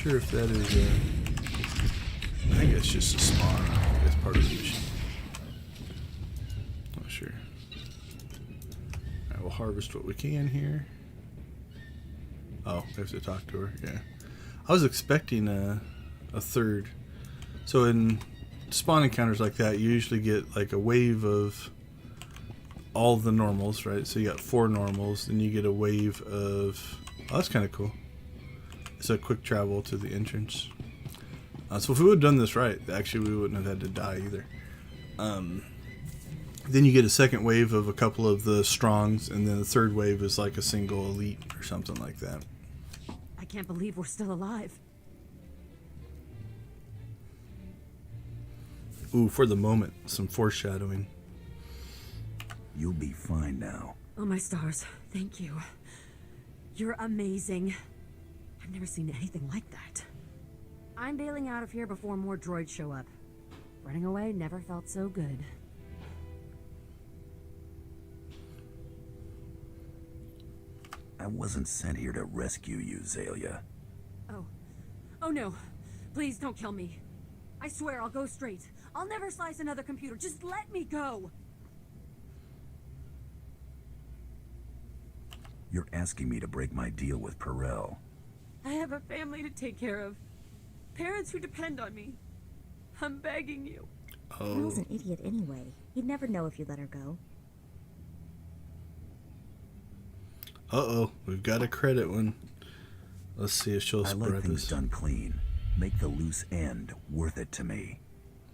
sure if that is I think it's just a spawn. I think it's part of the mission. Not sure. Alright, we'll harvest what we can here. Oh, we have to talk to her. Yeah. I was expecting a third. So in spawn encounters like that, you usually get like a wave of all the normals, right? So you got 4 normals, then you get a wave of... Oh, that's kind of cool. It's a quick travel to the entrance. So if we would have done this right, actually we wouldn't have had to die either. Then you get a second wave of a couple of the strongs, and then the third wave is like a single elite or something like that. I can't believe we're still alive. Ooh, for the moment, some foreshadowing. You'll be fine now. Oh, my stars. Thank you. You're amazing. I've never seen anything like that. I'm bailing out of here before more droids show up. Running away never felt so good. I wasn't sent here to rescue you, Zalia. Oh. Oh no. Please don't kill me. I swear I'll go straight. I'll never slice another computer. Just let me go. You're asking me to break my deal with Perel. I have a family to take care of. Parents who depend on me. I'm begging you. Perel's an idiot anyway. He'd never know if you let her go. Uh-oh, we've got a credit one. Let's see if she'll I spread like things this. done clean. Make the loose end worth it to me.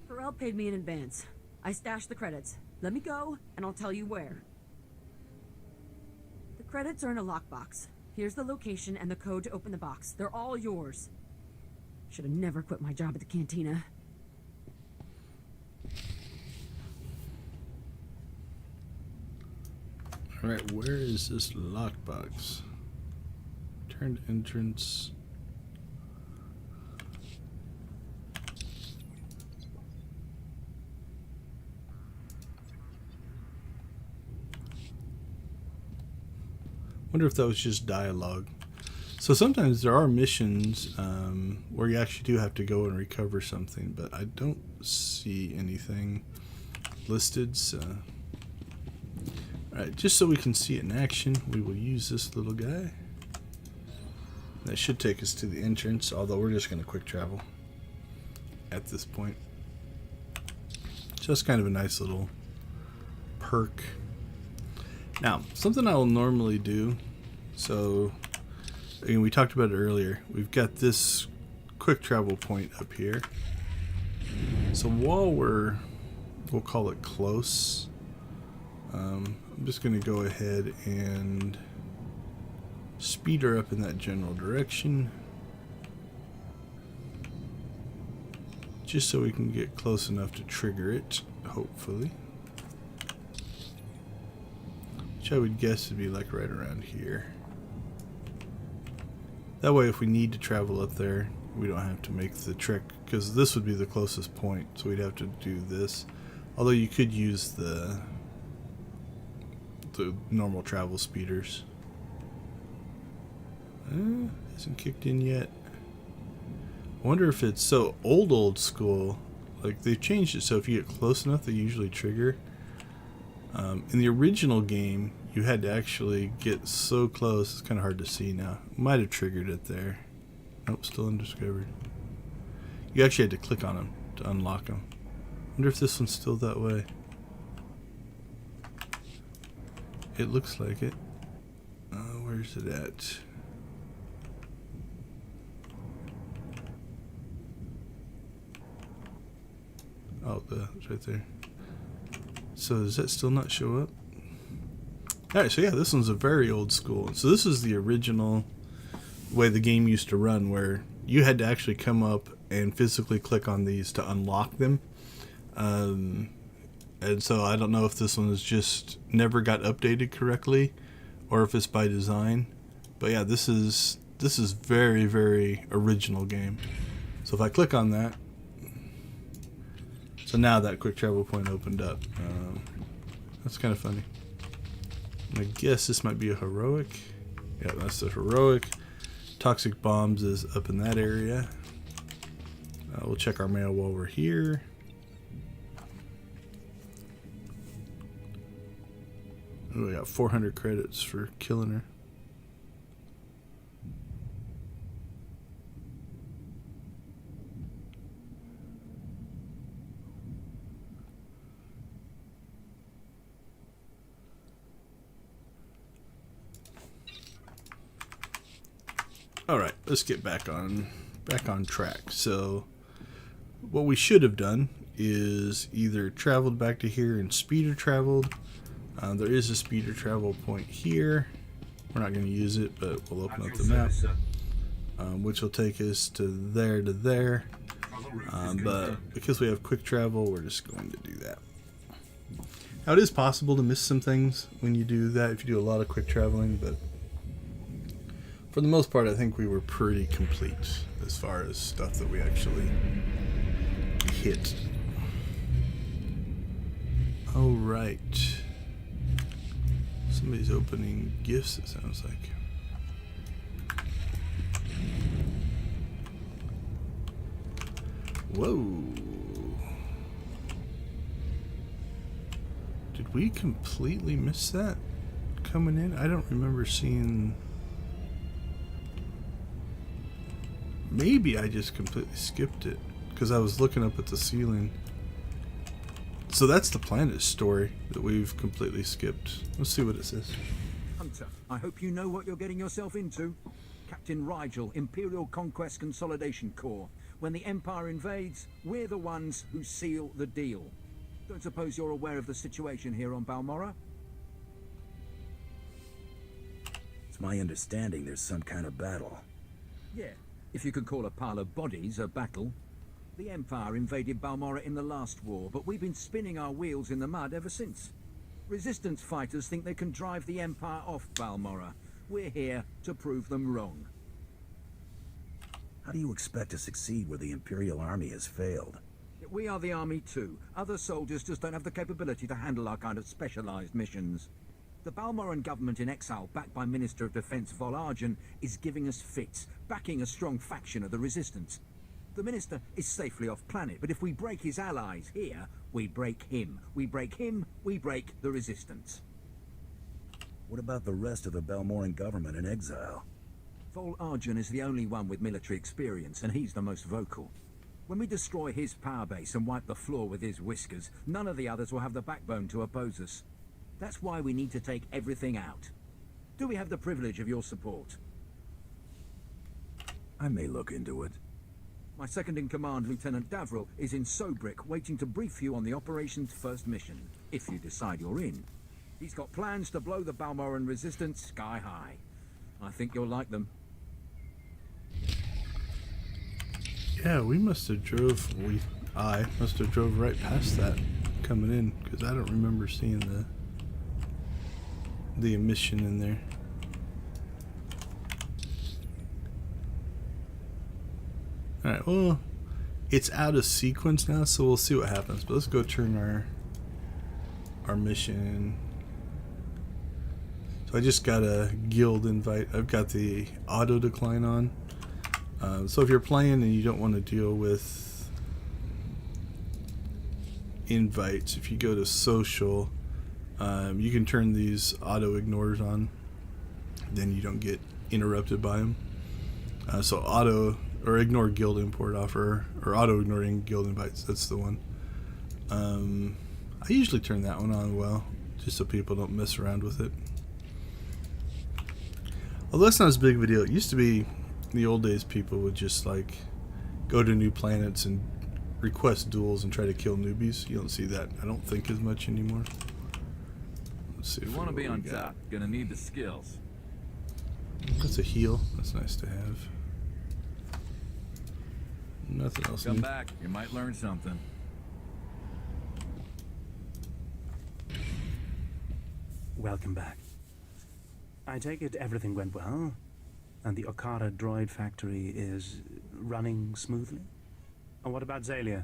Perel paid me in advance. I stashed the credits. Let me go, and I'll tell you where. The credits are in a lockbox. Here's the location and the code to open the box. They're all yours. Should have never quit my job at the cantina. Alright, where is this lockbox? Turned entrance. Wonder if that was just dialogue. So sometimes there are missions where you actually do have to go and recover something, but I don't see anything listed. So, alright, just so we can see it in action, we will use this little guy. That should take us to the entrance, although we're just going to quick travel at this point. Just kind of a nice little perk. Now, something I'll normally do, so again, we talked about it earlier. We've got this quick travel point up here. So while we'll call it close, I'm just going to go ahead and speed her up in that general direction. Just so we can get close enough to trigger it, hopefully. Which I would guess would be like right around here. That way if we need to travel up there, we don't have to make the trek, because this would be the closest point, so we'd have to do this. Although you could use the normal travel speeders. Hasn't kicked in yet. I wonder if it's so old school. Like they've changed it so if you get close enough, they usually trigger. In the original game, you had to actually get so close. It's kind of hard to see now. Might have triggered it there. Nope, still undiscovered. You actually had to click on them to unlock them. Wonder if this one's still that way. It looks like it. Where's it at? Oh, it's right there. So does that still not show up? Alright, so yeah, this one's a very old school. So this is the original way the game used to run, where you had to actually come up and physically click on these to unlock them. And so I don't know if this one is just never got updated correctly, or if it's by design. But yeah, this is very, very original game. So if I click on that, so now that quick travel point opened up. That's kind of funny. I guess this might be a heroic. Yeah, that's the heroic. Toxic bombs is up in that area. We'll check our mail while we're here. Oh, we got 400 credits for killing her. All right, let's get back on track. So what we should have done is either traveled back to here and speeder traveled. There is a speeder travel point here. We're not going to use it, but we'll open up the map, which will take us to there. But because we have quick travel, we're just going to do that. Now, it is possible to miss some things when you do that, if you do a lot of quick traveling, but for the most part, I think we were pretty complete as far as stuff that we actually hit. All right. Somebody's opening gifts, it sounds like. Whoa. Did we completely miss that coming in? I don't remember seeing... Maybe I just completely skipped it because I was looking up at the ceiling. So that's the planet story that we've completely skipped. Let's see what it says. Hunter, I hope you know what you're getting yourself into. Captain Rigel, Imperial Conquest Consolidation Corps. When the Empire invades, we're the ones who seal the deal. Don't suppose you're aware of the situation here on Balmorra? It's my understanding there's some kind of battle. Yeah, if you could call a pile of bodies a battle. The Empire invaded Balmorra in the last war, but we've been spinning our wheels in the mud ever since. Resistance fighters think they can drive the Empire off Balmorra. We're here to prove them wrong. How do you expect to succeed where the Imperial Army has failed? We are the Army too. Other soldiers just don't have the capability to handle our kind of specialized missions. The Balmorran government in exile, backed by Minister of Defense Vol Argen, is giving us fits, backing a strong faction of the Resistance. The Minister is safely off planet, but if we break his allies here, we break him. We break him, we break the Resistance. What about the rest of the Balmorran government in exile? Vol Argen is the only one with military experience, and he's the most vocal. When we destroy his power base and wipe the floor with his whiskers, none of the others will have the backbone to oppose us. That's why we need to take everything out. Do we have the privilege of your support? I may look into it. My second-in-command, Lieutenant Davril, is in Sobrik, waiting to brief you on the operation's first mission, if you decide you're in. He's got plans to blow the Balmorran resistance sky high. I think you'll like them. Yeah, we must have drove... I must have drove right past that coming in, because I don't remember seeing the emission in there. Alright, well, it's out of sequence now, so we'll see what happens. But let's go turn our mission. So I just got a guild invite. I've got the auto decline on. So if you're playing and you don't want to deal with invites, if you go to social, you can turn these auto ignores on. Then you don't get interrupted by them. So auto or ignore guild import offer or auto ignoring guild invites. That's the one. I usually turn that one on just so people don't mess around with it. Although that's not as big of a deal. It used to be in the old days people would just like go to new planets and request duels and try to kill newbies. You don't see that, I don't think, as much anymore. Let's see if you want to be on top. Gonna need the skills. That's a heal. That's nice to have. Nothing else. Come back. You might learn something. Welcome back. I take it everything went well, and the Okara droid factory is running smoothly? And what about Zalia?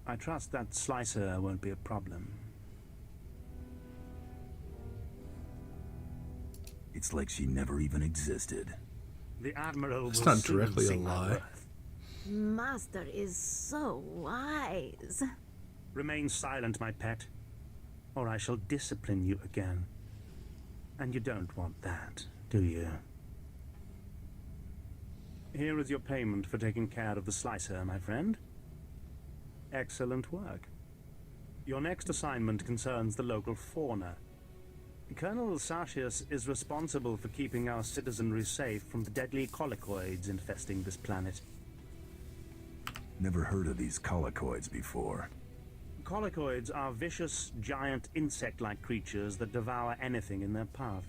I trust that slicer won't be a problem. It's like she never even existed. The Admiral It's will not soon directly a see my lie. worth. Master is so wise. Remain silent, my pet, or I shall discipline you again. And you don't want that, do you? Here is your payment for taking care of the slicer, my friend. Excellent work. Your next assignment concerns the local fauna. Colonel Sartius is responsible for keeping our citizenry safe from the deadly colicoids infesting this planet. Never heard of these colicoids before. Colicoids are vicious, giant insect-like creatures that devour anything in their path.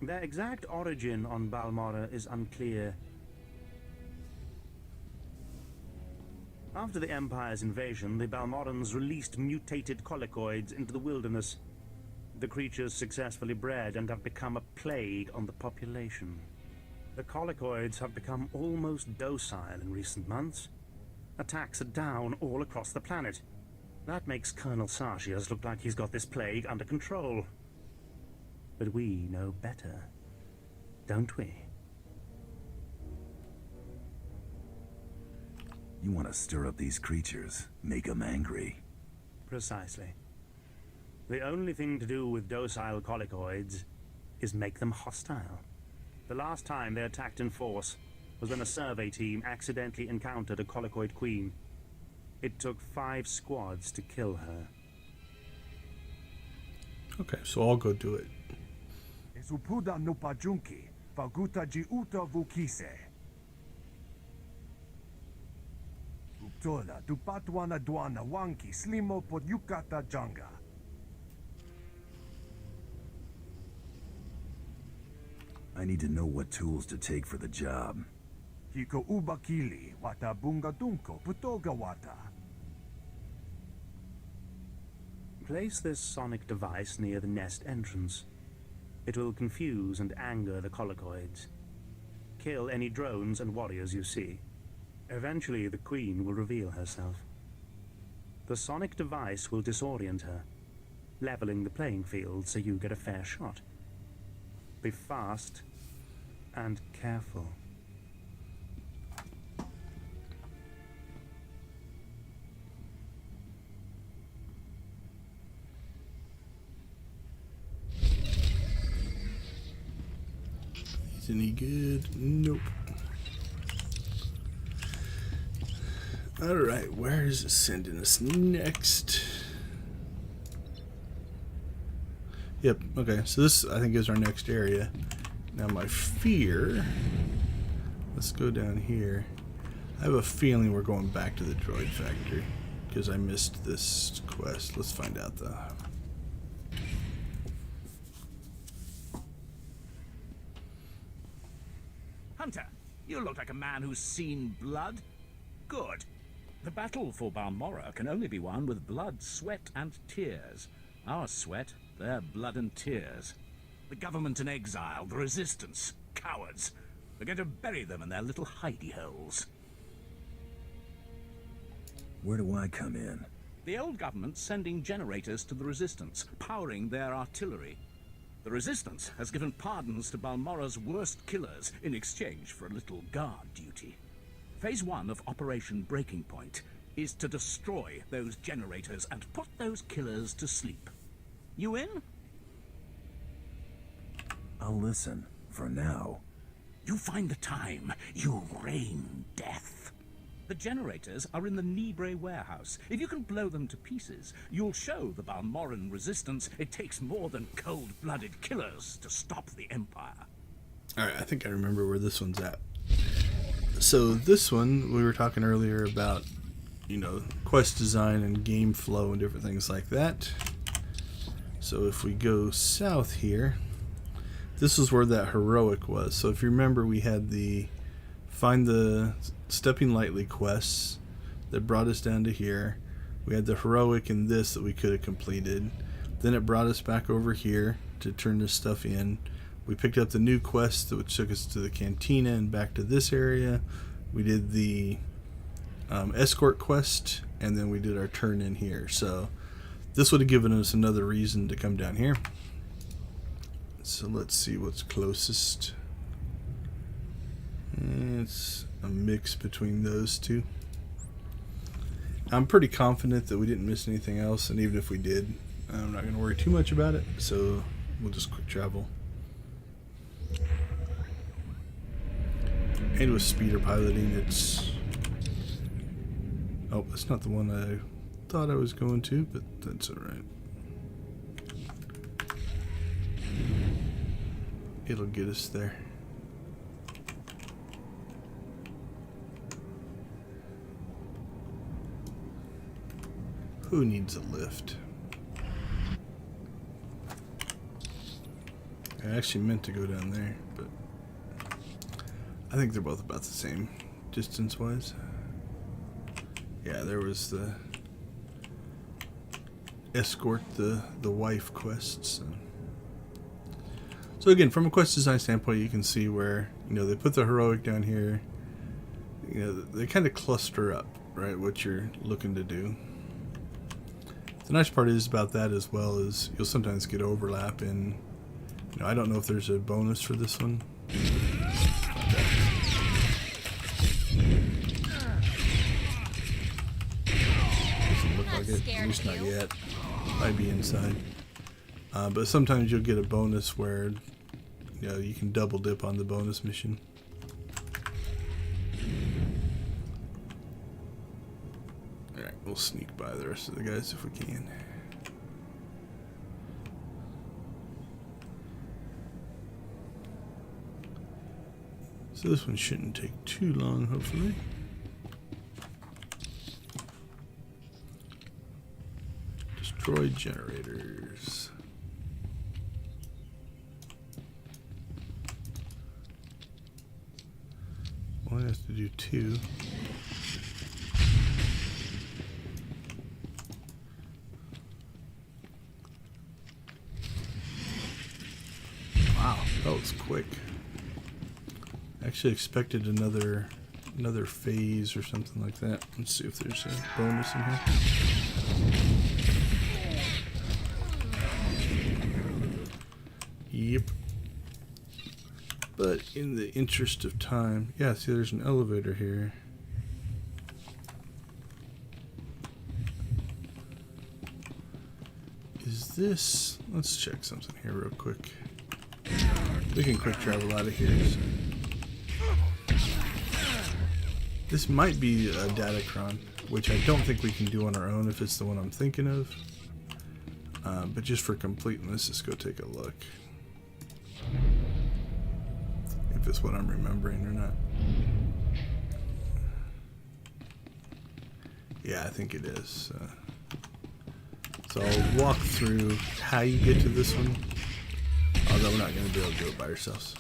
Their exact origin on Balmorra is unclear. After the Empire's invasion, the Balmorrans released mutated colicoids into the wilderness. The creatures successfully bred and have become a plague on the population. The colicoids have become almost docile in recent months. Attacks are down all across the planet. That makes Colonel Sartius look like he's got this plague under control. But we know better, don't we? You want to stir up these creatures, make them angry. Precisely. The only thing to do with docile colicoids is make them hostile. The last time they attacked in force was when a survey team accidentally encountered a colicoid queen. It took 5 squads to kill her. Okay, so I'll go do it. Esupuda no pajunki, faguta jiuta vukise. Uptola dupatwana dwana wanki slimo podyukata janga. I need to know what tools to take for the job. Hiko ubakili wata bunga dunko putoga wata. Place this sonic device near the nest entrance. It will confuse and anger the colicoids. Kill any drones and warriors you see. Eventually, the queen will reveal herself. The sonic device will disorient her, leveling the playing field so you get a fair shot. Be fast and careful. Is any good? Nope. Alright, where is it sending us next? Yep, okay, so this I think is our next area. Now my fear, let's go down here. I have a feeling we're going back to the droid factory because I missed this quest. Let's find out though. Hunter, you look like a man who's seen blood. Good. The battle for Balmorra can only be won with blood, sweat, and tears. Our sweat, their blood and tears. The government in exile, the resistance, cowards. We're going to bury them in their little hidey holes. Where do I come in? The old government's sending generators to the resistance, powering their artillery. The resistance has given pardons to Balmorra's worst killers in exchange for a little guard duty. Phase 1 of Operation Breaking Point is to destroy those generators and put those killers to sleep. You in? I'll listen, for now. You find the time, you rain death. The generators are in the Nibre warehouse. If you can blow them to pieces, you'll show the Balmorran resistance it takes more than cold-blooded killers to stop the Empire. Alright, I think I remember where this one's at. So this one, we were talking earlier about, you know, quest design and game flow and different things like that. So if we go south here, this is where that heroic was. So if you remember, we had the find the stepping lightly quests that brought us down to here. We had the heroic and this that we could have completed. Then it brought us back over here to turn this stuff in. We picked up the new quest which took us to the cantina and back to this area. We did the escort quest, and then we did our turn in here. So this would have given us another reason to come down here. So let's see what's closest. It's a mix between those two. I'm pretty confident that we didn't miss anything else, and even if we did, I'm not going to worry too much about it, so we'll just quick travel. And with speeder piloting, it's... Oh, that's not the one I thought I was going to, but that's alright. It'll get us there. Who needs a lift? I actually meant to go down there, but I think they're both about the same distance-wise. Yeah, there was the escort the wife quests. So again, from a quest design standpoint, you can see where, you know, they put the heroic down here. You know, they kind of cluster up, right, what you're looking to do. The nice part is about that as well is you'll sometimes get overlap in, you know, I don't know if there's a bonus for this one. Doesn't look like it, at least not yet. Might be inside. But sometimes you'll get a bonus where, you know, you can double dip on the bonus mission. Alright, we'll sneak by the rest of the guys if we can. So this one shouldn't take too long, hopefully. Destroy generators. Well, I have to do 2. Wow, that was quick. I actually expected another phase or something like that. Let's see if there's a bonus in here. Yep. But in the interest of time, yeah, see there's an elevator here. Is this... Let's check something here real quick. We can quick travel out of here. So. This might be a Datacron, which I don't think we can do on our own if it's the one I'm thinking of. But just for completeness, let's go take a look. If it's what I'm remembering or not. Yeah, I think it is. So I'll walk through how you get to this one. Although we're not going to be able to do it by ourselves.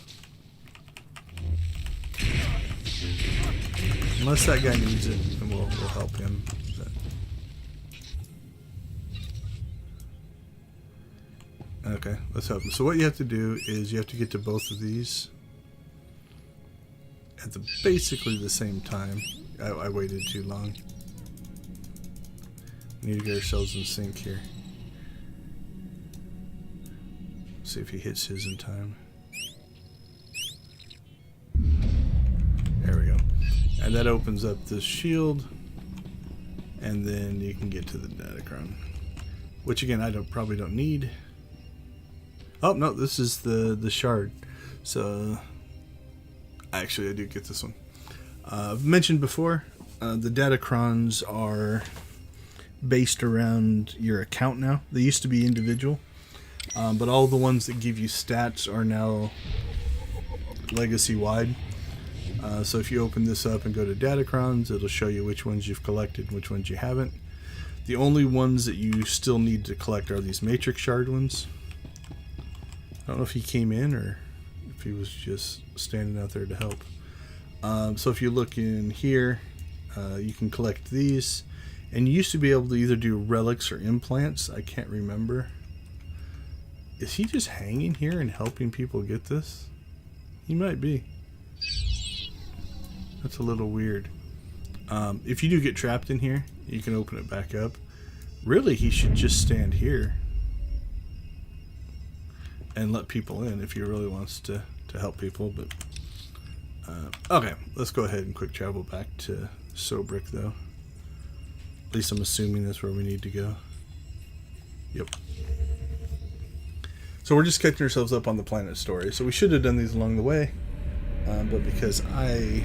Unless that guy needs it, then we'll help him. Okay, let's help him. So what you have to do is you have to get to both of these at basically the same time. I waited too long. We need to get ourselves in sync here. See if he hits his in time. There we go. And that opens up this shield, and then you can get to the Datacron, which again I probably don't need. Oh no, this is the shard. So actually I do get this one. I've mentioned before, the Datacrons are based around your account now. They used to be individual, but all the ones that give you stats are now legacy wide. So if you open this up and go to Datacrons, it'll show you which ones you've collected and which ones you haven't. The only ones that you still need to collect are these Matrix Shard ones. I don't know if he came in or if he was just standing out there to help. So if you look in here, you can collect these. And you used to be able to either do relics or implants. I can't remember. Is he just hanging here and helping people get this? He might be. That's a little weird. If you do get trapped in here, you can open it back up. Really, he should just stand here and let people in if he really wants to help people. But Okay, let's go ahead and quick travel back to Sobrick, though. At least I'm assuming that's where we need to go. Yep. So we're just catching ourselves up on the planet story. So we should have done these along the way, but because I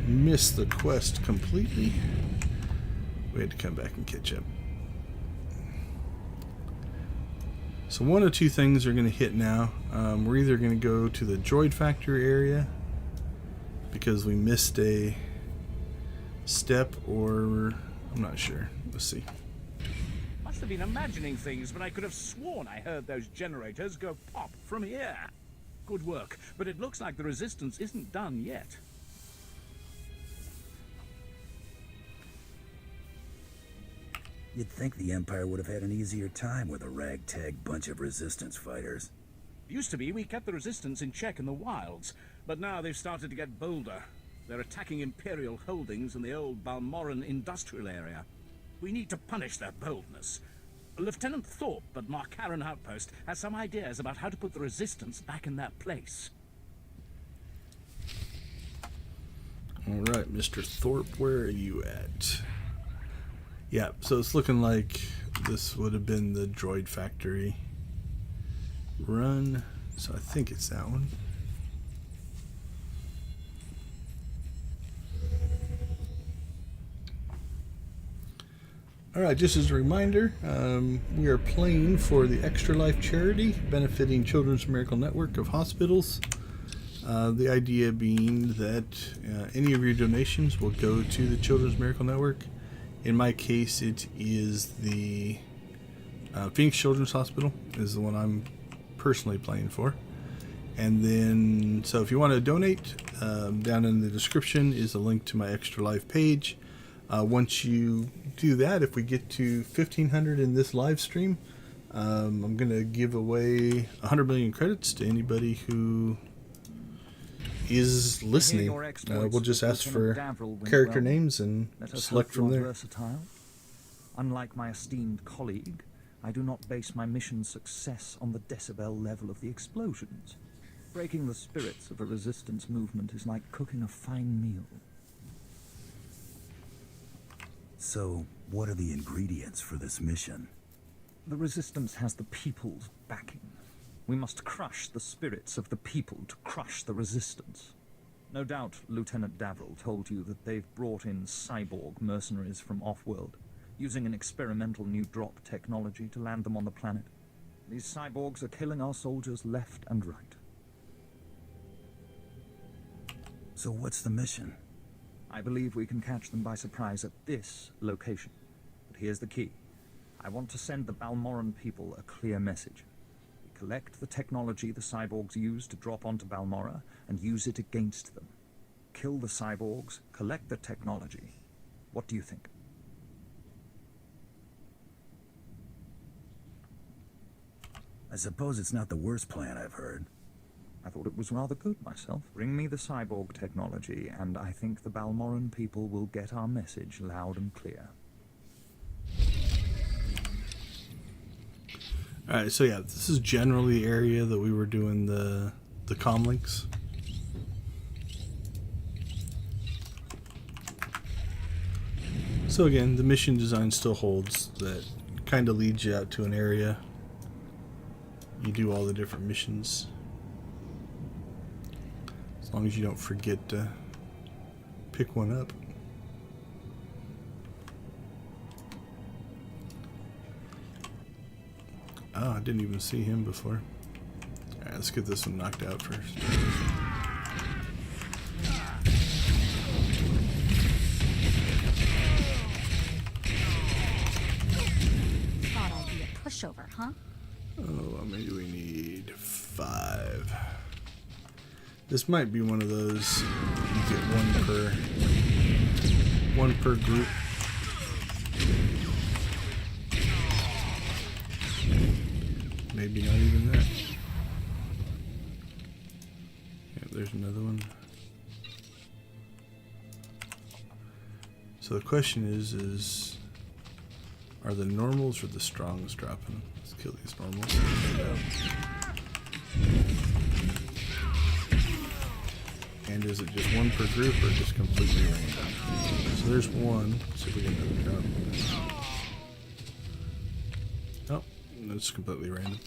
missed the quest completely, we had to come back and catch up. So one of two things are going to hit now. We're either going to go to the droid factory area because we missed a step, or I'm not sure. Let's see. Must have been imagining things, but I could have sworn I heard those generators go pop from here. Good work, but it looks like the resistance isn't done yet. You'd think the Empire would have had an easier time with a ragtag bunch of resistance fighters. Used to be we kept the resistance in check in the wilds, but now they've started to get bolder. They're attacking Imperial holdings in the old Balmorran industrial area. We need to punish their boldness. Lieutenant Thorpe at Marcaran Outpost has some ideas about how to put the resistance back in their place. Alright, Mr. Thorpe, where are you at? Yeah, so it's looking like this would have been the droid factory run. So I think it's that one. Alright, just as a reminder, we are playing for the Extra Life charity benefiting Children's Miracle Network of Hospitals. The idea being that any of your donations will go to the Children's Miracle Network. In my case, it is the Phoenix Children's Hospital is the one I'm personally playing for. And then, so if you want to donate, down in the description is a link to my Extra Life page. Once you do that, if we get to 1,500 in this live stream, I'm going to give away 100 million credits to anybody who is listening. We'll just ask for character names and select from there. Versatile. Unlike my esteemed colleague, I do not base my mission's success on the decibel level of the explosions. Breaking the spirits of a resistance movement is like cooking a fine meal. So, what are the ingredients for this mission? The resistance has the people's backing. We must crush the spirits of the people to crush the resistance. No doubt Lieutenant Davrill told you that they've brought in cyborg mercenaries from off-world, using an experimental new drop technology to land them on the planet. These cyborgs are killing our soldiers left and right. So what's the mission? I believe we can catch them by surprise at this location. But here's the key. I want to send the Balmorran people a clear message. We collect the technology the cyborgs use to drop onto Balmorra and use it against them. Kill the cyborgs, collect the technology. What do you think? I suppose it's not the worst plan I've heard. I thought it was rather good myself. Bring me the cyborg technology, and I think the Balmorran people will get our message loud and clear. Alright, so yeah, this is generally the area that we were doing the comlinks. So again, the mission design still holds. That kind of leads you out to an area. You do all the different missions. As long as you don't forget to pick one up. Oh, I didn't even see him before. Alright, let's get this one knocked out first. Thought I'd be a pushover, huh? Oh, how many do we need? 5. This might be one of those you get one per group. Maybe not even that. Yeah, there's another one. So the question is are the normals or the strongs dropping? Let's kill these normals. And is it just one per group or just completely random? So there's one. Let's see if we get another drop. Oh, that's completely random.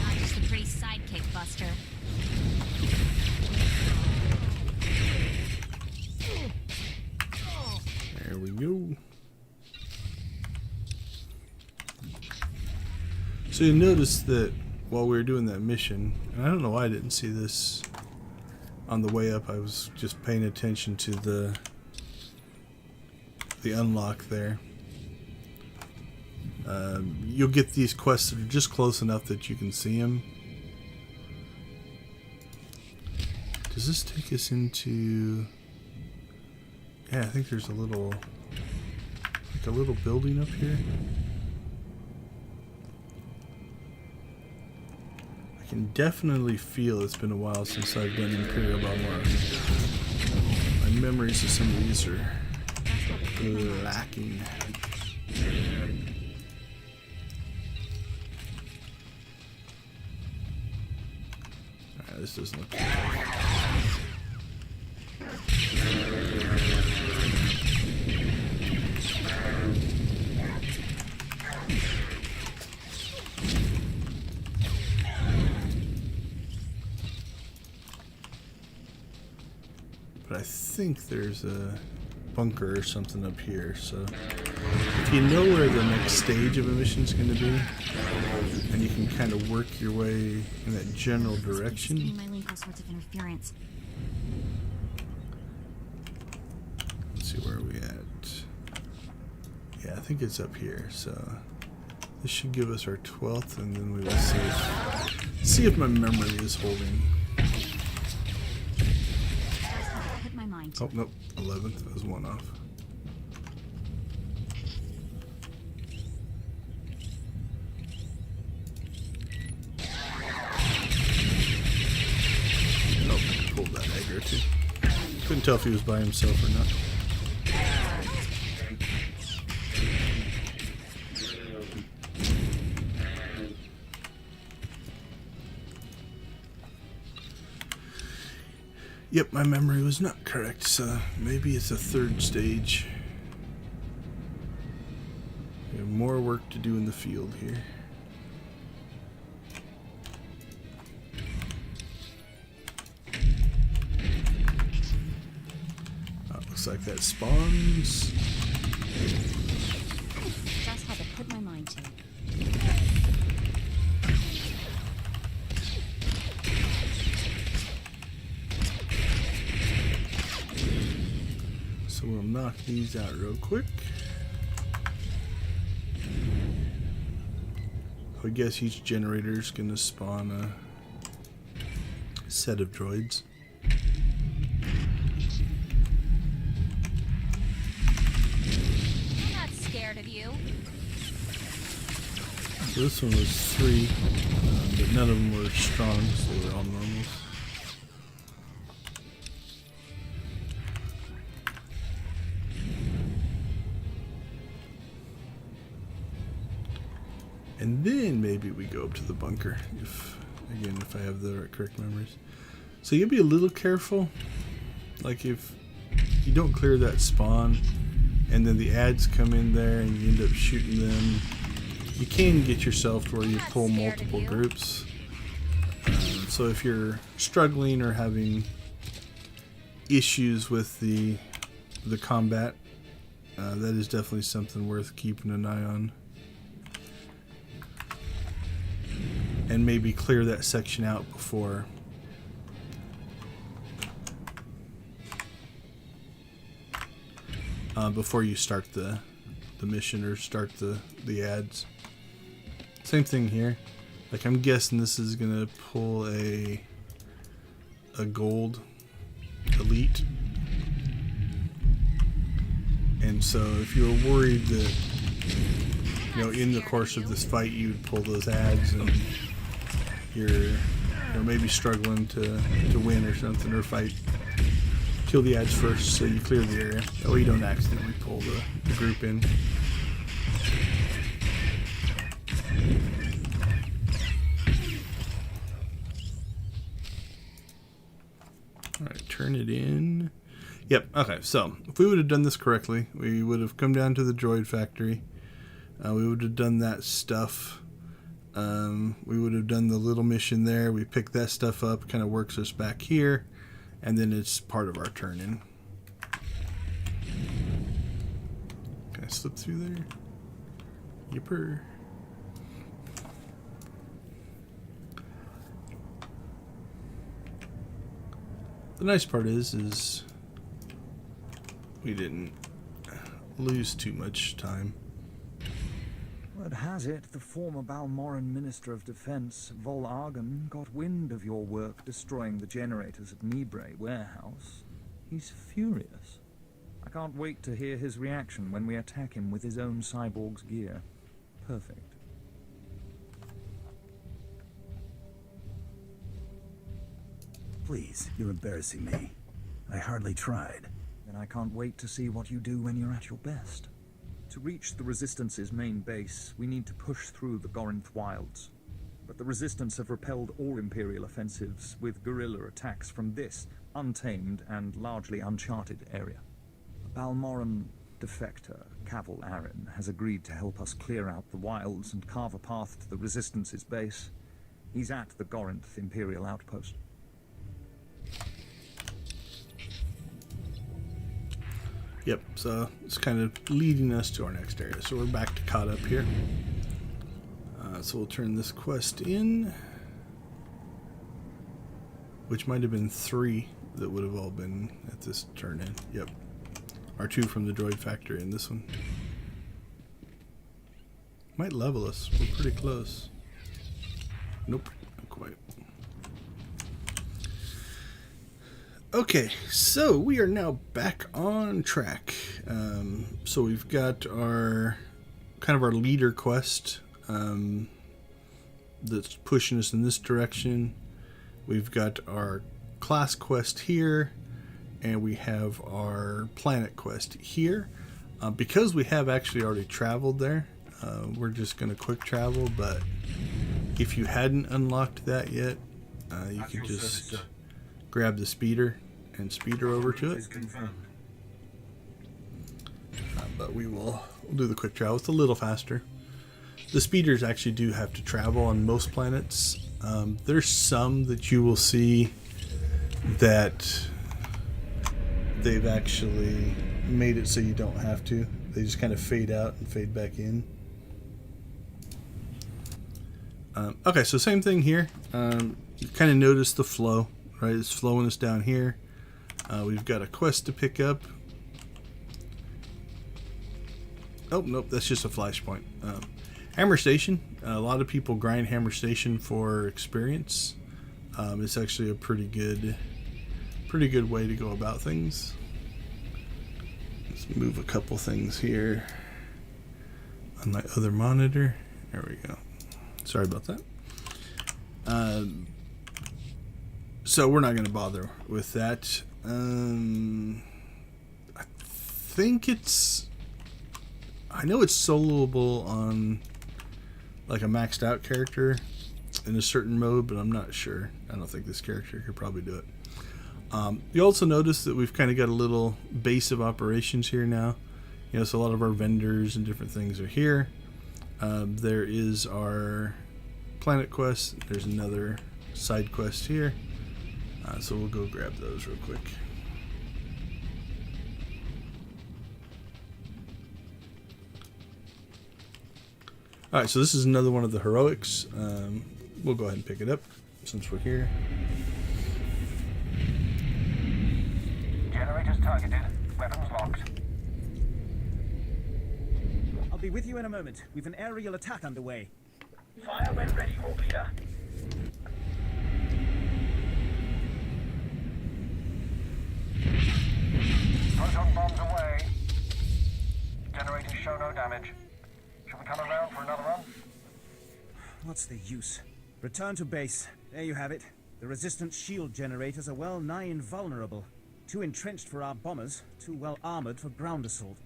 Not just a pretty sidekick, Buster. There we go. So you notice that while we were doing that mission, and I don't know why I didn't see this on the way up, I was just paying attention to the unlock there. You'll get these quests that are just close enough that you can see them. Does this take us into... Yeah, I think there's a little building up here. I can definitely feel it's been a while since I've done Imperial Balmorra. My memories of some of these are lacking. Alright, this doesn't look good. But I think there's a bunker or something up here, so if you know where the next stage of a mission is going to be, and you can kind of work your way in that general direction. My link all sorts of interference. Let's see, where are we at? Yeah, I think it's up here, so this should give us our 12th, and then we will see if my memory is holding. Oh, nope, 11th. That was one off. Nope, pulled that aggro too. Couldn't tell if he was by himself or not. Yep, my memory was not correct, so maybe it's a third stage. We have more work to do in the field here. Oh, looks like that spawns. Just had to put my mind to it. So we'll knock these out real quick. I guess each generator is going to spawn a set of droids. I'm not scared of you. So this one was 3, but none of them were strong, so they were all normals. And then maybe we go up to the bunker, if I have the correct memories. So you'll be a little careful. Like if you don't clear that spawn, and then the ads come in there and you end up shooting them, you can get yourself to where you pull multiple groups. So if you're struggling or having issues with the combat, that is definitely something worth keeping an eye on. And maybe clear that section out before you start the mission or start the ads. Same thing here. Like I'm guessing this is gonna pull a gold elite. And so if you were worried that in the course of this fight you'd pull those ads and you're maybe struggling to win or something, or fight, kill the ads first so you clear the area. That way you don't accidentally pull the group in. turn it in. Yep, okay, so if we would have done this correctly, we would have come down to the droid factory. We would have done that stuff. We would have done the little mission there. We pick that stuff up, kind of works us back here, and then it's part of our turn in. Can I slip through there? Yipper. The nice part is we didn't lose too much time. Word has it, the former Balmorran Minister of Defense, Vol Argon, got wind of your work destroying the generators at Nibre warehouse. He's furious. I can't wait to hear his reaction when we attack him with his own cyborg's gear. Perfect. Please, you're embarrassing me. I hardly tried. Then I can't wait to see what you do when you're at your best. To reach the Resistance's main base, we need to push through the Gorinth wilds. But the Resistance have repelled all Imperial offensives with guerrilla attacks from this untamed and largely uncharted area. A Balmorran defector, Cavil Aren, has agreed to help us clear out the wilds and carve a path to the Resistance's base. He's at the Gorinth Imperial outpost. Yep, so it's kind of leading us to our next area. So we're back to caught up here. So we'll turn this quest in, which might have been 3 that would have all been at this turn in. Yep, our 2 from the droid factory in this one. Might level us. We're pretty close. Nope, not quite. Okay, so we are now back on track. So we've got our kind of our leader quest that's pushing us in this direction. We've got our class quest here, and we have our planet quest here. Because we have actually already traveled there, we're just going to quick travel, but if you hadn't unlocked that yet, you could just grab the speeder and speeder over to it. But we'll do the quick travel. It's a little faster. The speeders actually do have to travel on most planets. There's some that you will see that they've actually made it so you don't have to. They just kind of fade out and fade back in. Okay, so same thing here. You kind of notice the flow, right? It's flowing us down here. We've got a quest to pick up. Oh, nope, that's just a flashpoint. Hammer Station. A lot of people grind Hammer Station for experience. It's actually a pretty good way to go about things. Let's move a couple things here on my other monitor. There we go. Sorry about that. So we're not going to bother with that. I think I know it's soloable on like a maxed out character in a certain mode, but I'm not sure. I don't think this character could probably do it. You also notice that we've kind of got a little base of operations here now. You know, so a lot of our vendors and different things are here. There is our planet quest. There's another side quest here. So we'll go grab those real quick. Alright, so this is another one of the heroics. We'll go ahead and pick it up since we're here. Generators targeted. Weapons locked. I'll be with you in a moment. We've an aerial attack underway. Fire when ready, Hawk Leader. Proton bombs away. Generators show no damage. Shall we come around for another run? What's the use? Return to base. There you have it. The Resistance shield generators are well nigh invulnerable. Too entrenched for our bombers, too well armored for ground assault.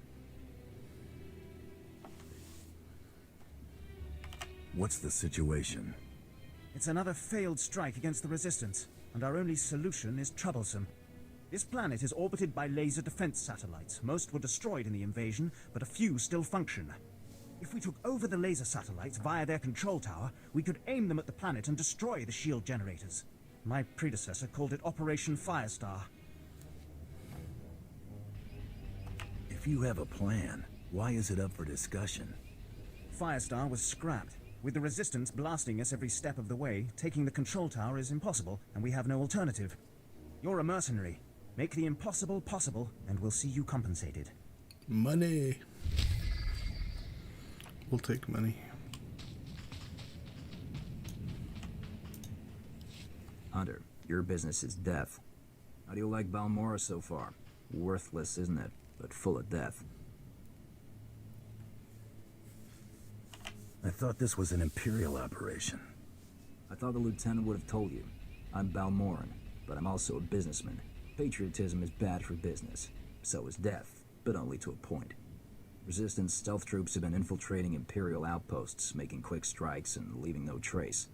What's the situation? It's another failed strike against the Resistance, and our only solution is troublesome. This planet is orbited by laser defense satellites. Most were destroyed in the invasion, but a few still function. If we took over the laser satellites via their control tower, we could aim them at the planet and destroy the shield generators. My predecessor called it Operation Firestar. If you have a plan, why is it up for discussion? Firestar was scrapped. With the Resistance blasting us every step of the way, taking the control tower is impossible, and we have no alternative. You're a mercenary. Make the impossible possible, and we'll see you compensated. Money. We'll take money. Hunter, your business is death. How do you like Balmorra so far? Worthless, isn't it? But full of death. I thought this was an Imperial operation. I thought the lieutenant would have told you. I'm Balmorran, but I'm also a businessman. Patriotism is bad for business. So is death, but only to a point. Resistance stealth troops have been infiltrating Imperial outposts, making quick strikes and leaving no trace.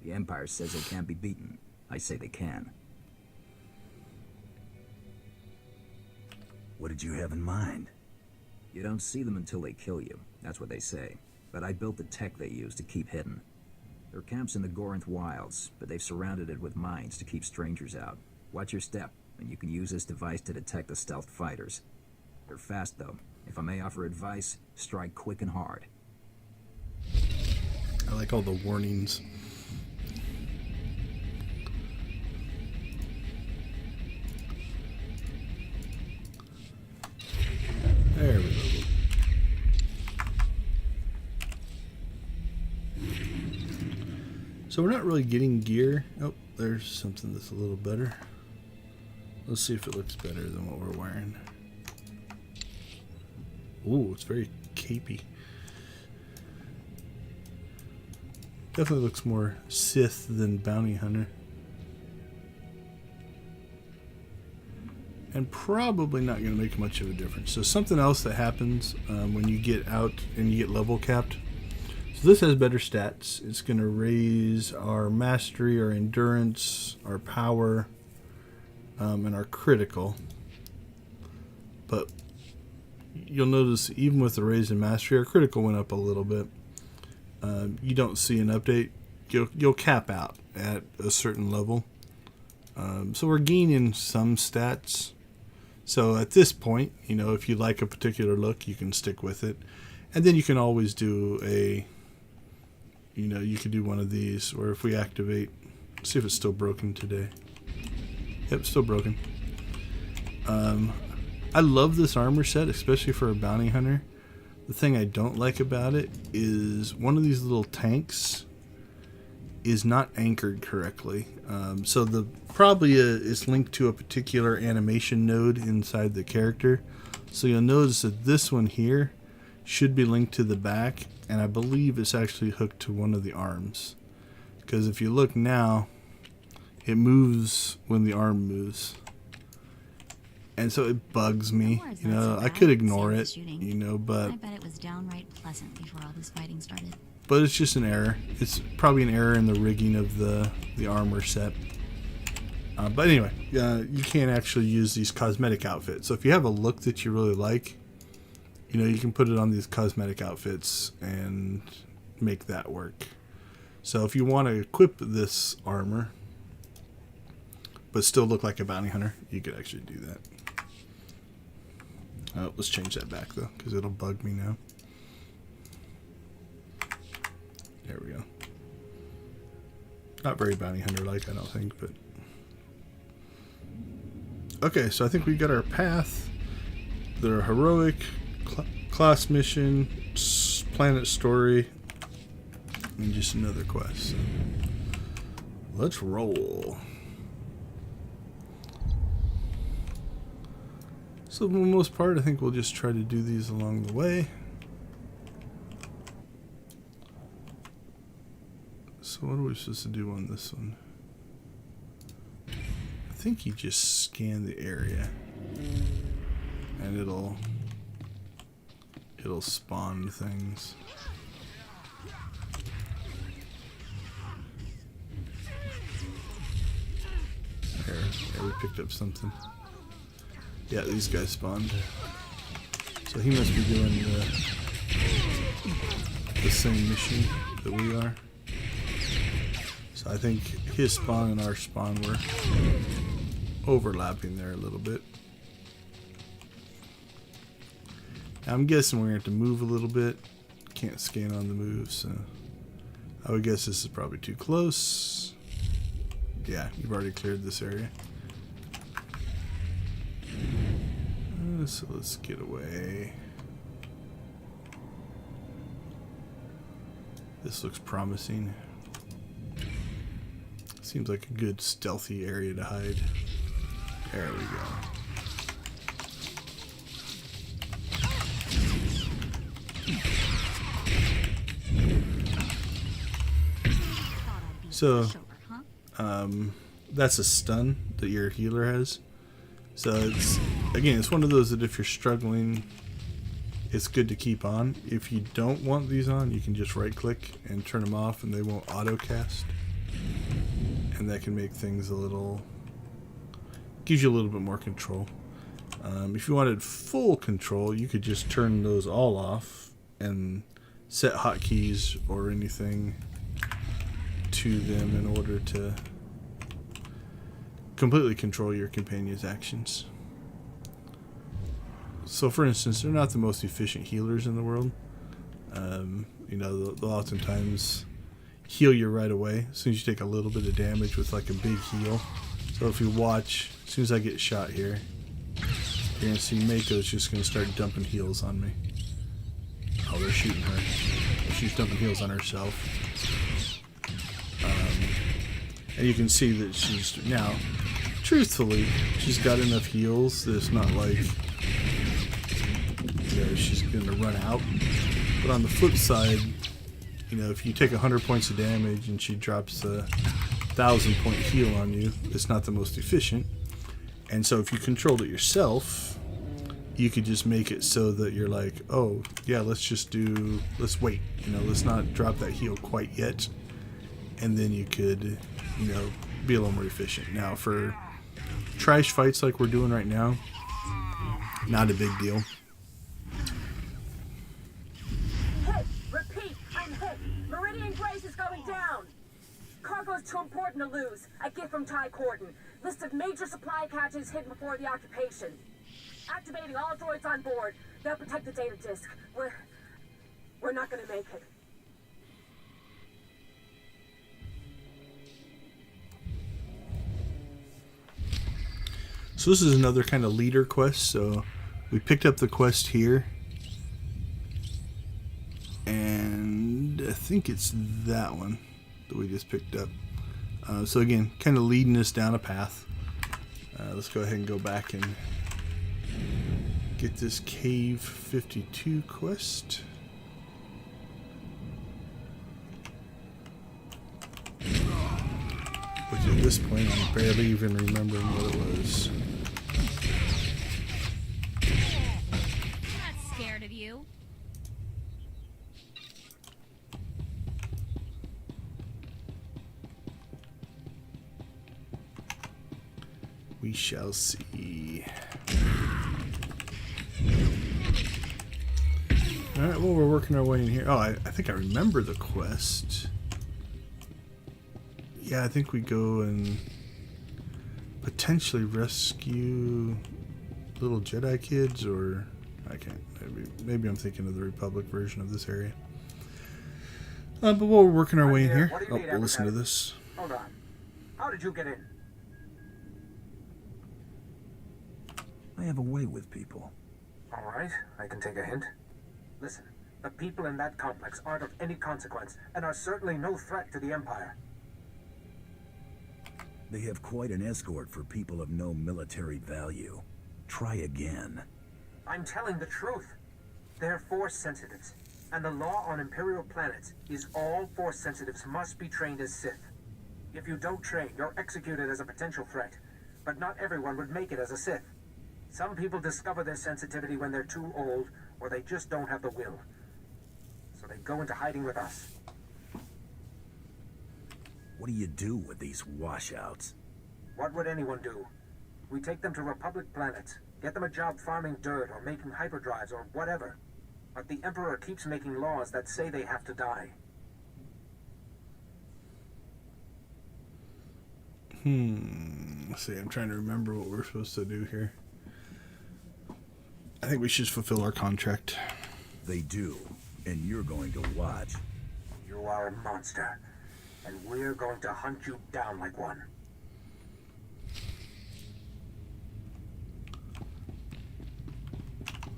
The Empire says they can't be beaten. I say they can. What did you have in mind? You don't see them until they kill you. That's what they say. But I built the tech they use to keep hidden. Their camp's in the Gorinth Wilds, but they've surrounded it with mines to keep strangers out. Watch your step, and you can use this device to detect the stealth fighters. They're fast, though. If I may offer advice, strike quick and hard. I like all the warnings. There we go. So we're not really getting gear. Oh, there's something that's a little better. Let's see if it looks better than what we're wearing. Ooh, it's very capey. Definitely looks more Sith than Bounty Hunter. And probably not going to make much of a difference. So something else that happens when you get out and you get level capped. So this has better stats. It's going to raise our mastery, our endurance, our power, and our critical. But you'll notice even with the raise in mastery, our critical went up a little bit. You don't see an update. You'll cap out at a certain level. So we're gaining some stats. So at this point, you know, if you like a particular look, you can stick with it. And then you can always do a, you know, you could do one of these, or if we activate, see if it's still broken today. Yep, still broken. I love this armor set, especially for a bounty hunter. The thing I don't like about it is one of these little tanks is not anchored correctly. So the probably is linked to a particular animation node inside the character. So you'll notice that this one here should be linked to the back, and I believe it's actually hooked to one of the arms. Because if you look now, it moves when the arm moves. And so it bugs me, you know. I could ignore it, you know, but I bet it was downright pleasant before all this fighting started. But it's just an error. It's probably an error in the rigging of the armor set. But anyway, you can't actually use these cosmetic outfits. So if you have a look that you really like, you know, you can put it on these cosmetic outfits and make that work. So if you want to equip this armor, but still look like a bounty hunter, you could actually do that. Let's change that back though, because it'll bug me now. There we go. Not very bounty hunter like, I don't think, but okay, so I think we got our path. The heroic class mission, planet story, and just another quest. So let's roll. So for the most part, I think we'll just try to do these along the way. So what are we supposed to do on this one? I think you just scan the area and it'll spawn things. There, we picked up something. Yeah, these guys spawned. So he must be doing the same mission that we are. So I think his spawn and our spawn were overlapping there a little bit. Now I'm guessing we're going to have to move a little bit. Can't scan on the move, so I would guess this is probably too close. Yeah, you've already cleared this area. So let's get away. This looks promising. Seems like a good stealthy area to hide. There we go. So, that's a stun that your healer has. So it's, again, it's one of those that if you're struggling, it's good to keep on. If you don't want these on, you can just right click and turn them off and they won't auto cast. And that can make things a little, gives you a little bit more control. If you wanted full control, you could just turn those all off and set hotkeys or anything to them in order to completely control your companion's actions. So for instance, they're not the most efficient healers in the world. You know, they'll oftentimes heal you right away as soon as you take a little bit of damage with like a big heal. So if you watch, as soon as I get shot here, you're going to see Mako's just going to start dumping heals on me. Oh, they're shooting her. She's dumping heals on herself. And you can see that she's, now, truthfully, she's got enough heals that it's not like, you know, she's going to run out. But on the flip side, you know, if you take 100 points of damage and she drops a 1,000-point heal on you, it's not the most efficient. And so if you controlled it yourself, you could just make it so that you're like, oh, yeah, let's wait. You know, let's not drop that heal quite yet. And then you could, you know, be a little more efficient. Now, for trash fights like we're doing right now, not a big deal. Hit! Repeat! I'm hit! Meridian Grace is going down! Cargo's too important to lose. A gift from Ty Corden. List of major supply caches hidden before the occupation. Activating all droids on board. They'll protect the data disk. We're not gonna make it. So this is another kind of leader quest. So we picked up the quest here. And I think it's that one that we just picked up. So again, kind of leading us down a path. Let's go ahead and go back and get this Cave 52 quest. Which at this point I'm barely even remembering what it was. Not scared of you. We shall see. Alright, well, we're working our way in here. Oh, I think I remember the quest. Yeah, I think we go and potentially rescue little Jedi kids, or I can't. Maybe I'm thinking of the Republic version of this area. But while we're working our way in here, we'll listen to this. Hold on. How did you get in? I have a way with people. All right, I can take a hint. Listen, the people in that complex aren't of any consequence and are certainly no threat to the Empire. They have quite an escort for people of no military value. Try again. I'm telling the truth. They're Force sensitives, and the law on Imperial planets is all Force sensitives must be trained as Sith. If you don't train, you're executed as a potential threat, but not everyone would make it as a Sith. Some people discover their sensitivity when they're too old, or they just don't have the will. So they go into hiding with us. What do you do with these washouts? What would anyone do? We take them to Republic planets, Get them a job farming dirt or making hyperdrives or whatever. But the Emperor keeps making laws that say they have to die. Let's see, I'm trying to remember what we're supposed to do here. I think we should fulfill our contract. They do, and you're going to watch. You are a monster, and we're going to hunt you down like one.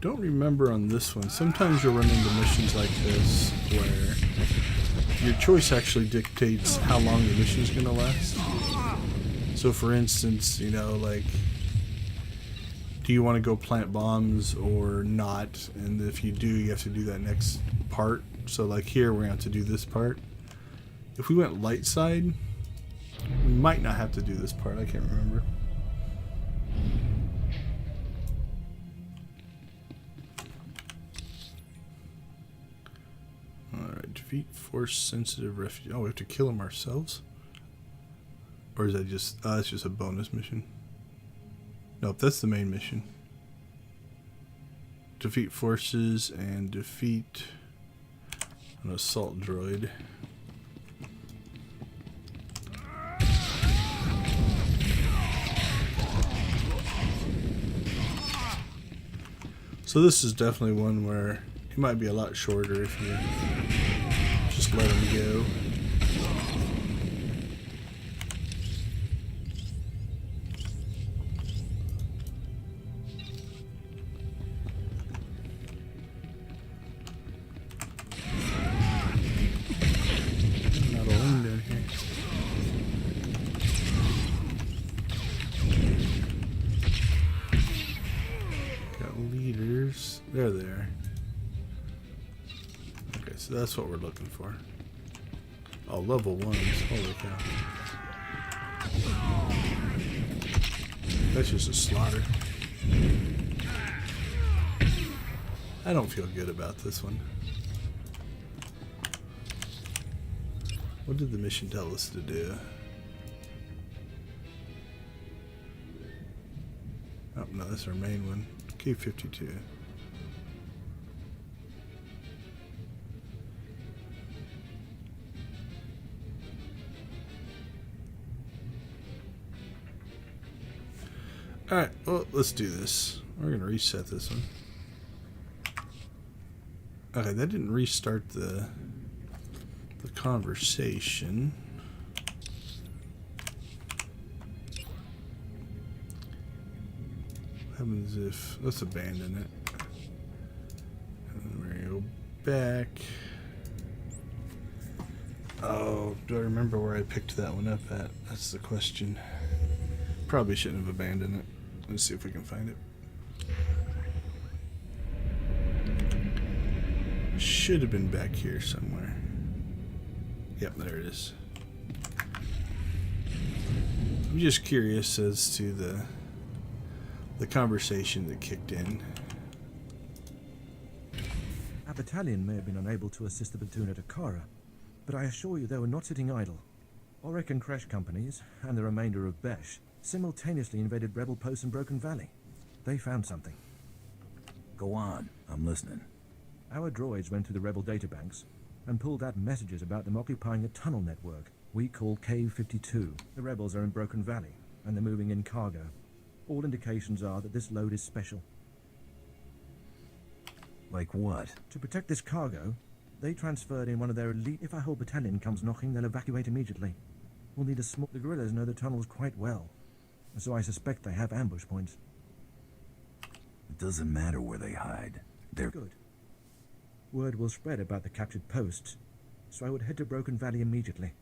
Don't remember on this one. Sometimes you'll run into missions like this where your choice actually dictates how long the mission is going to last. So for instance, you know, like, do you want to go plant bombs or not? And if you do, you have to do that next part. So like here, we're going to have to do this part. If we went light side, we might not have to do this part. I can't remember. Alright, defeat force-sensitive refugees. Oh, we have to kill them ourselves? Or is that just... it's just a bonus mission. Nope, that's the main mission. Defeat forces and defeat an assault droid. So this is definitely one where it might be a lot shorter if you just let them go. Not a lane down here. Got leaders. They're there. Okay, so that's what we're looking for. Oh, level 1s. Holy cow. That's just a slaughter. I don't feel good about this one. What did the mission tell us to do? Oh, no, that's our main one. K-52. Alright, well, let's do this. We're going to reset this one. Okay, that didn't restart the conversation. What happens if... Let's abandon it. And then we're going to go back. Oh, do I remember where I picked that one up at? That's the question. Probably shouldn't have abandoned it. Let's see if we can find it. Should have been back here somewhere. Yep, there it is. I'm just curious as to the conversation that kicked in. Our battalion may have been unable to assist the platoon at Akara, but I assure you they were not sitting idle. Auric and Crash companies, and the remainder of Besh, simultaneously invaded rebel posts in Broken Valley. They found something. Go on, I'm listening. Our droids went through the rebel databanks and pulled out messages about them occupying a tunnel network we call Cave 52. The rebels are in Broken Valley, and they're moving in cargo. All indications are that this load is special. Like what? To protect this cargo, they transferred in one of their elite. If our whole battalion comes knocking, they'll evacuate immediately. We'll need a small... The guerrillas know the tunnels quite well, so I suspect they have ambush points. It doesn't matter where they hide. They're good. Word will spread about the captured posts, so I would head to Broken Valley immediately.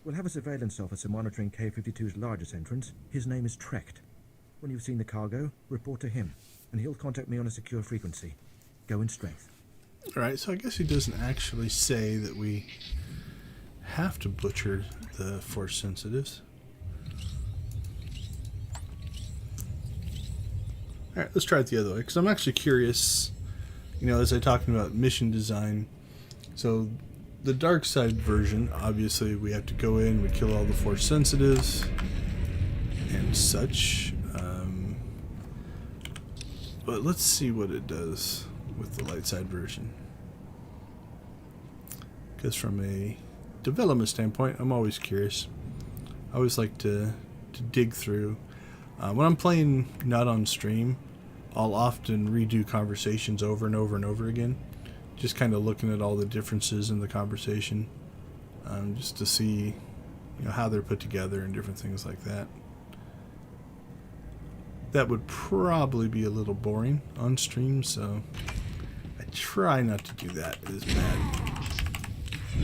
We'll have a surveillance officer monitoring K-52's largest entrance. His name is Trecht. When you've seen the cargo, report to him, and he'll contact me on a secure frequency. Go in strength. Alright, so I guess he doesn't actually say that we have to butcher the force sensitives. Alright, let's try it the other way, because I'm actually curious, you know, as I talked about mission design. So, the dark side version, obviously we have to go in, we kill all the force sensitives and such. But let's see what it does with the light side version. Because from a development standpoint, I'm always curious. I always like to dig through. When I'm playing not on stream, I'll often redo conversations over and over and over again. Just kind of looking at all the differences in the conversation. Just to see, how they're put together and different things like that. That would probably be a little boring on stream, so I try not to do that as bad.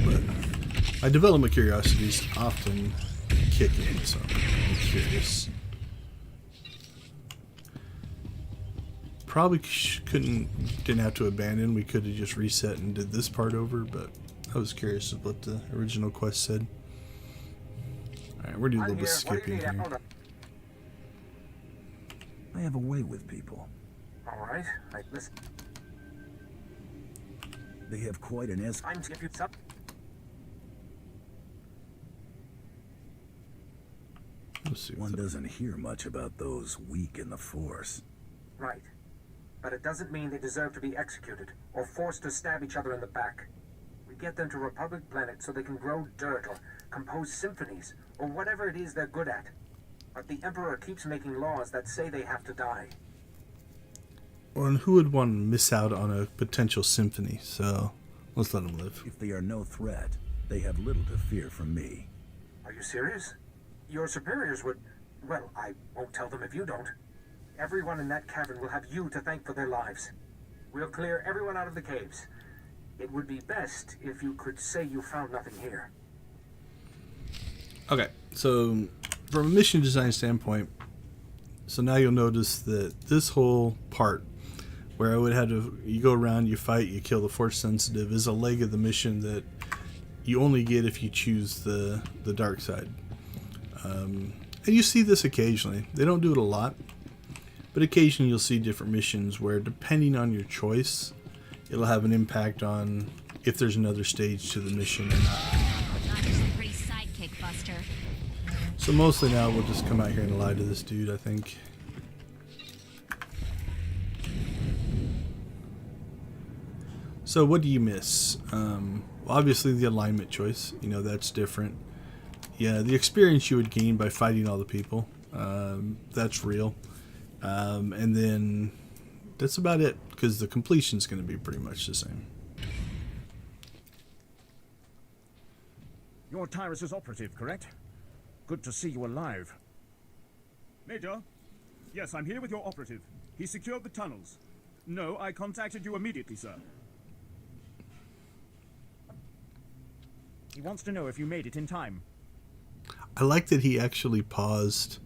But my development curiosities often kick in, so I'm curious. Probably didn't have to abandon. We could have just reset and did this part over, but I was curious of what the original quest said. Alright, we're doing a little bit of skipping here. I have a way with people. All right, listen. They have quite an I'm to give you some. One doesn't hear much about those weak in the Force. Right. But it doesn't mean they deserve to be executed or forced to stab each other in the back. We get them to Republic Planet so they can grow dirt or compose symphonies or whatever it is they're good at. But the Emperor keeps making laws that say they have to die. Well, and who would want to miss out on a potential symphony? So let's let them live. If they are no threat, they have little to fear from me. Are you serious? Your superiors would... Well, I won't tell them if you don't. Everyone in that cavern will have you to thank for their lives. We'll clear everyone out of the caves. It would be best if you could say you found nothing here. Okay, so from a mission design standpoint, so now you'll notice that this whole part where I would have to, you go around, you fight, you kill the Force sensitive, is a leg of the mission that you only get if you choose the dark side. And you see this occasionally. They don't do it a lot, but occasionally you'll see different missions where, depending on your choice, it'll have an impact on if there's another stage to the mission or not. Not just a pretty sidekick, Buster. So mostly now we'll just come out here and lie to this dude, I think. So what do you miss? Obviously the alignment choice, that's different. Yeah, the experience you would gain by fighting all the people, that's real. And then that's about it, because the completion's going to be pretty much the same. You're Tyrus's operative, correct? Good to see you alive. Major? Yes, I'm here with your operative. He secured the tunnels. No, I contacted you immediately, sir. He wants to know if you made it in time. I like that he actually paused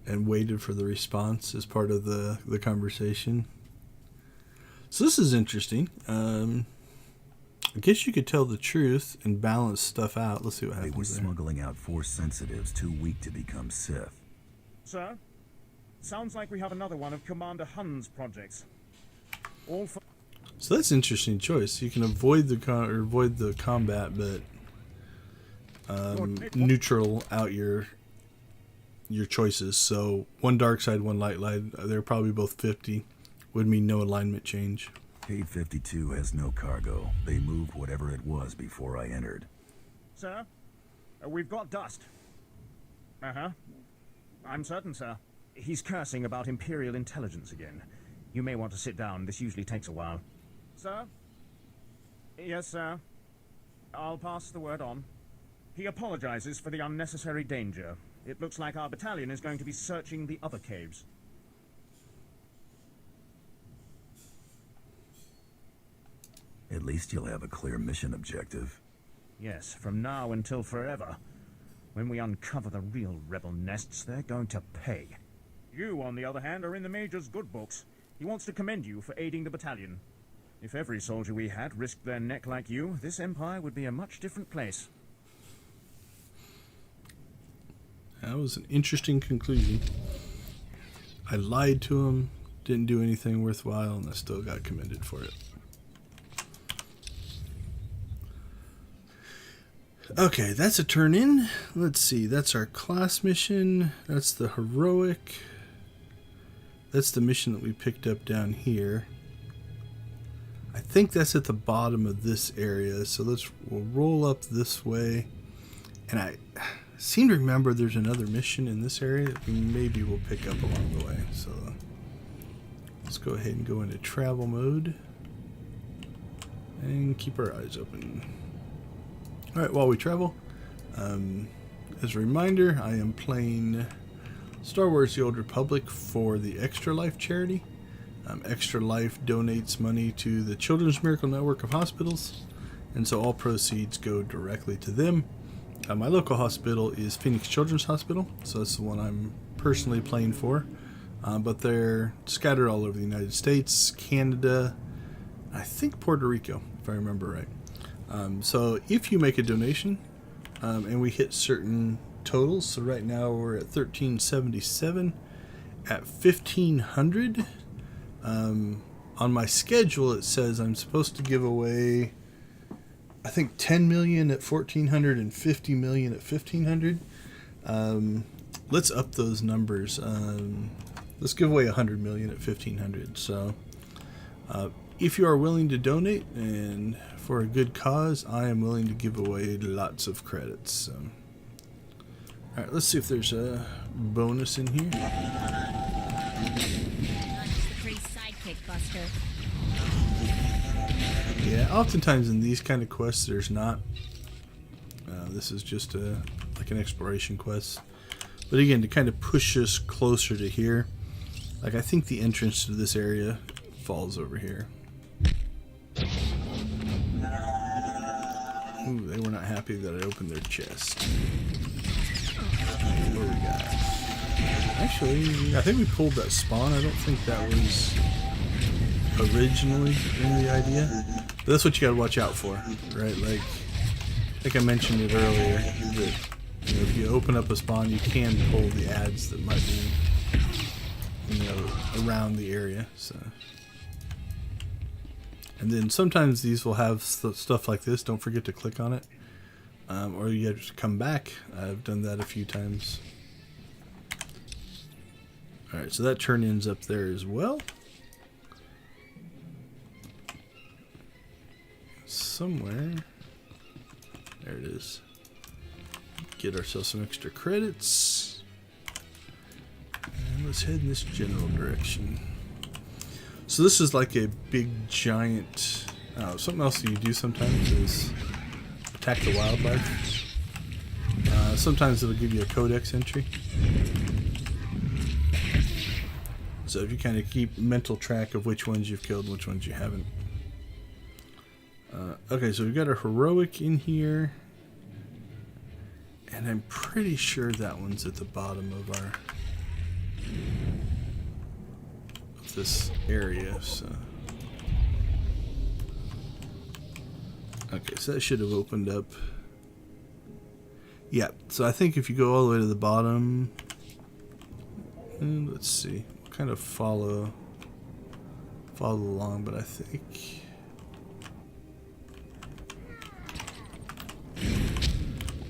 and waited for the response as part of the conversation. So this is interesting. I guess you could tell the truth and balance stuff out. Let's see what happens. They were smuggling out Force sensitives too weak to become Sith. Sir? Sounds like we have another one of Commander Hun's projects. All for... So that's an interesting choice. You can avoid the combat, but neutral out your choices. So one dark side, one light side. They're probably both 50. Would mean no alignment change. Cave 52 has no cargo. They moved whatever it was before I entered. Sir? We've got dust. Uh-huh. I'm certain, sir. He's cursing about Imperial intelligence again. You may want to sit down. This usually takes a while. Sir? Yes, sir. I'll pass the word on. He apologizes for the unnecessary danger. It looks like our battalion is going to be searching the other caves. At least you'll have a clear mission objective. Yes, from now until forever. When we uncover the real rebel nests, they're going to pay. You, on the other hand, are in the Major's good books. He wants to commend you for aiding the battalion. If every soldier we had risked their neck like you, this empire would be a much different place. That was an interesting conclusion. I lied to him, didn't do anything worthwhile, and I still got commended for it. Okay, that's a turn in. Let's see, that's our class mission. That's the heroic. That's the mission that we picked up down here. I think that's at the bottom of this area. So we'll roll up this way. And I seem to remember there's another mission in this area that we maybe will pick up along the way. So let's go ahead and go into travel mode and keep our eyes open. Alright, while we travel, as a reminder, I am playing Star Wars The Old Republic for the Extra Life charity. Extra Life donates money to the Children's Miracle Network of hospitals, and so all proceeds go directly to them. My local hospital is Phoenix Children's Hospital, so that's the one I'm personally playing for. But they're scattered all over the United States, Canada, I think Puerto Rico, if I remember right. So if you make a donation, and we hit certain totals, so right now we're at 1377, at 1500, on my schedule it says I'm supposed to give away, I think 10 million at 1400 and 50 million at 1500. Let's up those numbers. Let's give away 100 million at 1500. So if you are willing to donate and for a good cause, I am willing to give away lots of credits. So. Alright, let's see if there's a bonus in here. Not just a pretty sidekick, Buster. Yeah, oftentimes in these kind of quests there's not. This is just like an exploration quest. But again, to kind of push us closer to here, like I think the entrance to this area falls over here. Ooh, they were not happy that I opened their chest. What do we got? Actually, I think we pulled that spawn. I don't think that was originally in the idea. But that's what you gotta watch out for, right? Like, I think I mentioned it earlier, that if you open up a spawn, you can pull the ads that might be, around the area. So. And then sometimes these will have stuff like this. Don't forget to click on it. Or you have to come back. I've done that a few times. Alright, so that turn-in's up there as well. Somewhere. There it is. Get ourselves some extra credits. And let's head in this general direction. So this is like a big giant, something else that you do sometimes is attack the wildlife. Sometimes it'll give you a codex entry. So if you kind of keep mental track of which ones you've killed and which ones you haven't. Okay, so we've got a heroic in here. And I'm pretty sure that one's at the bottom of our... this area, so okay, so that should have opened up. Yeah, so I think if you go all the way to the bottom, and let's see, we'll kind of follow along, but I think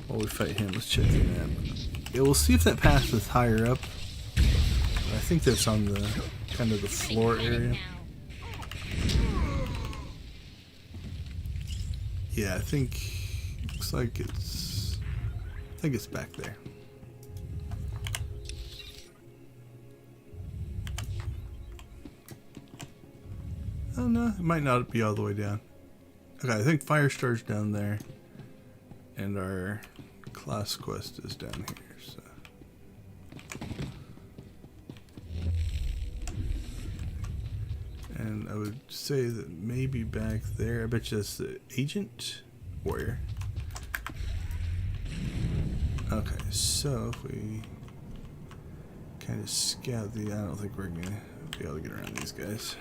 while we fight him, let's check the map. Yeah, we'll see if that path is higher up. I think that's on the kind of the floor area. Yeah, I think looks like I think it's back there. Oh no, it might not be all the way down. Okay, I think Firestar's down there, and our class quest is down here. So. And I would say that maybe back there, I bet you that's the agent warrior. Okay, so if we kind of scout I don't think we're gonna be able to get around these guys.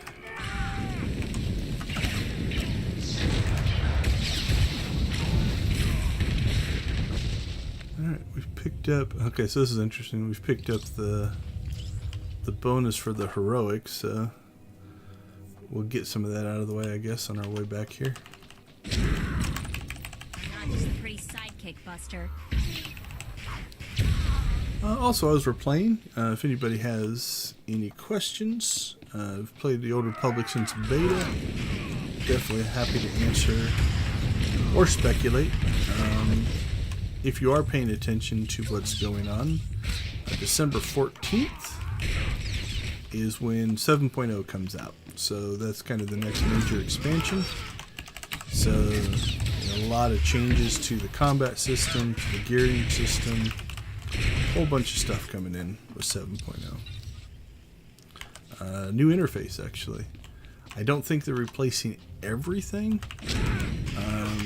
Alright, we've picked up, okay, so this is interesting. We've picked up the bonus for the heroics, so we'll get some of that out of the way, I guess, on our way back here. I'm not just a pretty sidekick, Buster. Also, as we're playing, if anybody has any questions, I've played the Old Republic since beta. Definitely happy to answer or speculate. If you are paying attention to what's going on, December 14th is when 7.0 comes out. So that's kind of the next major expansion. So a lot of changes to the combat system, to the gearing system, a whole bunch of stuff coming in with 7.0. New interface, actually. I don't think they're replacing everything.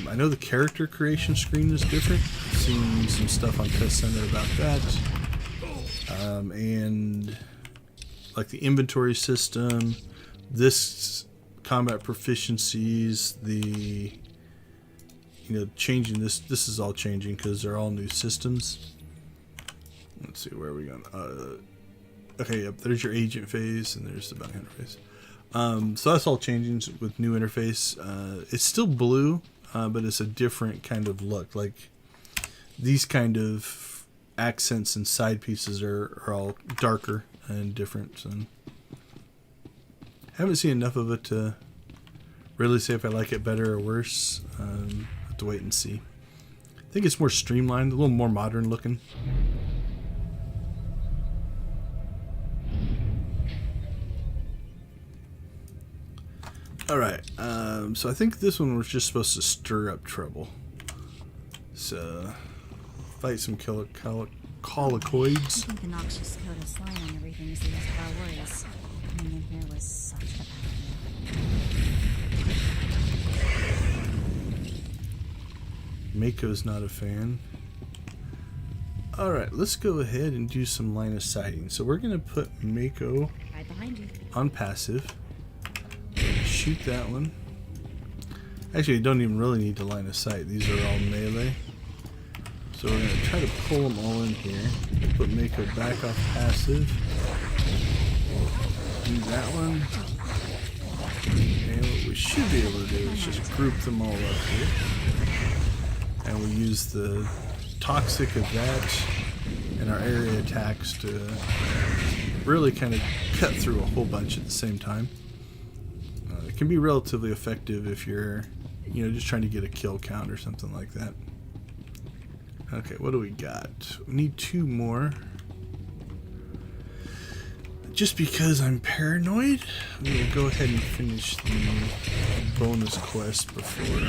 I know the character creation screen is different. I've seen some stuff on Test Center about that. And like the inventory system, this combat proficiencies, the changing this is all changing because they're all new systems. Let's see, where are we going? Okay, yep, there's your agent phase and there's the bounty hunter phase. So that's all changing with new interface. It's still blue, but it's a different kind of look. Like these kind of accents and side pieces are all darker and different. And haven't seen enough of it to really say if I like it better or worse. Have to wait and see. I think it's more streamlined, a little more modern looking. Alright, so I think this one was just supposed to stir up trouble. So, fight some colicoids. I think the noxious coat of slime on everything is the rest of our worries. Coming in here was such a bad idea. Mako's not a fan. Alright, let's go ahead and do some line of sighting. So we're going to put Mako Right behind you. on passive. Shoot that one. Actually, you don't even really need to line of sight. These are all melee. So we're going to try to pull them all in here. Put Mako back off passive. Do that one. And what we should be able to do is just group them all up here. And we use the toxic of that and our area attacks to really kind of cut through a whole bunch at the same time. It can be relatively effective if you're, just trying to get a kill count or something like that. Okay, what do we got? We need 2 more. Just because I'm paranoid, we will go ahead and finish the bonus quest before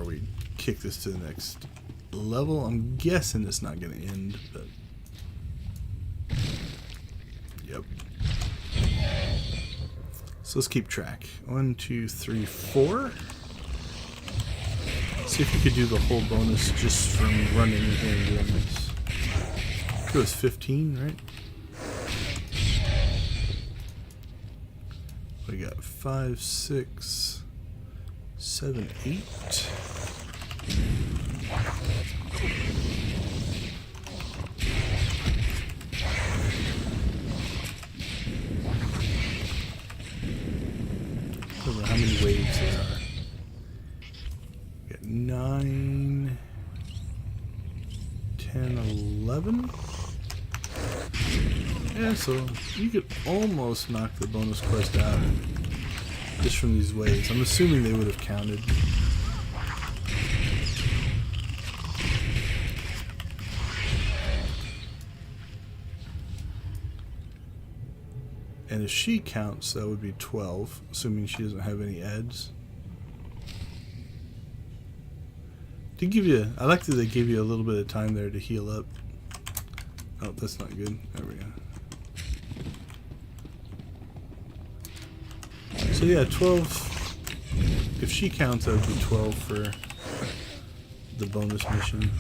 we kick this to the next level. I'm guessing it's not going to end, but yep. So let's keep track. 1, 2, 3, 4. See if we could do the whole bonus just from running in here and doing this. It was 15, right? We got 5, 6, 7, 8. I don't know how many waves there are. We got 9, 10, 11. Yeah, so you could almost knock the bonus quest out just from these waves. I'm assuming they would have counted. And if she counts, that would be 12, assuming she doesn't have any ads. To give you, I like that they give you a little bit of time there to heal up. Oh, that's not good. There we go. So yeah, 12. If she counts, that would be 12 for the bonus mission.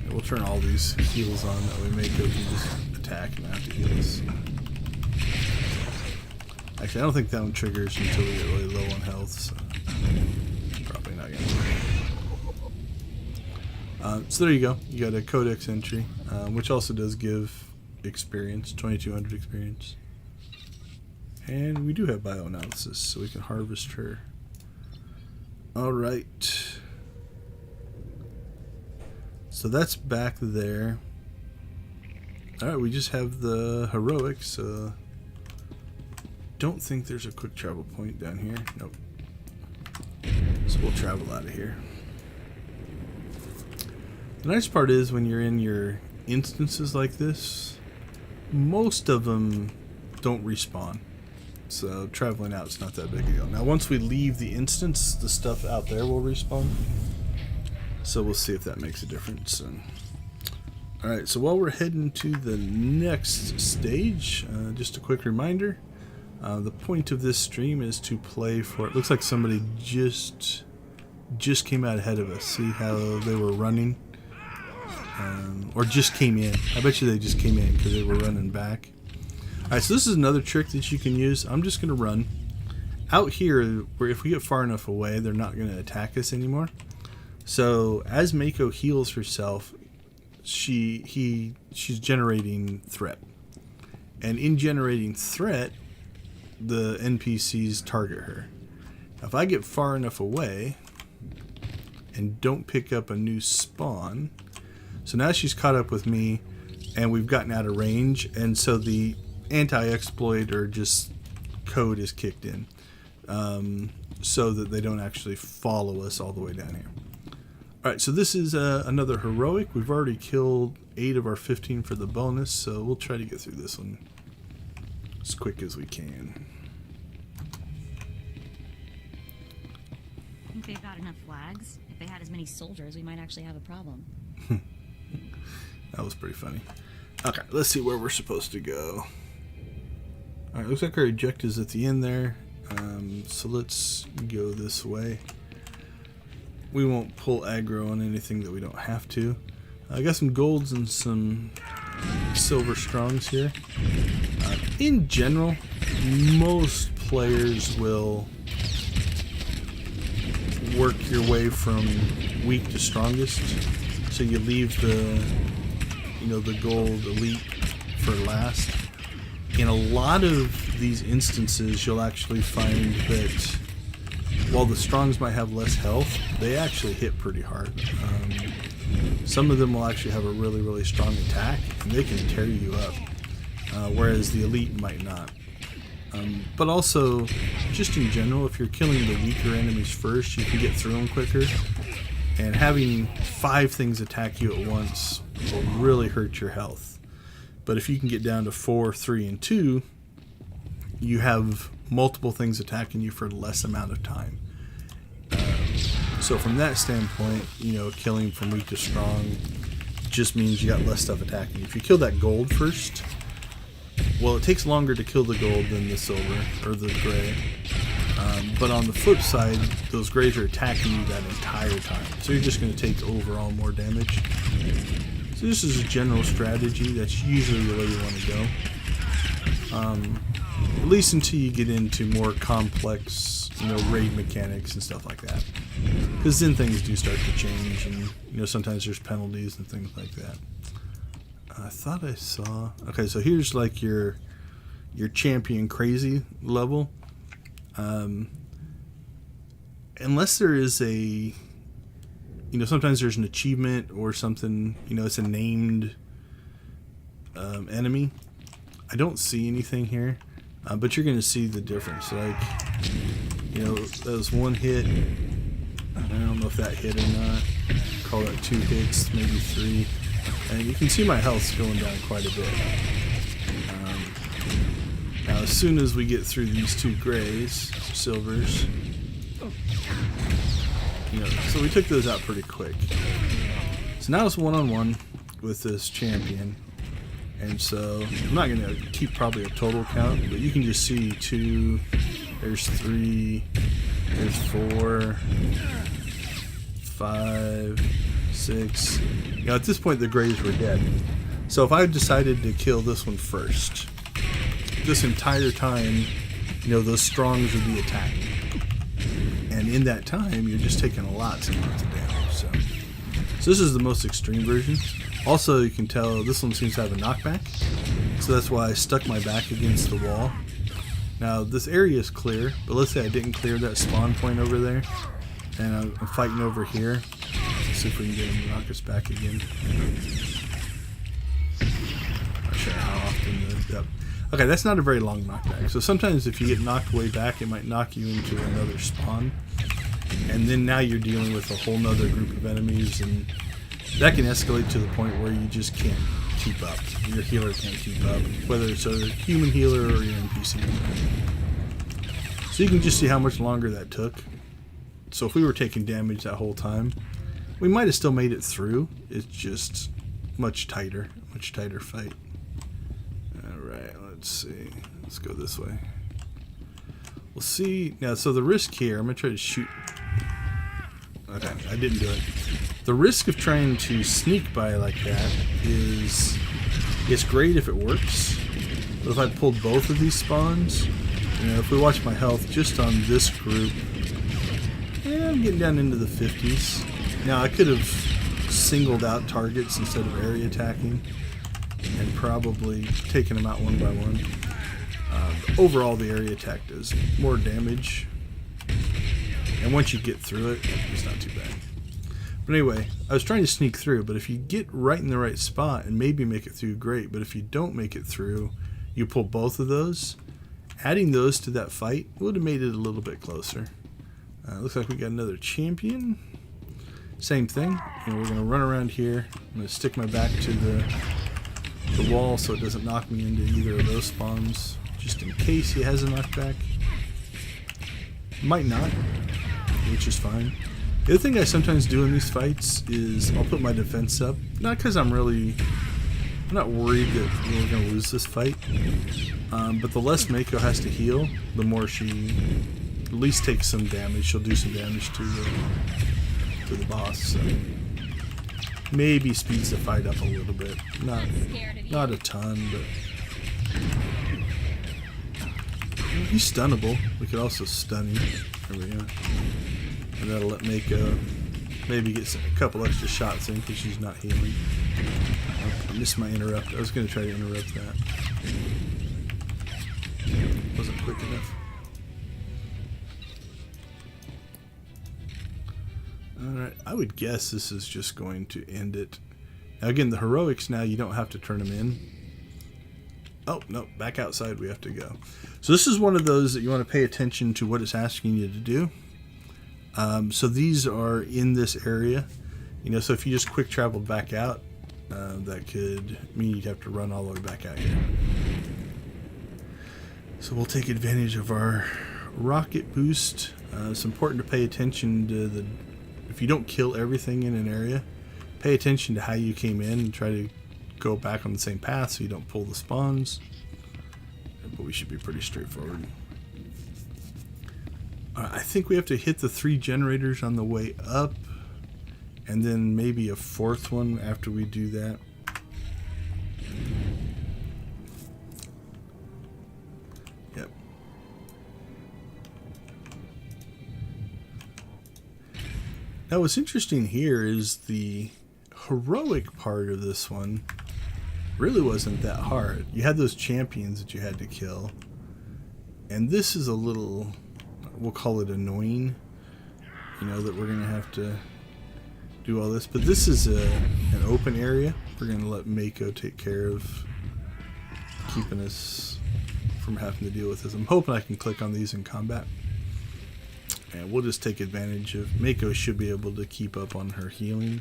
And we'll turn all these heals on, that way Mako can just attack and not have to heal us. Actually, I don't think that one triggers until we get really low on health, so probably not gonna work. So there you go. You got a codex entry, which also does give experience, 2200 experience. And we do have bioanalysis, so we can harvest her. Alright. So that's back there. Alright, we just have the heroics. Don't think there's a quick travel point down here. Nope. So we'll travel out of here. The nice part is when you're in your instances like this, most of them don't respawn. So traveling out is not that big a deal. Now once we leave the instance, the stuff out there will respawn. So we'll see if that makes a difference. Alright, so while we're heading to the next stage, just a quick reminder. The point of this stream is to play for... It looks like somebody just came out ahead of us. See how they were running? Or just came in. I bet you they just came in because they were running back. Alright, so this is another trick that you can use. I'm just going to run. Out here, where if we get far enough away, they're not going to attack us anymore. So, as Mako heals herself, she's generating threat. And in generating threat, the NPCs target her. Now, if I get far enough away and don't pick up a new spawn, so now she's caught up with me and we've gotten out of range, and so the anti-exploit or just code is kicked in, so that they don't actually follow us all the way down here. Alright, so this is another heroic. We've already killed 8 of our 15 for the bonus, so we'll try to get through this one as quick as we can. I think they've got enough flags. If they had as many soldiers, we might actually have a problem. That was pretty funny. Okay, let's see where we're supposed to go. Alright, looks like our eject is at the end there. So let's go this way. We won't pull aggro on anything that we don't have to. I got some golds and some silver strongs here. In general, most players will work your way from weak to strongest. So you leave the gold elite for last. In a lot of these instances, you'll actually find that while the strongs might have less health, they actually hit pretty hard. Some of them will actually have a really, really strong attack, and they can tear you up, whereas the elite might not. But also, just in general, if you're killing the weaker enemies first, you can get through them quicker. And having 5 things attack you at once will really hurt your health. But if you can get down to 4, 3, and 2, you have multiple things attacking you for less amount of time. So from that standpoint, killing from weak to strong just means you got less stuff attacking you. If you kill that gold first, well, it takes longer to kill the gold than the silver or the gray. But on the flip side, those grays are attacking you that entire time. So you're just going to take overall more damage. So this is a general strategy. That's usually the way you want to go. At least until you get into more complex, raid mechanics and stuff like that. Because then things do start to change, and sometimes there's penalties and things like that. I thought I saw... Okay, so here's like your champion crazy level. Unless there is a... sometimes there's an achievement or something, it's a named enemy. I don't see anything here. But you're going to see the difference. Like, that was 1 hit. I don't know if that hit or not. Call that 2 hits, maybe 3. And you can see my health's going down quite a bit. Now, as soon as we get through these 2 grays, silvers, so we took those out pretty quick. So now it's 1-on-1 with this champion. And so, I'm not going to keep probably a total count, but you can just see 2, there's 3, there's 4, 5, 6. At this point the grays were dead. So if I decided to kill this one first, this entire time, those strongs would be attacking. And in that time, you're just taking lots and lots of damage. So this is the most extreme version. Also, you can tell this one seems to have a knockback, so that's why I stuck my back against the wall. Now, this area is clear, but let's say I didn't clear that spawn point over there. And I'm fighting over here. Let's see if we can get him to knock us back again. Not sure how often. Yep. Okay, that's not a very long knockback. So sometimes if you get knocked way back, it might knock you into another spawn. And then now you're dealing with a whole nother group of enemies, and that can escalate to the point where you just can't keep up. Your healer can't keep up, whether it's a human healer or your NPC. So you can just see how much longer that took. So if we were taking damage that whole time, we might have still made it through. It's just much tighter fight. Alright, let's see. Let's go this way. We'll see. Now, so the risk here, I'm going to try to shoot. Okay, I didn't do it. The risk of trying to sneak by like that is, it's great if it works. But if I pulled both of these spawns, if we watch my health just on this group, I'm getting down into the 50s. Now, I could have singled out targets instead of area attacking and probably taken them out one by one. Overall, the area attack does more damage. And once you get through it, it's not too bad. But anyway, I was trying to sneak through, but if you get right in the right spot and maybe make it through, great. But if you don't make it through, you pull both of those. Adding those to that fight would have made it a little bit closer. Looks like we got another champion. Same thing. We're going to run around here. I'm going to stick my back to the wall so it doesn't knock me into either of those spawns, just in case he has a knockback. Might not, which is fine. The other thing I sometimes do in these fights is I'll put my defense up. Not because I'm not worried that we're going to lose this fight. But the less Mako has to heal, the more she at least takes some damage. She'll do some damage to the boss. So maybe speeds the fight up a little bit. Not a ton, but he's stunnable. We could also stun him. There we go. And that'll let Mako maybe get a couple extra shots in because she's not healing. I missed my interrupt. I was going to try to interrupt that. Wasn't quick enough. Alright, I would guess this is just going to end it. Now again, the heroics now, you don't have to turn them in. Oh, no, back outside we have to go. So this is one of those that you want to pay attention to what it's asking you to do. So these are in this area. So if you just quick traveled back out, that could mean you'd have to run all the way back out here. So we'll take advantage of our rocket boost. It's important to pay attention to if you don't kill everything in an area, pay attention to how you came in and try to go back on the same path so you don't pull the spawns. But we should be pretty straightforward. I think we have to hit the 3 generators on the way up, and then maybe a 4th one after we do that. Yep. Now what's interesting here is the heroic part of this one really wasn't that hard. You had those champions that you had to kill, and this is a little, we'll call it annoying, that we're going to have to do all this. But this is an open area. We're going to let Mako take care of keeping us from having to deal with this. I'm hoping I can click on these in combat. And we'll just take advantage of, Mako should be able to keep up on her healing.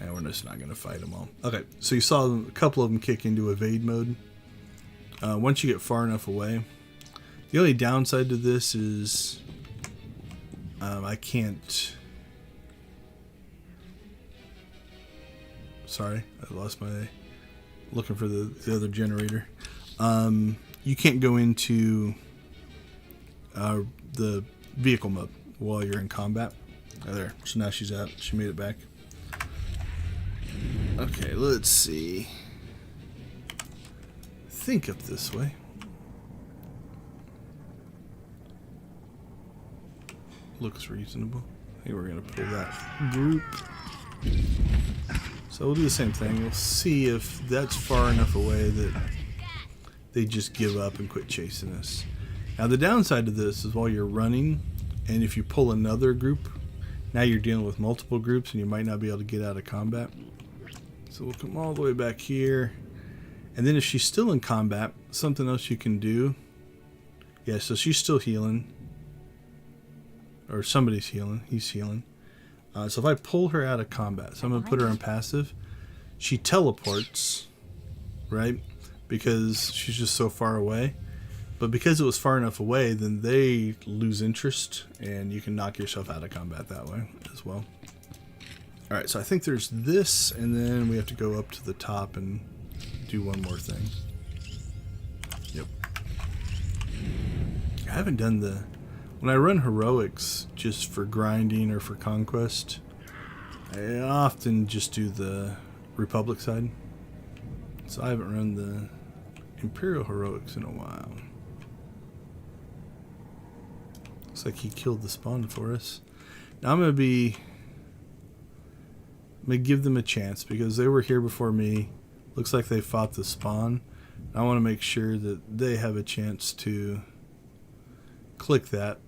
And we're just not going to fight them all. Okay, so you saw a couple of them kick into evade mode. Once you get far enough away, the only downside to this is I can't... Sorry, I lost my... Looking for the other generator. You can't go into the vehicle mode while you're in combat. Oh, there. So now she's out. She made it back. Okay, let's see. Think up this way. Looks reasonable. I think we're going to pull that group. So we'll do the same thing. We'll see if that's far enough away that they just give up and quit chasing us. Now the downside to this is while you're running And if you pull another group, now you're dealing with multiple groups and you might not be able to get out of combat. So we'll come all the way back here. And then if she's still in combat, something else you can do. Yeah, so she's still healing. Or somebody's healing. He's healing. So if I pull her out of combat, so I'm going to put her on passive. She teleports, right? Because she's just so far away. But because it was far enough away, then they lose interest, and you can knock yourself out of combat that way as well. Alright, so I think there's this, and then we have to go up to the top and do one more thing. Yep. I haven't done the... When I run heroics just for grinding or for conquest, I often just do the Republic side. So I haven't run the Imperial heroics in a while. Looks like he killed the spawn for us. Now I'm going to give them a chance because they were here before me. Looks like they fought the spawn. I want to make sure that they have a chance to click that.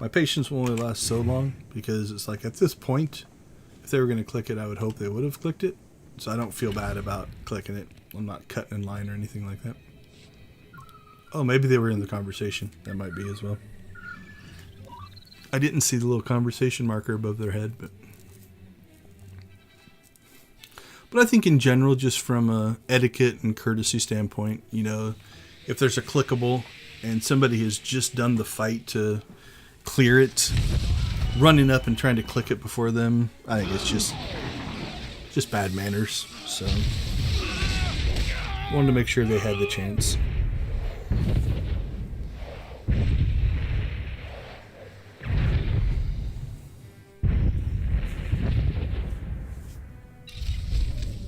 My patience will only last so long because it's like at this point, if they were going to click it, I would hope they would have clicked it. So I don't feel bad about clicking it. I'm not cutting in line or anything like that. Oh, maybe they were in the conversation. That might be as well. I didn't see the little conversation marker above their head, but I think in general, just from a etiquette and courtesy standpoint, you know, if there's a clickable and somebody has just done the fight to clear it, running up and trying to click it before them, I think it's just bad manners. So wanted to make sure they had the chance.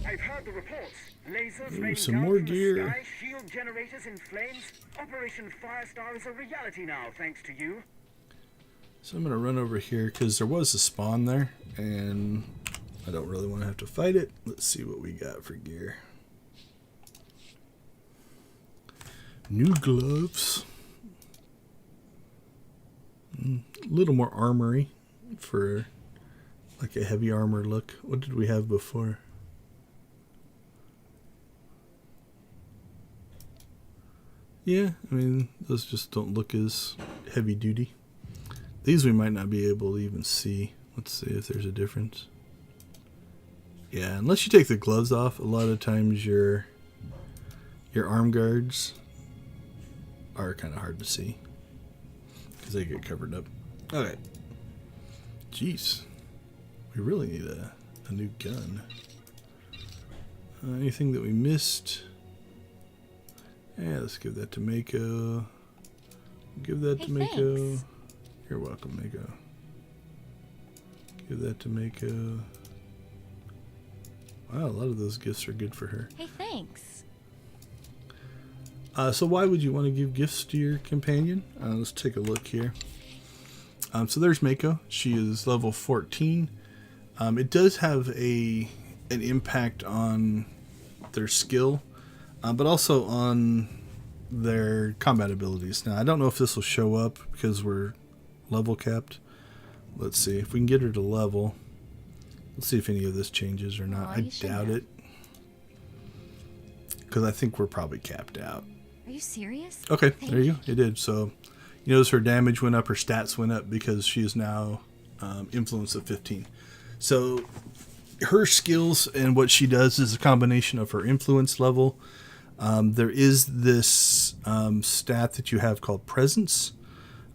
I've heard the reports. Lasers raining some down more from the gear. sky, shield generators in flames. Operation Firestar is a reality now, thanks to you. So I'm going to run over here because there was a spawn there, and I don't really want to have to fight it. Let's see what we got for gear. New gloves. A little more armory for like a heavy armor look. What did we have before? Yeah, I mean, those just don't look as heavy duty. These we might not be able to even see. Let's see if there's a difference. Yeah, unless you take the gloves off, a lot of times your arm guards are kind of hard to see because they get covered up. Okay. Jeez. We really need a new gun. Anything that we missed? Yeah, let's give that to Mako. Give that to Mako. Thanks. You're welcome, Mako. Give that to Mako. Wow, a lot of those gifts are good for her. Hey, thanks. So why would you want to give gifts to your companion? Let's take a look here. So there's Mako. She is level 14. It does have an impact on their skill, but also on their combat abilities. Now, I don't know if this will show up because we're level capped. Let's see. If we can get her to level. Let's see if any of this changes or not. I doubt it. Because I think we're probably capped out. Are you serious? Okay, there you go. It did. So, you notice her damage went up, her stats went up because she is now influence of 15. So, her skills and what she does is a combination of her influence level. There is this stat that you have called presence.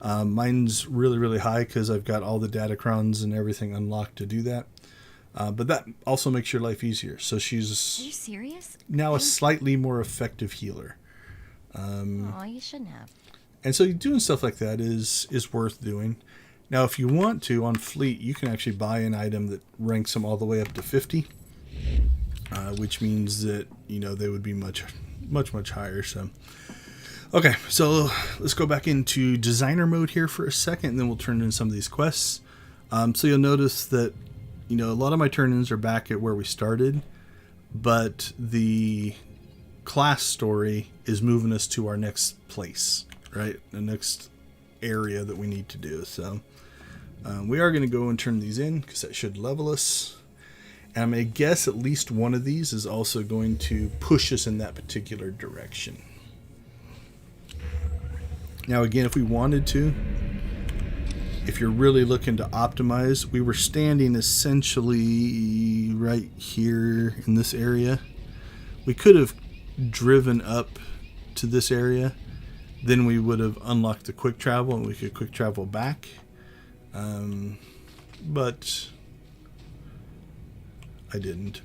Mine's really, really high because I've got all the datacrons and everything unlocked to do that. But that also makes your life easier. So she's Are you serious? now a slightly more effective healer. Oh, you shouldn't have. And so doing stuff like that is worth doing. Now, if you want to, on Fleet, you can actually buy an item that ranks them all the way up to 50, which means that, you know, they would be much, much higher. So, okay, so let's go back into designer mode here for a second, and then we'll turn in some of these quests. So you'll notice that, you know, a lot of my turn-ins are back at where we started, but the class story is moving us to our next place, right? The next area that we need to do. So we are going to go and turn these in because that should level us. And I'm going to guess at least one of these is also going to push us in that particular direction. Now again, if we wanted to, if you're really looking to optimize, we were standing essentially right here in this area. We could have driven up to this area, then we would have unlocked the quick travel and we could quick travel back. But I didn't.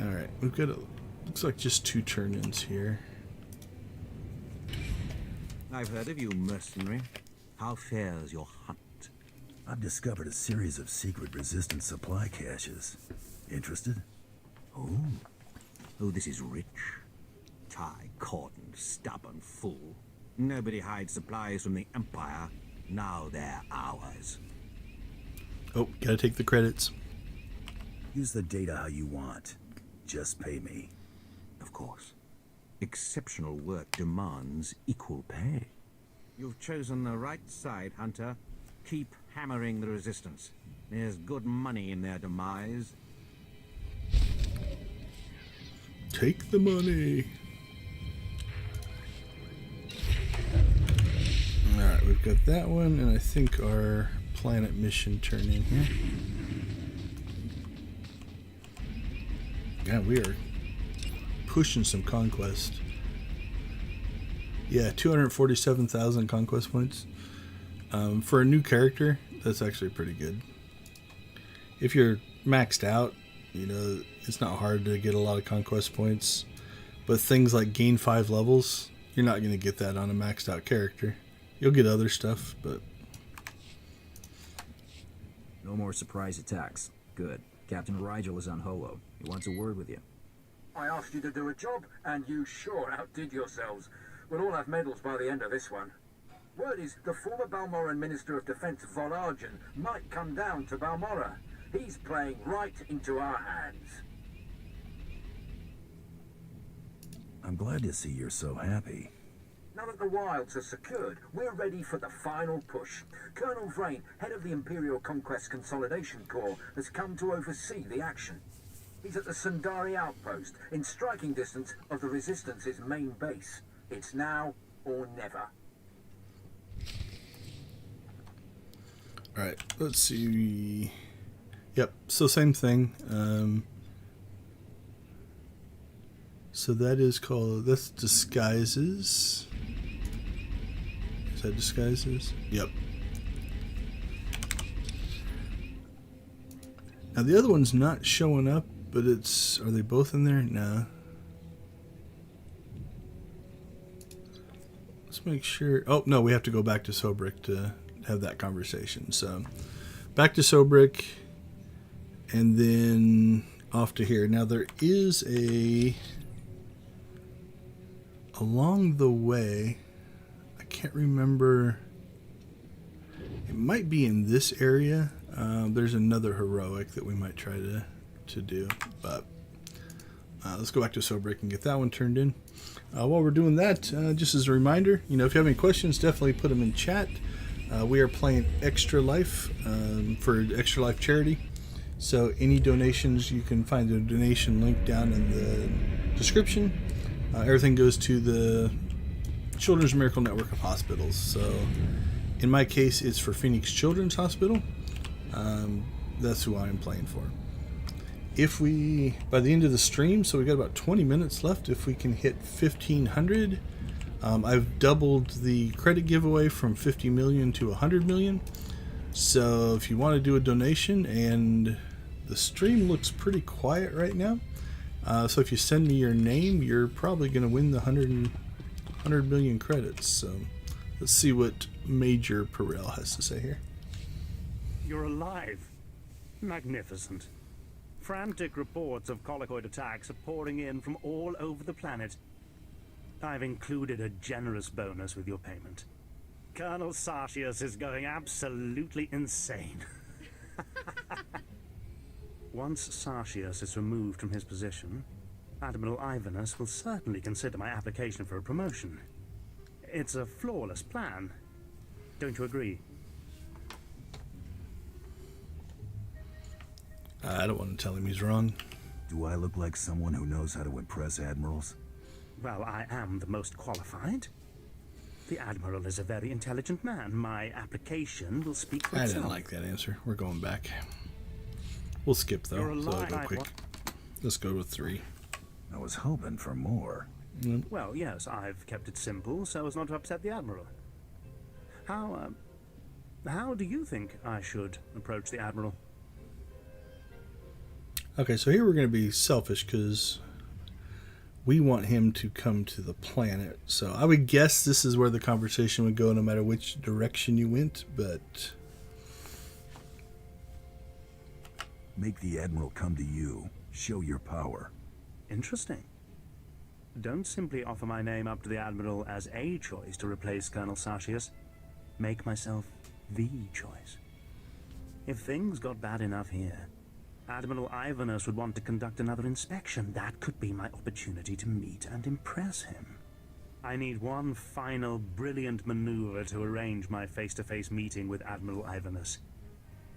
Alright, we've got looks like just 2 turn-ins here. I've heard of you, mercenary. How fares your hunt? I've discovered a series of secret resistance supply caches. Interested? Oh, this is rich. Tie-cordoned, stubborn fool. Nobody hides supplies from the Empire. Now they're ours. Oh, gotta take the credits. Use the data how you want. Just pay me. Of course. Exceptional work demands equal pay. You've chosen the right side, Hunter. Keep hammering the resistance. There's good money in their demise. Take the money. Alright, we've got that one, and I think our planet mission turn in here. Yeah, we are pushing some conquest. Yeah, 247,000 conquest points. For a new character, that's actually pretty good. If you're maxed out, you know, it's not hard to get a lot of conquest points. But things like gain 5 levels, you're not going to get that on a maxed out character. You'll get other stuff, but... No more surprise attacks. Good. Captain Rigel is on Holo. He wants a word with you. I asked you to do a job, and you sure outdid yourselves. We'll all have medals by the end of this one. Word is the former Balmorran Minister of Defense Volargen might come down to Balmorra. He's playing right into our hands. I'm glad to see you're so happy. Now that the wilds are secured, we're ready for the final push. Colonel Vrain, head of the Imperial Conquest Consolidation Corps, has come to oversee the action. He's at the Sundari outpost, in striking distance of the Resistance's main base. It's now or never. Alright, let's see. Yep, so same thing. So that is called, that's disguises. Is that disguises? Yep. Now the other one's not showing up, but it's, are they both in there? No. Let's make sure. Oh, no, we have to go back to Sobrik to have that conversation. So back to Sobrik and then off to here. Now there is a, along the way, I can't remember, it might be in this area. There's another heroic that we might try to do, but let's go back to Sobrik and get that one turned in. While we're doing that, just as a reminder, you know, if you have any questions, definitely put them in chat. We are playing Extra Life for Extra Life charity. So any donations, you can find the donation link down in the description. Everything goes to the Children's Miracle Network of Hospitals. So in my case, it's for Phoenix Children's Hospital. That's who I'm playing for. If we, by the end of the stream, so we got about 20 minutes left, if we can hit 1,500, I've doubled the credit giveaway from 50 million to 100 million. So if you want to do a donation, and the stream looks pretty quiet right now, so if you send me your name, you're probably going to win the 100 million credits. So let's see what Major Perel has to say here. You're alive. Magnificent. Frantic reports of collocoid attacks are pouring in from all over the planet. I've included a generous bonus with your payment. Colonel Sartius is going absolutely insane. Once Sartius is removed from his position, Admiral Ivanus will certainly consider my application for a promotion. It's a flawless plan. Don't you agree? I don't want to tell him he's wrong. Do I look like someone who knows how to impress admirals? Well, I am the most qualified. The Admiral is a very intelligent man. My application will speak for I itself. didn't like that answer. We're going back. We'll skip, though, so I'll go quick. Let's go with 3. I was hoping for more. Well, yes, I've kept it simple so as not to upset the Admiral. How do you think I should approach the Admiral? Okay, so here we're going to be selfish because we want him to come to the planet. So I would guess this is where the conversation would go no matter which direction you went, but... Make the Admiral come to you. Show your power. Interesting. Don't simply offer my name up to the Admiral as a choice to replace Colonel Sartius. Make myself the choice. If things got bad enough here, Admiral Ivanus would want to conduct another inspection. That could be my opportunity to meet and impress him. I need one final brilliant maneuver to arrange my face-to-face meeting with Admiral Ivanus.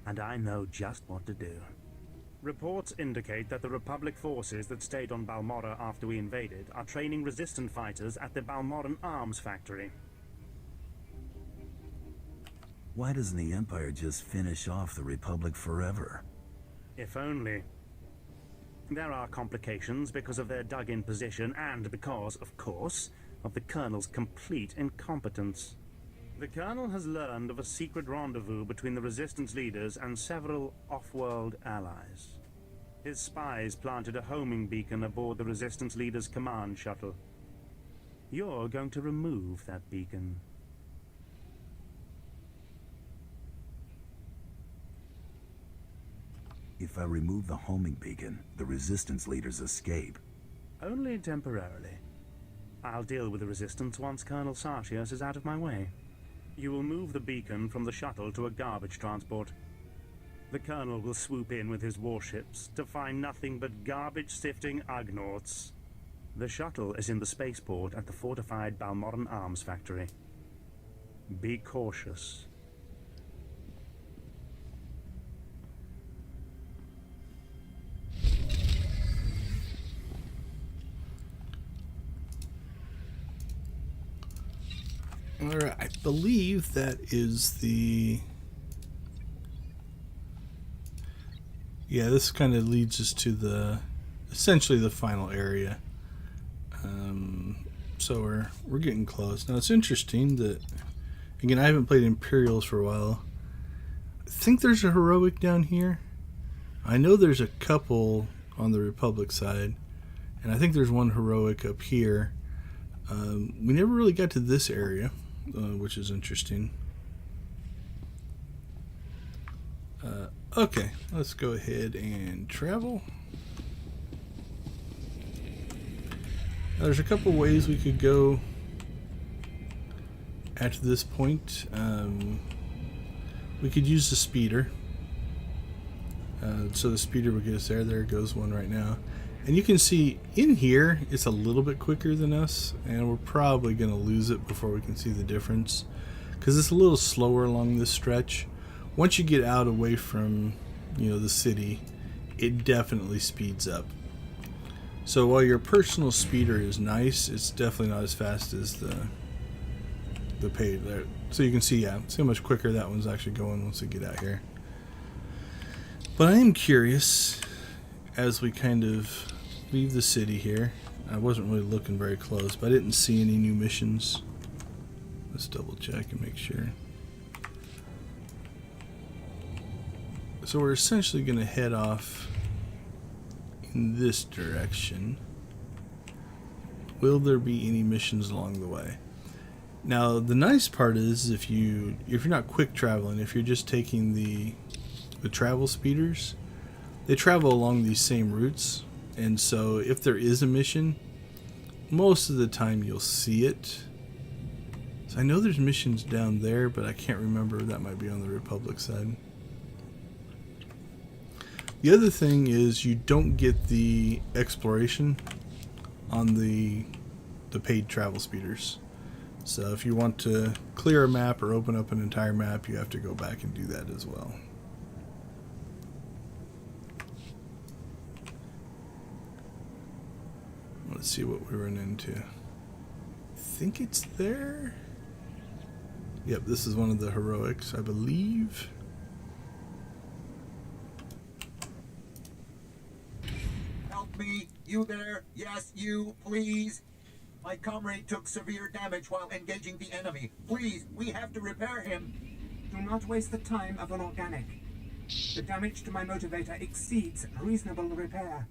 And I know just what to do. Reports indicate that the Republic forces that stayed on Balmorra after we invaded are training resistant fighters at the Balmorran arms factory. Why doesn't the Empire just finish off the Republic forever? If only. There are complications because of their dug-in position and because, of course, of the Colonel's complete incompetence. The Colonel has learned of a secret rendezvous between the Resistance leaders and several off-world allies. His spies planted a homing beacon aboard the Resistance leaders' command shuttle. You're going to remove that beacon. If I remove the homing beacon, the Resistance leaders escape. Only temporarily. I'll deal with the Resistance once Colonel Sartius is out of my way. You will move the beacon from the shuttle to a garbage transport. The Colonel will swoop in with his warships to find nothing but garbage-sifting Ugnaughts. The shuttle is in the spaceport at the fortified Balmorran arms factory. Be cautious. Alright, I believe that is the... Yeah, this kind of leads us to the... essentially the final area. So we're getting close. Now it's interesting that... Again, I haven't played Imperials for a while. I think there's a heroic down here. I know there's a couple on the Republic side. And I think there's one heroic up here. We never really got to this area. Which is interesting. Okay, let's go ahead and travel. Now, there's a couple ways we could go at this point. We could use the speeder. So the speeder will get us there. There goes one right now. And you can see in here, it's a little bit quicker than us, and we're probably going to lose it before we can see the difference, because it's a little slower along this stretch. Once you get out away from, the city, it definitely speeds up. So while your personal speeder is nice, it's definitely not as fast as the paid there. So you can see, see how much quicker that one's actually going once we get out here. But I am curious, as we kind of leave the city here. I wasn't really looking very close, but I didn't see any new missions. Let's double check and make sure. So we're essentially going to head off in this direction. Will there be any missions along the way? Now the nice part is if you're not quick traveling, if you're just taking the travel speeders, they travel along these same routes, and so if there is a mission, most of the time you'll see it. So I know there's missions down there, but I can't remember. That might be on the Republic side. The other thing is you don't get the exploration on the paid travel speeders. So if you want to clear a map or open up an entire map, you have to go back and do that as well. Let's see what we run into. I think it's there. Yep, this is one of the heroics, I believe. Help me! You there? Yes, you, please! My comrade took severe damage while engaging the enemy. Please, we have to repair him. Do not waste the time of an organic. The damage to my motivator exceeds reasonable repair.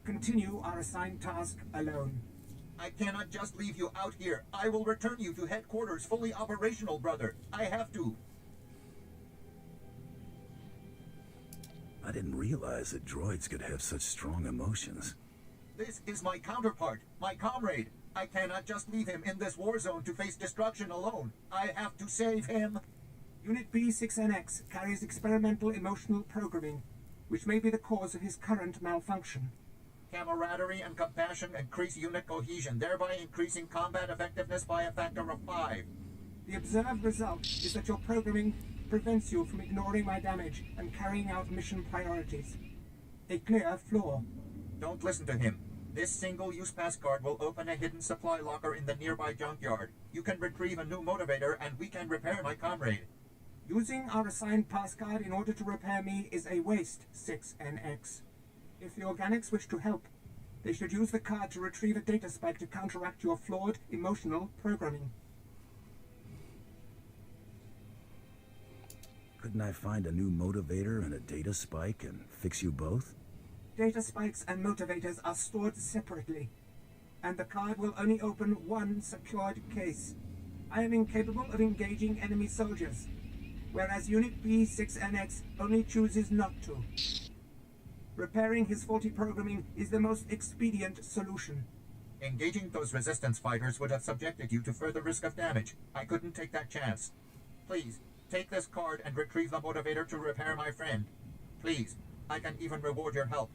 Continue our assigned task alone. I cannot just leave you out here. I will return you to headquarters fully operational, brother. I have to. I didn't realize that droids could have such strong emotions. This is my counterpart, my comrade. I cannot just leave him in this war zone to face destruction alone. I have to save him. Unit B6NX carries experimental emotional programming, which may be the cause of his current malfunction. Camaraderie and compassion increase unit cohesion, thereby increasing combat effectiveness by a factor of 5. The observed result is that your programming prevents you from ignoring my damage and carrying out mission priorities. A clear flaw. Don't listen to him. This single-use pass card will open a hidden supply locker in the nearby junkyard. You can retrieve a new motivator and we can repair my comrade. Using our assigned pass card in order to repair me is a waste, 6NX. If the organics wish to help, they should use the card to retrieve a data spike to counteract your flawed emotional programming. Couldn't I find a new motivator and a data spike and fix you both? Data spikes and motivators are stored separately, and the card will only open one secured case. I am incapable of engaging enemy soldiers, whereas Unit B6NX only chooses not to. Repairing his faulty programming is the most expedient solution. Engaging those resistance fighters would have subjected you to further risk of damage. I couldn't take that chance. Please, take this card and retrieve the motivator to repair my friend. Please, I can even reward your help.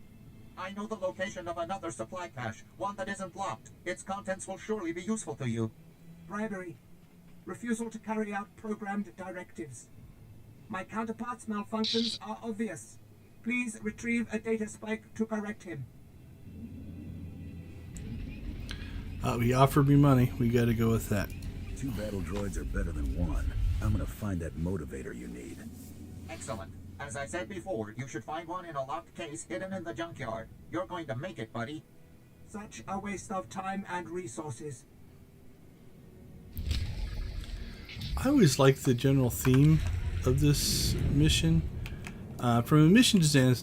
I know the location of another supply cache, one that isn't locked. Its contents will surely be useful to you. Bribery. Refusal to carry out programmed directives. My counterpart's malfunctions are obvious. Please retrieve a data spike to correct him. He offered me money. We got to go with that. 2 battle droids are better than 1. I'm gonna find that motivator you need. Excellent. As I said before, you should find one in a locked case hidden in the junkyard. You're going to make it, buddy. Such a waste of time and resources. I always like the general theme of this mission. From a mission design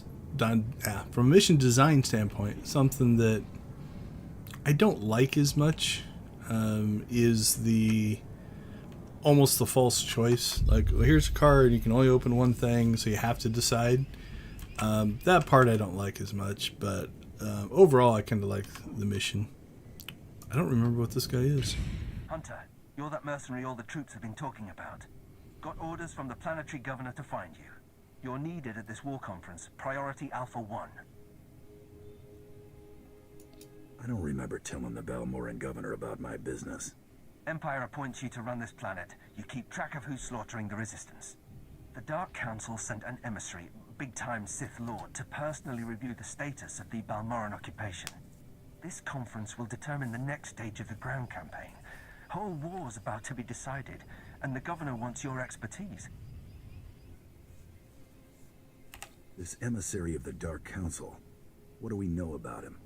standpoint, something that I don't like as much is the almost the false choice. Like, well, here's a card, you can only open one thing, so you have to decide. That part I don't like as much, but overall I kind of like the mission. I don't remember what this guy is. Hunter, you're that mercenary all the troops have been talking about. Got orders from the planetary governor to find you. You're needed at this war conference, Priority Alpha 1. I don't remember telling the Balmorran governor about my business. Empire appoints you to run this planet. You keep track of who's slaughtering the Resistance. The Dark Council sent an emissary, big-time Sith Lord, to personally review the status of the Balmorran occupation. This conference will determine the next stage of the ground campaign. Whole war's about to be decided, and the governor wants your expertise. This emissary of the Dark Council, what do we know about him?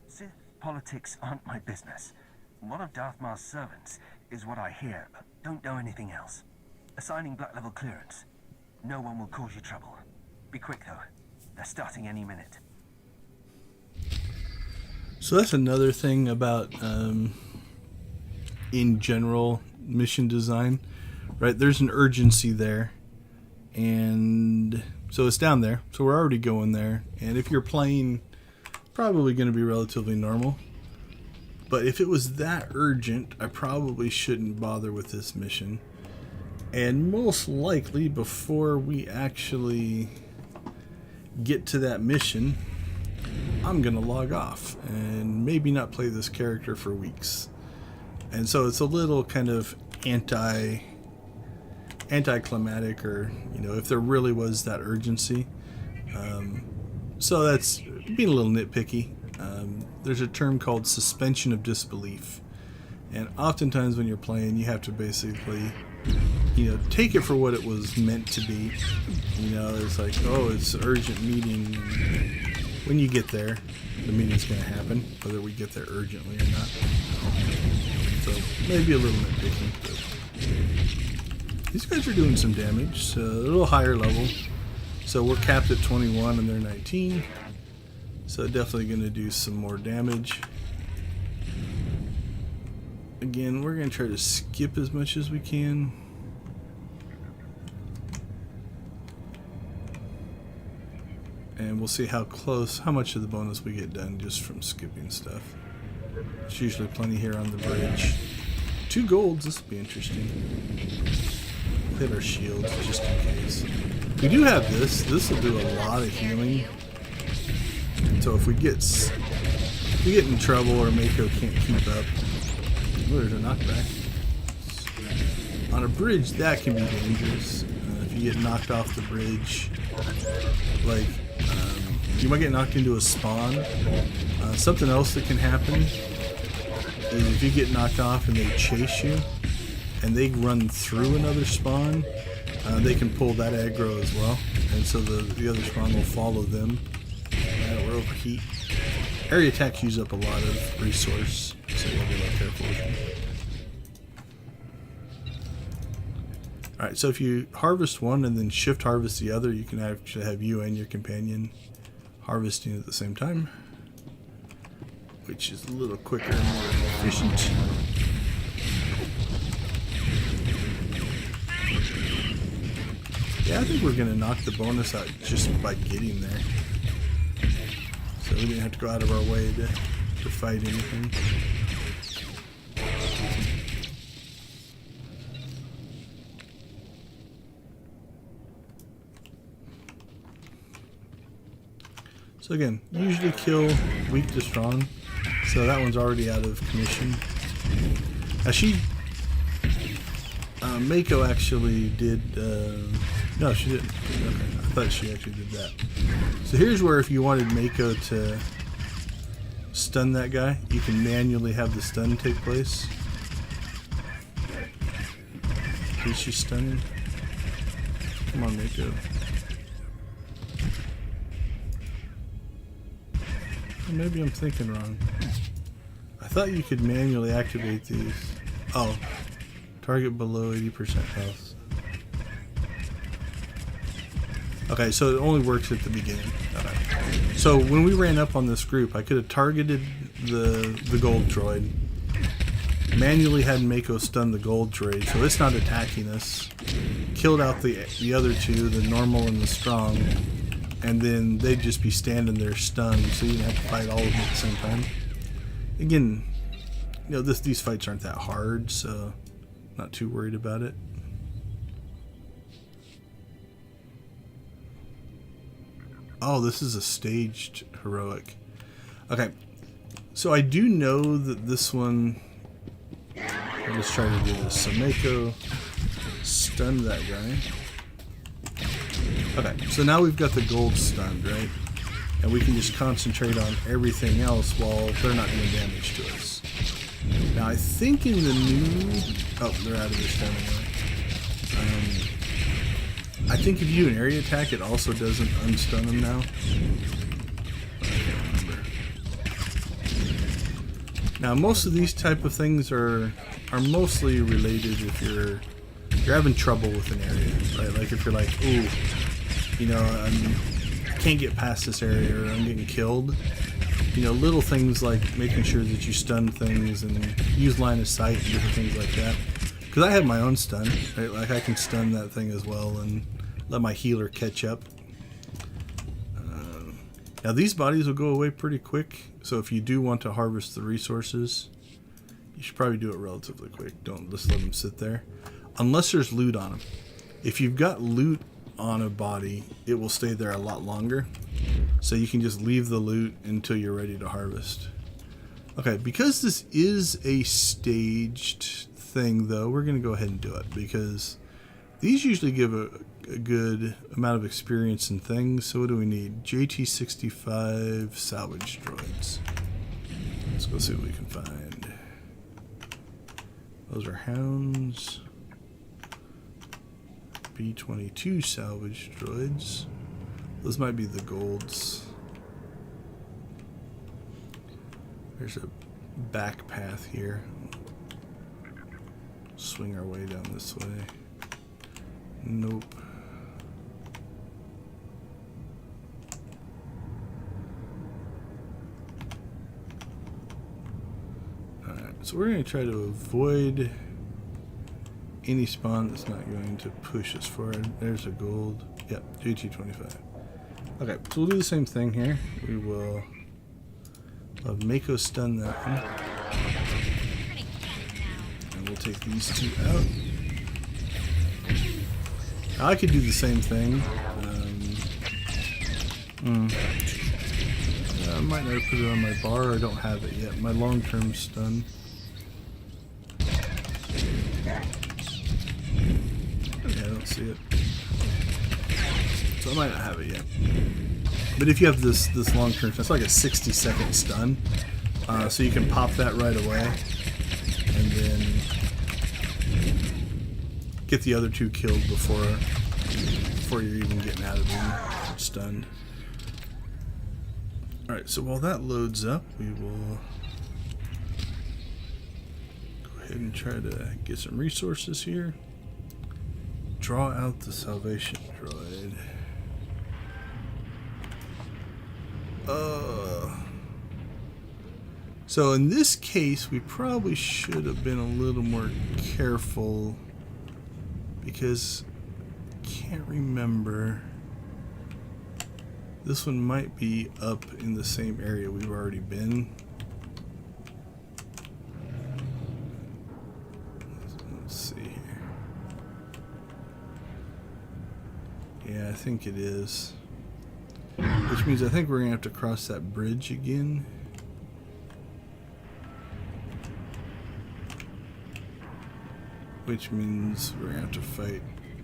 Sith politics aren't my business. One of Darth Maul's servants is what I hear, but don't know anything else. Assigning black level clearance. No one will cause you trouble. Be quick though. They're starting any minute. So that's another thing about, in general, mission design, right? There's an urgency there, and so it's down there. So we're already going there, and if you're playing, probably going to be relatively normal. But if it was that urgent, I probably shouldn't bother with this mission. And most likely, before we actually get to that mission, I'm going to log off and maybe not play this character for weeks. And so it's a little kind of anticlimactic, or, you know, if there really was that urgency. So that's being a little nitpicky. There's a term called suspension of disbelief. And oftentimes when you're playing, you have to basically, you know, take it for what it was meant to be. You know, it's like, oh, it's an urgent meeting. When you get there, the meeting's going to happen, whether we get there urgently or not. So maybe a little nitpicky, but these guys are doing some damage, so a little higher level. So we're capped at 21 and they're 19. So definitely going to do some more damage. Again, we're going to try to skip as much as we can. And we'll see how much of the bonus we get done just from skipping stuff. There's usually plenty here on the bridge. 2 golds, this will be interesting. We'll hit our shields just in case. We do have this. This will do a lot of healing. So if we get in trouble or Mako can't keep up, oh, there's a knockback. On a bridge, that can be dangerous. If you get knocked off the bridge, like you might get knocked into a spawn. Something else that can happen is if you get knocked off and they chase you and they run through another spawn, they can pull that aggro as well, and so the other spawn will follow them. We're overheat. Area attacks use up a lot of resource, so you gotta be a little careful with them. Alright, so if you harvest one and then shift harvest the other, you can actually have you and your companion harvesting at the same time, which is a little quicker and more efficient. Yeah, I think we're going to knock the bonus out just by getting there. So we didn't have to go out of our way to fight anything. So again, usually kill weak to strong. So that one's already out of commission. Now Mako actually did, no, she didn't. Okay, I thought she actually did that. So here's where if you wanted Mako to stun that guy, you can manually have the stun take place. Is she stunning? Come on, Mako. Maybe I'm thinking wrong. I thought you could manually activate these. Oh, target below 80% health. Okay, so it only works at the beginning. Okay. So when we ran up on this group, I could have targeted the gold droid, manually had Mako stun the gold droid, so it's not attacking us, killed out the other two, the normal and the strong, and then they'd just be standing there stunned, so you didn't have to fight all of them at the same time. Again, you know, these fights aren't that hard, so not too worried about it. Oh, this is a staged heroic. Okay, so I do know that this one, let's try to do this. So Mako stunned that guy. Okay, so now we've got the gold stunned, right? And we can just concentrate on everything else while they're not doing damage to us. Now I think in the new... Oh, they're out of their stun anyway. I think if you do an area attack, it also doesn't unstun them now. I can't remember. Now most of these type of things are mostly related if you're having trouble with an area, right? Like if you're like, ooh, you know, I can't get past this area, or I'm getting killed. You know, little things like making sure that you stun things and use line of sight and different things like that. Because I have my own stun, right? Like I can stun that thing as well and let my healer catch up. Now these bodies will go away pretty quick, so if you do want to harvest the resources, you should probably do it relatively quick. Don't just let them sit there. Unless there's loot on them. If you've got loot on a body, it will stay there a lot longer. So you can just leave the loot until you're ready to harvest. Okay, because this is a staged thing, though, we're going to go ahead and do it, because these usually give a good amount of experience in things. So what do we need? JT-65 salvage droids. Let's go see what we can find. Those are hounds. B-22 salvage droids. Those might be the golds. There's a back path here. Swing our way down this way. Nope. Alright, so we're going to try to avoid any spawn that's not going to push us forward. There's a gold. Yep, JT-25. Okay, so we'll do the same thing here. We will have Mako stun that one. And we'll take these two out. Now, I could do the same thing. I might not put it on my bar. I don't have it yet. My long-term stun. Yeah, I don't see it. So I might not have it yet. But if you have this long-term, it's like a 60-second stun. So you can pop that right away. And then get the other two killed before you're even getting out of being stunned. Alright, so while that loads up, we will go ahead and try to get some resources here. Draw out the salvation droid. So in this case, we probably should have been a little more careful, because I can't remember. This one might be up in the same area we've already been. Let's see here. Yeah, I think it is. Which means I think we're going to have to cross that bridge again. Which means we're going to have to fight.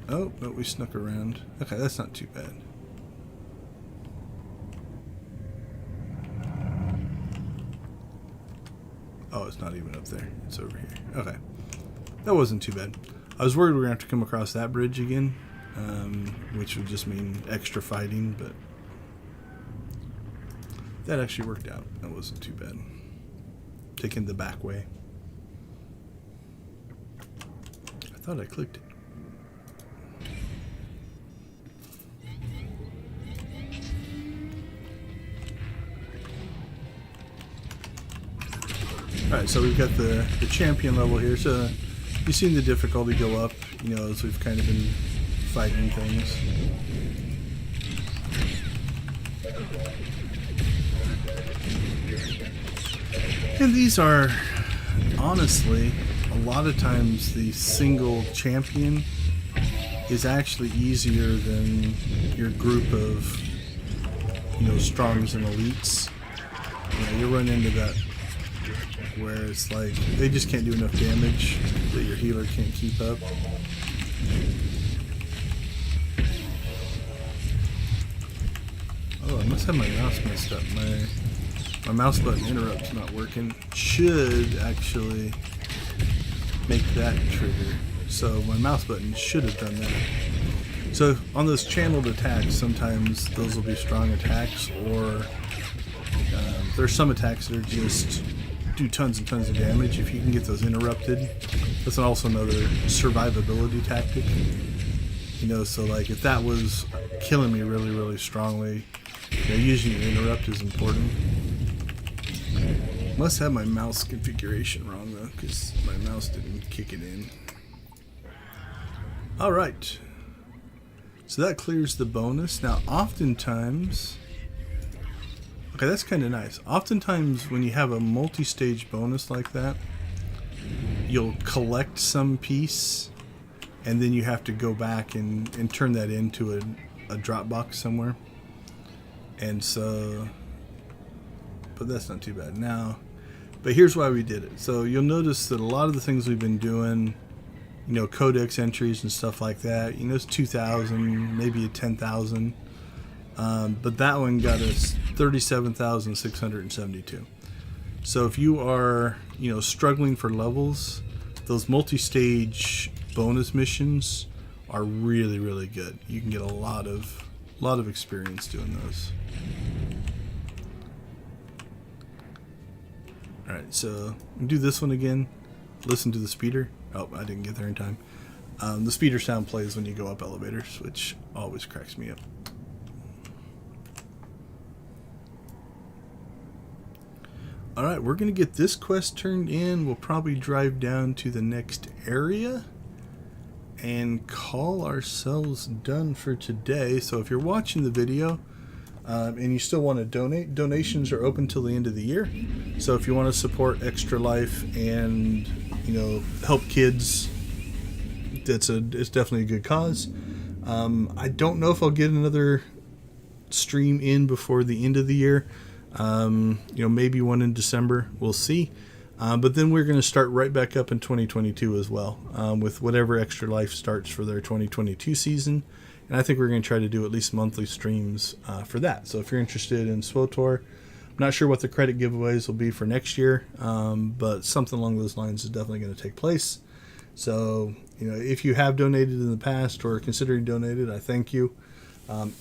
Oh, no, we snuck around. Okay, that's not too bad. Oh, it's not even up there. It's over here. Okay. That wasn't too bad. I was worried we were going to have to come across that bridge again, which would just mean extra fighting, but that actually worked out. That wasn't too bad. Taking the back way. I thought I clicked it. Alright, so we've got the champion level here. So you've seen the difficulty go up, you know, as we've kind of been fighting things. And these are, honestly, a lot of times the single champion is actually easier than your group of, you know, strongs and elites. You know, you run into that where it's like they just can't do enough damage that your healer can't keep up. Oh, I must have my mouse messed up. My mouse button interrupt's not working. Should actually make that trigger. So my mouse button should have done that. So on those channeled attacks, sometimes those will be strong attacks, or there's some attacks that are just do tons and tons of damage. If you can get those interrupted, that's also another survivability tactic. You know, so like if that was killing me really, really strongly, you know, using an interrupt is important. Must have my mouse configuration wrong though, because my mouse didn't kick it in. Alright. So that clears the bonus. Now oftentimes, okay, that's kind of nice. Oftentimes when you have a multi-stage bonus like that, you'll collect some piece and then you have to go back and turn that into a drop box somewhere. And so, but that's not too bad. Now, But here's why we did it. So you'll notice that a lot of the things we've been doing, you know, codex entries and stuff like that, you know, it's 2,000, maybe a 10,000. But that one got us 37,672. So if you are, you know, struggling for levels, those multi-stage bonus missions are really, really good. You can get a lot of experience doing those. All right, so do this one again. Listen to the speeder. Oh, I didn't get there in time. The speeder sound plays when you go up elevators, which always cracks me up. All right, we're going to get this quest turned in. We'll probably drive down to the next area and call ourselves done for today. So if you're watching the video and you still want to donate, donations are open till the end of the year. So if you want to support Extra Life and, you know, help kids, it's definitely a good cause. I don't know if I'll get another stream in before the end of the year. You know, maybe one in December. We'll see. But then we're going to start right back up in 2022 as well, with whatever Extra Life starts for their 2022 season. And I think we're going to try to do at least monthly streams for that. So if you're interested in SWTOR, I'm not sure what the credit giveaways will be for next year, but something along those lines is definitely going to take place. So, you know, if you have donated in the past or considering donated, I thank you.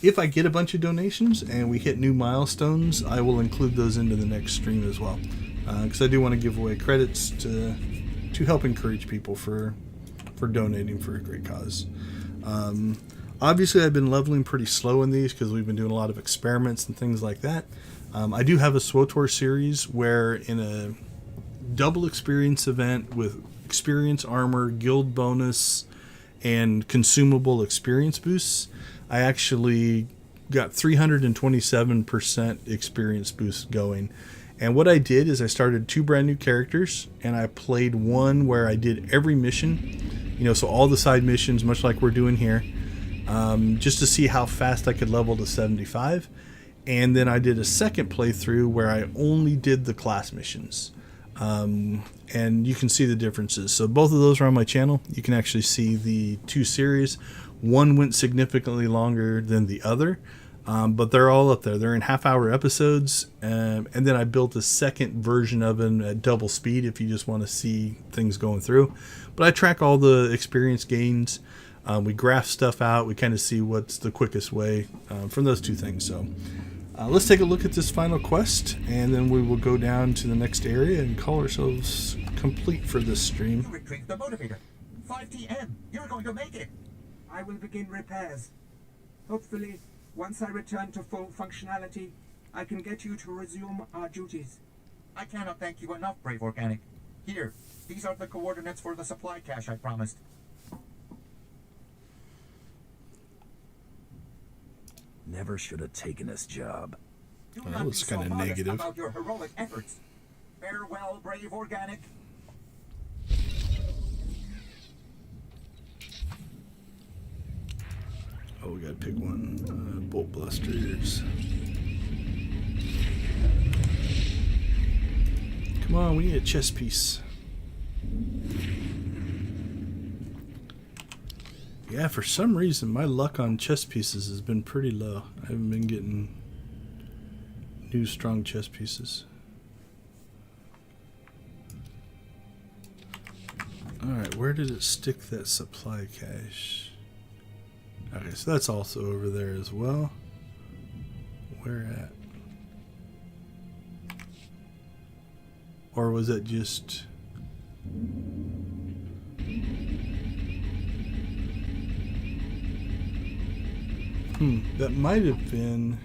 If I get a bunch of donations and we hit new milestones, I will include those into the next stream as well. Because I do want to give away credits to help encourage people for donating for a great cause. Obviously, I've been leveling pretty slow in these because we've been doing a lot of experiments and things like that. I do have a SWTOR series where in a double experience event with experience armor, guild bonus, and consumable experience boosts, I actually got 327% experience boost going. And what I did is I started 2 brand new characters, and I played one where I did every mission, you know, so all the side missions, much like we're doing here, just to see how fast I could level to 75. And then I did a second playthrough where I only did the class missions. And you can see the differences. So both of those are on my channel. You can actually see the 2 series. One went significantly longer than the other, but they're all up there. They're in half-hour episodes, and then I built a second version of them at double speed if you just want to see things going through. But I track all the experience gains. We graph stuff out. We kind of see what's the quickest way from those 2 things. So let's take a look at this final quest, and then we will go down to the next area and call ourselves complete for this stream. Retrieve the motivator. 5TM, you're going to make it. I will begin repairs. Hopefully, once I return to full functionality, I can get you to resume our duties. I cannot thank you enough, Brave Organic. Here, these are the coordinates for the supply cache I promised. Never should have taken this job. Do That not was be so kind of modest negative. about your heroic efforts. Farewell, Brave Organic. Oh, we gotta pick one. Bolt blasters. Come on, we need a chess piece. Yeah, for some reason, my luck on chess pieces has been pretty low. I haven't been getting new strong chess pieces. Alright, where did it stick that supply cache? Okay, so that's also over there as well. Where at? Or was it just... that might have been...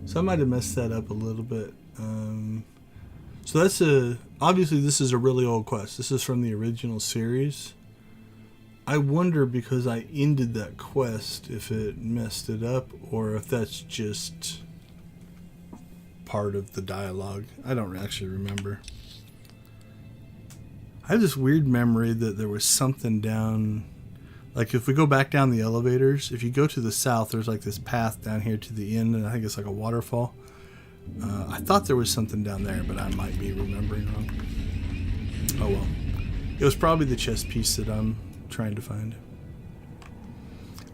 So I might have messed that up a little bit. So that's a... Obviously this is a really old quest. This is from the original series. I wonder, because I ended that quest, if it messed it up or if that's just part of the dialogue. I don't actually remember. I have this weird memory that there was something down, like if we go back down the elevators, if you go to the south, there's like this path down here to the end, and I think it's like a waterfall. I thought there was something down there, but I might be remembering wrong. Oh well. It was probably the chest piece that I'm trying to find.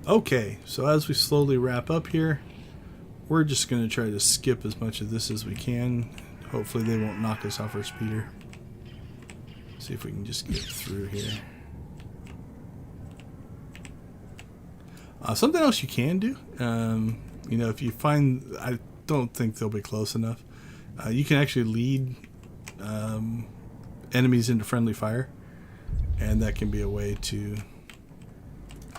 Okay, so as we slowly wrap up here, we're just going to try to skip as much of this as we can. Hopefully they won't knock us off our speeder. See if we can just get through here. Something else you can do, you know, if you find, I don't think they'll be close enough, you can actually lead enemies into friendly fire, and that can be a way to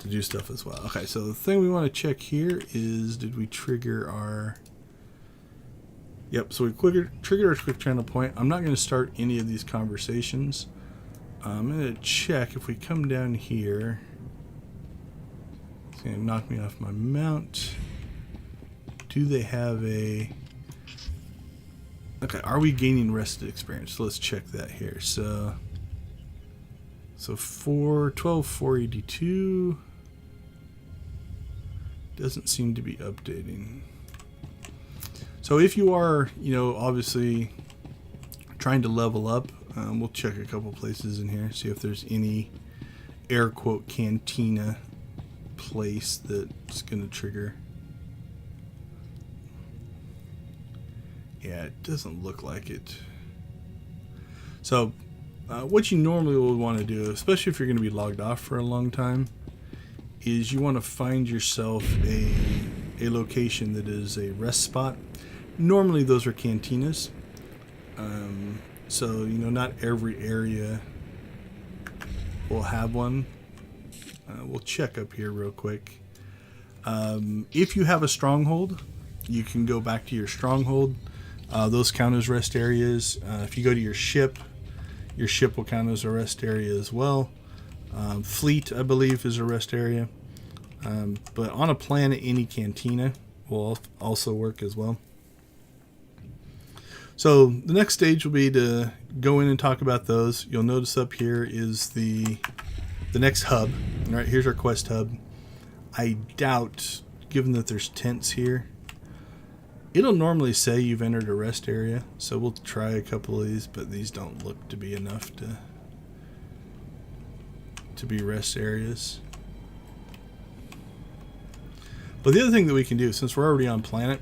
do stuff as well. Okay, so the thing we want to check here is, did we trigger our... Yep, so we triggered our quick channel point. I'm not going to start any of these conversations. I'm going to check if we come down here. It's going to knock me off my mount. Do they have a... Okay, are we gaining rested experience? So let's check that here. So 482 doesn't seem to be updating. So if you are, you know, obviously trying to level up, we'll check a couple places in here, see if there's any air quote cantina place that's going to trigger. Yeah, it doesn't look like it. So what you normally would want to do, especially if you're going to be logged off for a long time, is you want to find yourself a location that is a rest spot. Normally those are cantinas. So, you know, not every area will have one. We'll check up here real quick. If you have a stronghold, you can go back to your stronghold. Those count as rest areas. If you go to your ship will count as a rest area as well. Fleet, I believe, is a rest area. But on a planet, any cantina will also work as well. So the next stage will be to go in and talk about those. You'll notice up here is the next hub. All right, here's our quest hub. I doubt, given that there's tents here, it'll normally say you've entered a rest area. So we'll try a couple of these, but these don't look to be enough to be rest areas. But the other thing that we can do, since we're already on planet,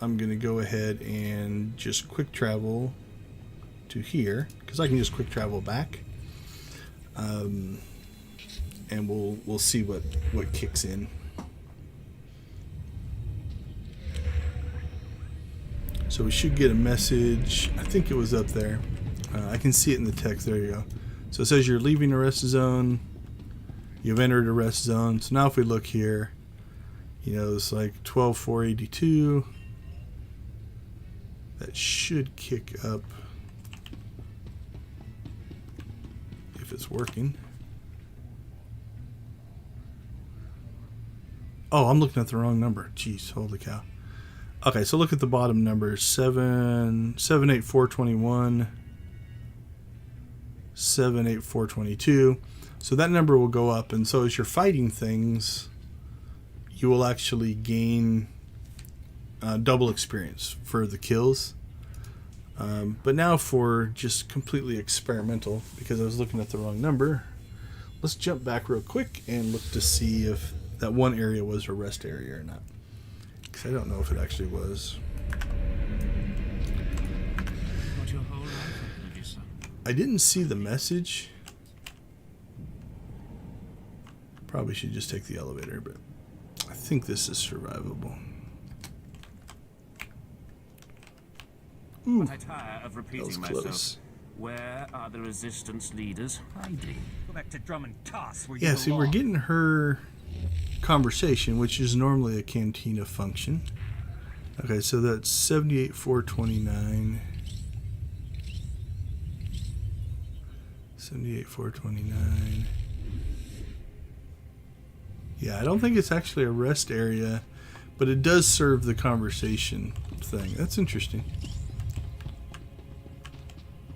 I'm going to go ahead and just quick travel to here, because I can just quick travel back, and we'll see what kicks in. So we should get a message. I think it was up there. I can see it in the text. There you go. So it says you're leaving a rest zone. You've entered a rest zone. So now if we look here, you know, it's like 12,482. That should kick up if it's working. Oh, I'm looking at the wrong number. Jeez, holy cow. Okay, so look at the bottom numbers. 78421, 78422. So that number will go up, and so as you're fighting things, you will actually gain double experience for the kills. But now for just completely experimental, because I was looking at the wrong number, let's jump back real quick and look to see if that one area was a rest area or not. Because I don't know if it actually was. I didn't see the message. Probably should just take the elevator, but I think this is survivable. Ooh, But I tire of repeating close. myself. Where are the resistance leaders hiding? Go back to Drummond Task where Yeah, see, we're getting her conversation, which is normally a cantina function. Okay, so that's 78,429. 78,429. Yeah, I don't think it's actually a rest area, but it does serve the conversation thing. That's interesting.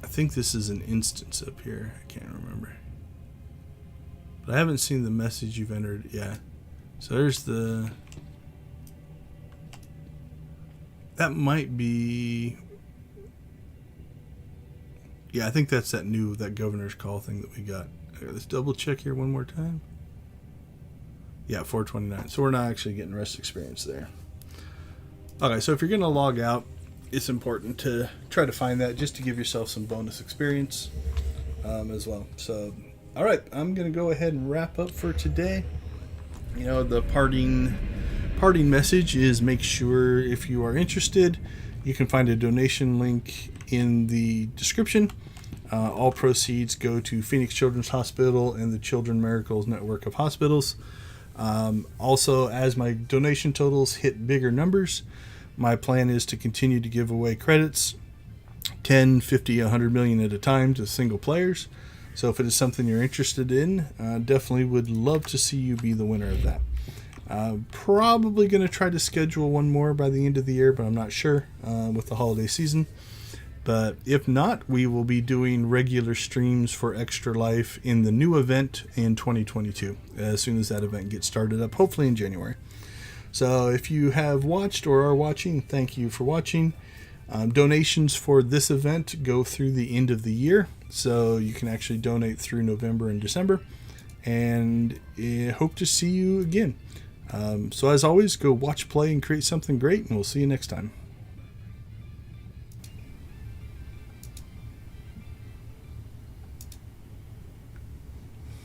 I think this is an instance up here. I can't remember. But I haven't seen the message you've entered. Yeah. So there's the That might be... Yeah, I think that's that governor's call thing that we got. Let's double check here one more time. Yeah, 429. So we're not actually getting rest experience there. Okay, so if you're going to log out, it's important to try to find that just to give yourself some bonus experience as well. So, all right, I'm going to go ahead and wrap up for today. You know, the parting message is make sure if you are interested, you can find a donation link in the description. All proceeds go to Phoenix Children's Hospital and the Children Miracles Network of Hospitals. Also, as my donation totals hit bigger numbers, my plan is to continue to give away credits, 10, 50, 100 million at a time to single players. So if it is something you're interested in, definitely would love to see you be the winner of that. Probably going to try to schedule one more by the end of the year, but I'm not sure with the holiday season. But if not, we will be doing regular streams for Extra Life in the new event in 2022, as soon as that event gets started up, hopefully in January. So if you have watched or are watching, thank you for watching. Donations for this event go through the end of the year, so you can actually donate through November and December. And hope to see you again. So as always, go watch, play, and create something great, and we'll see you next time.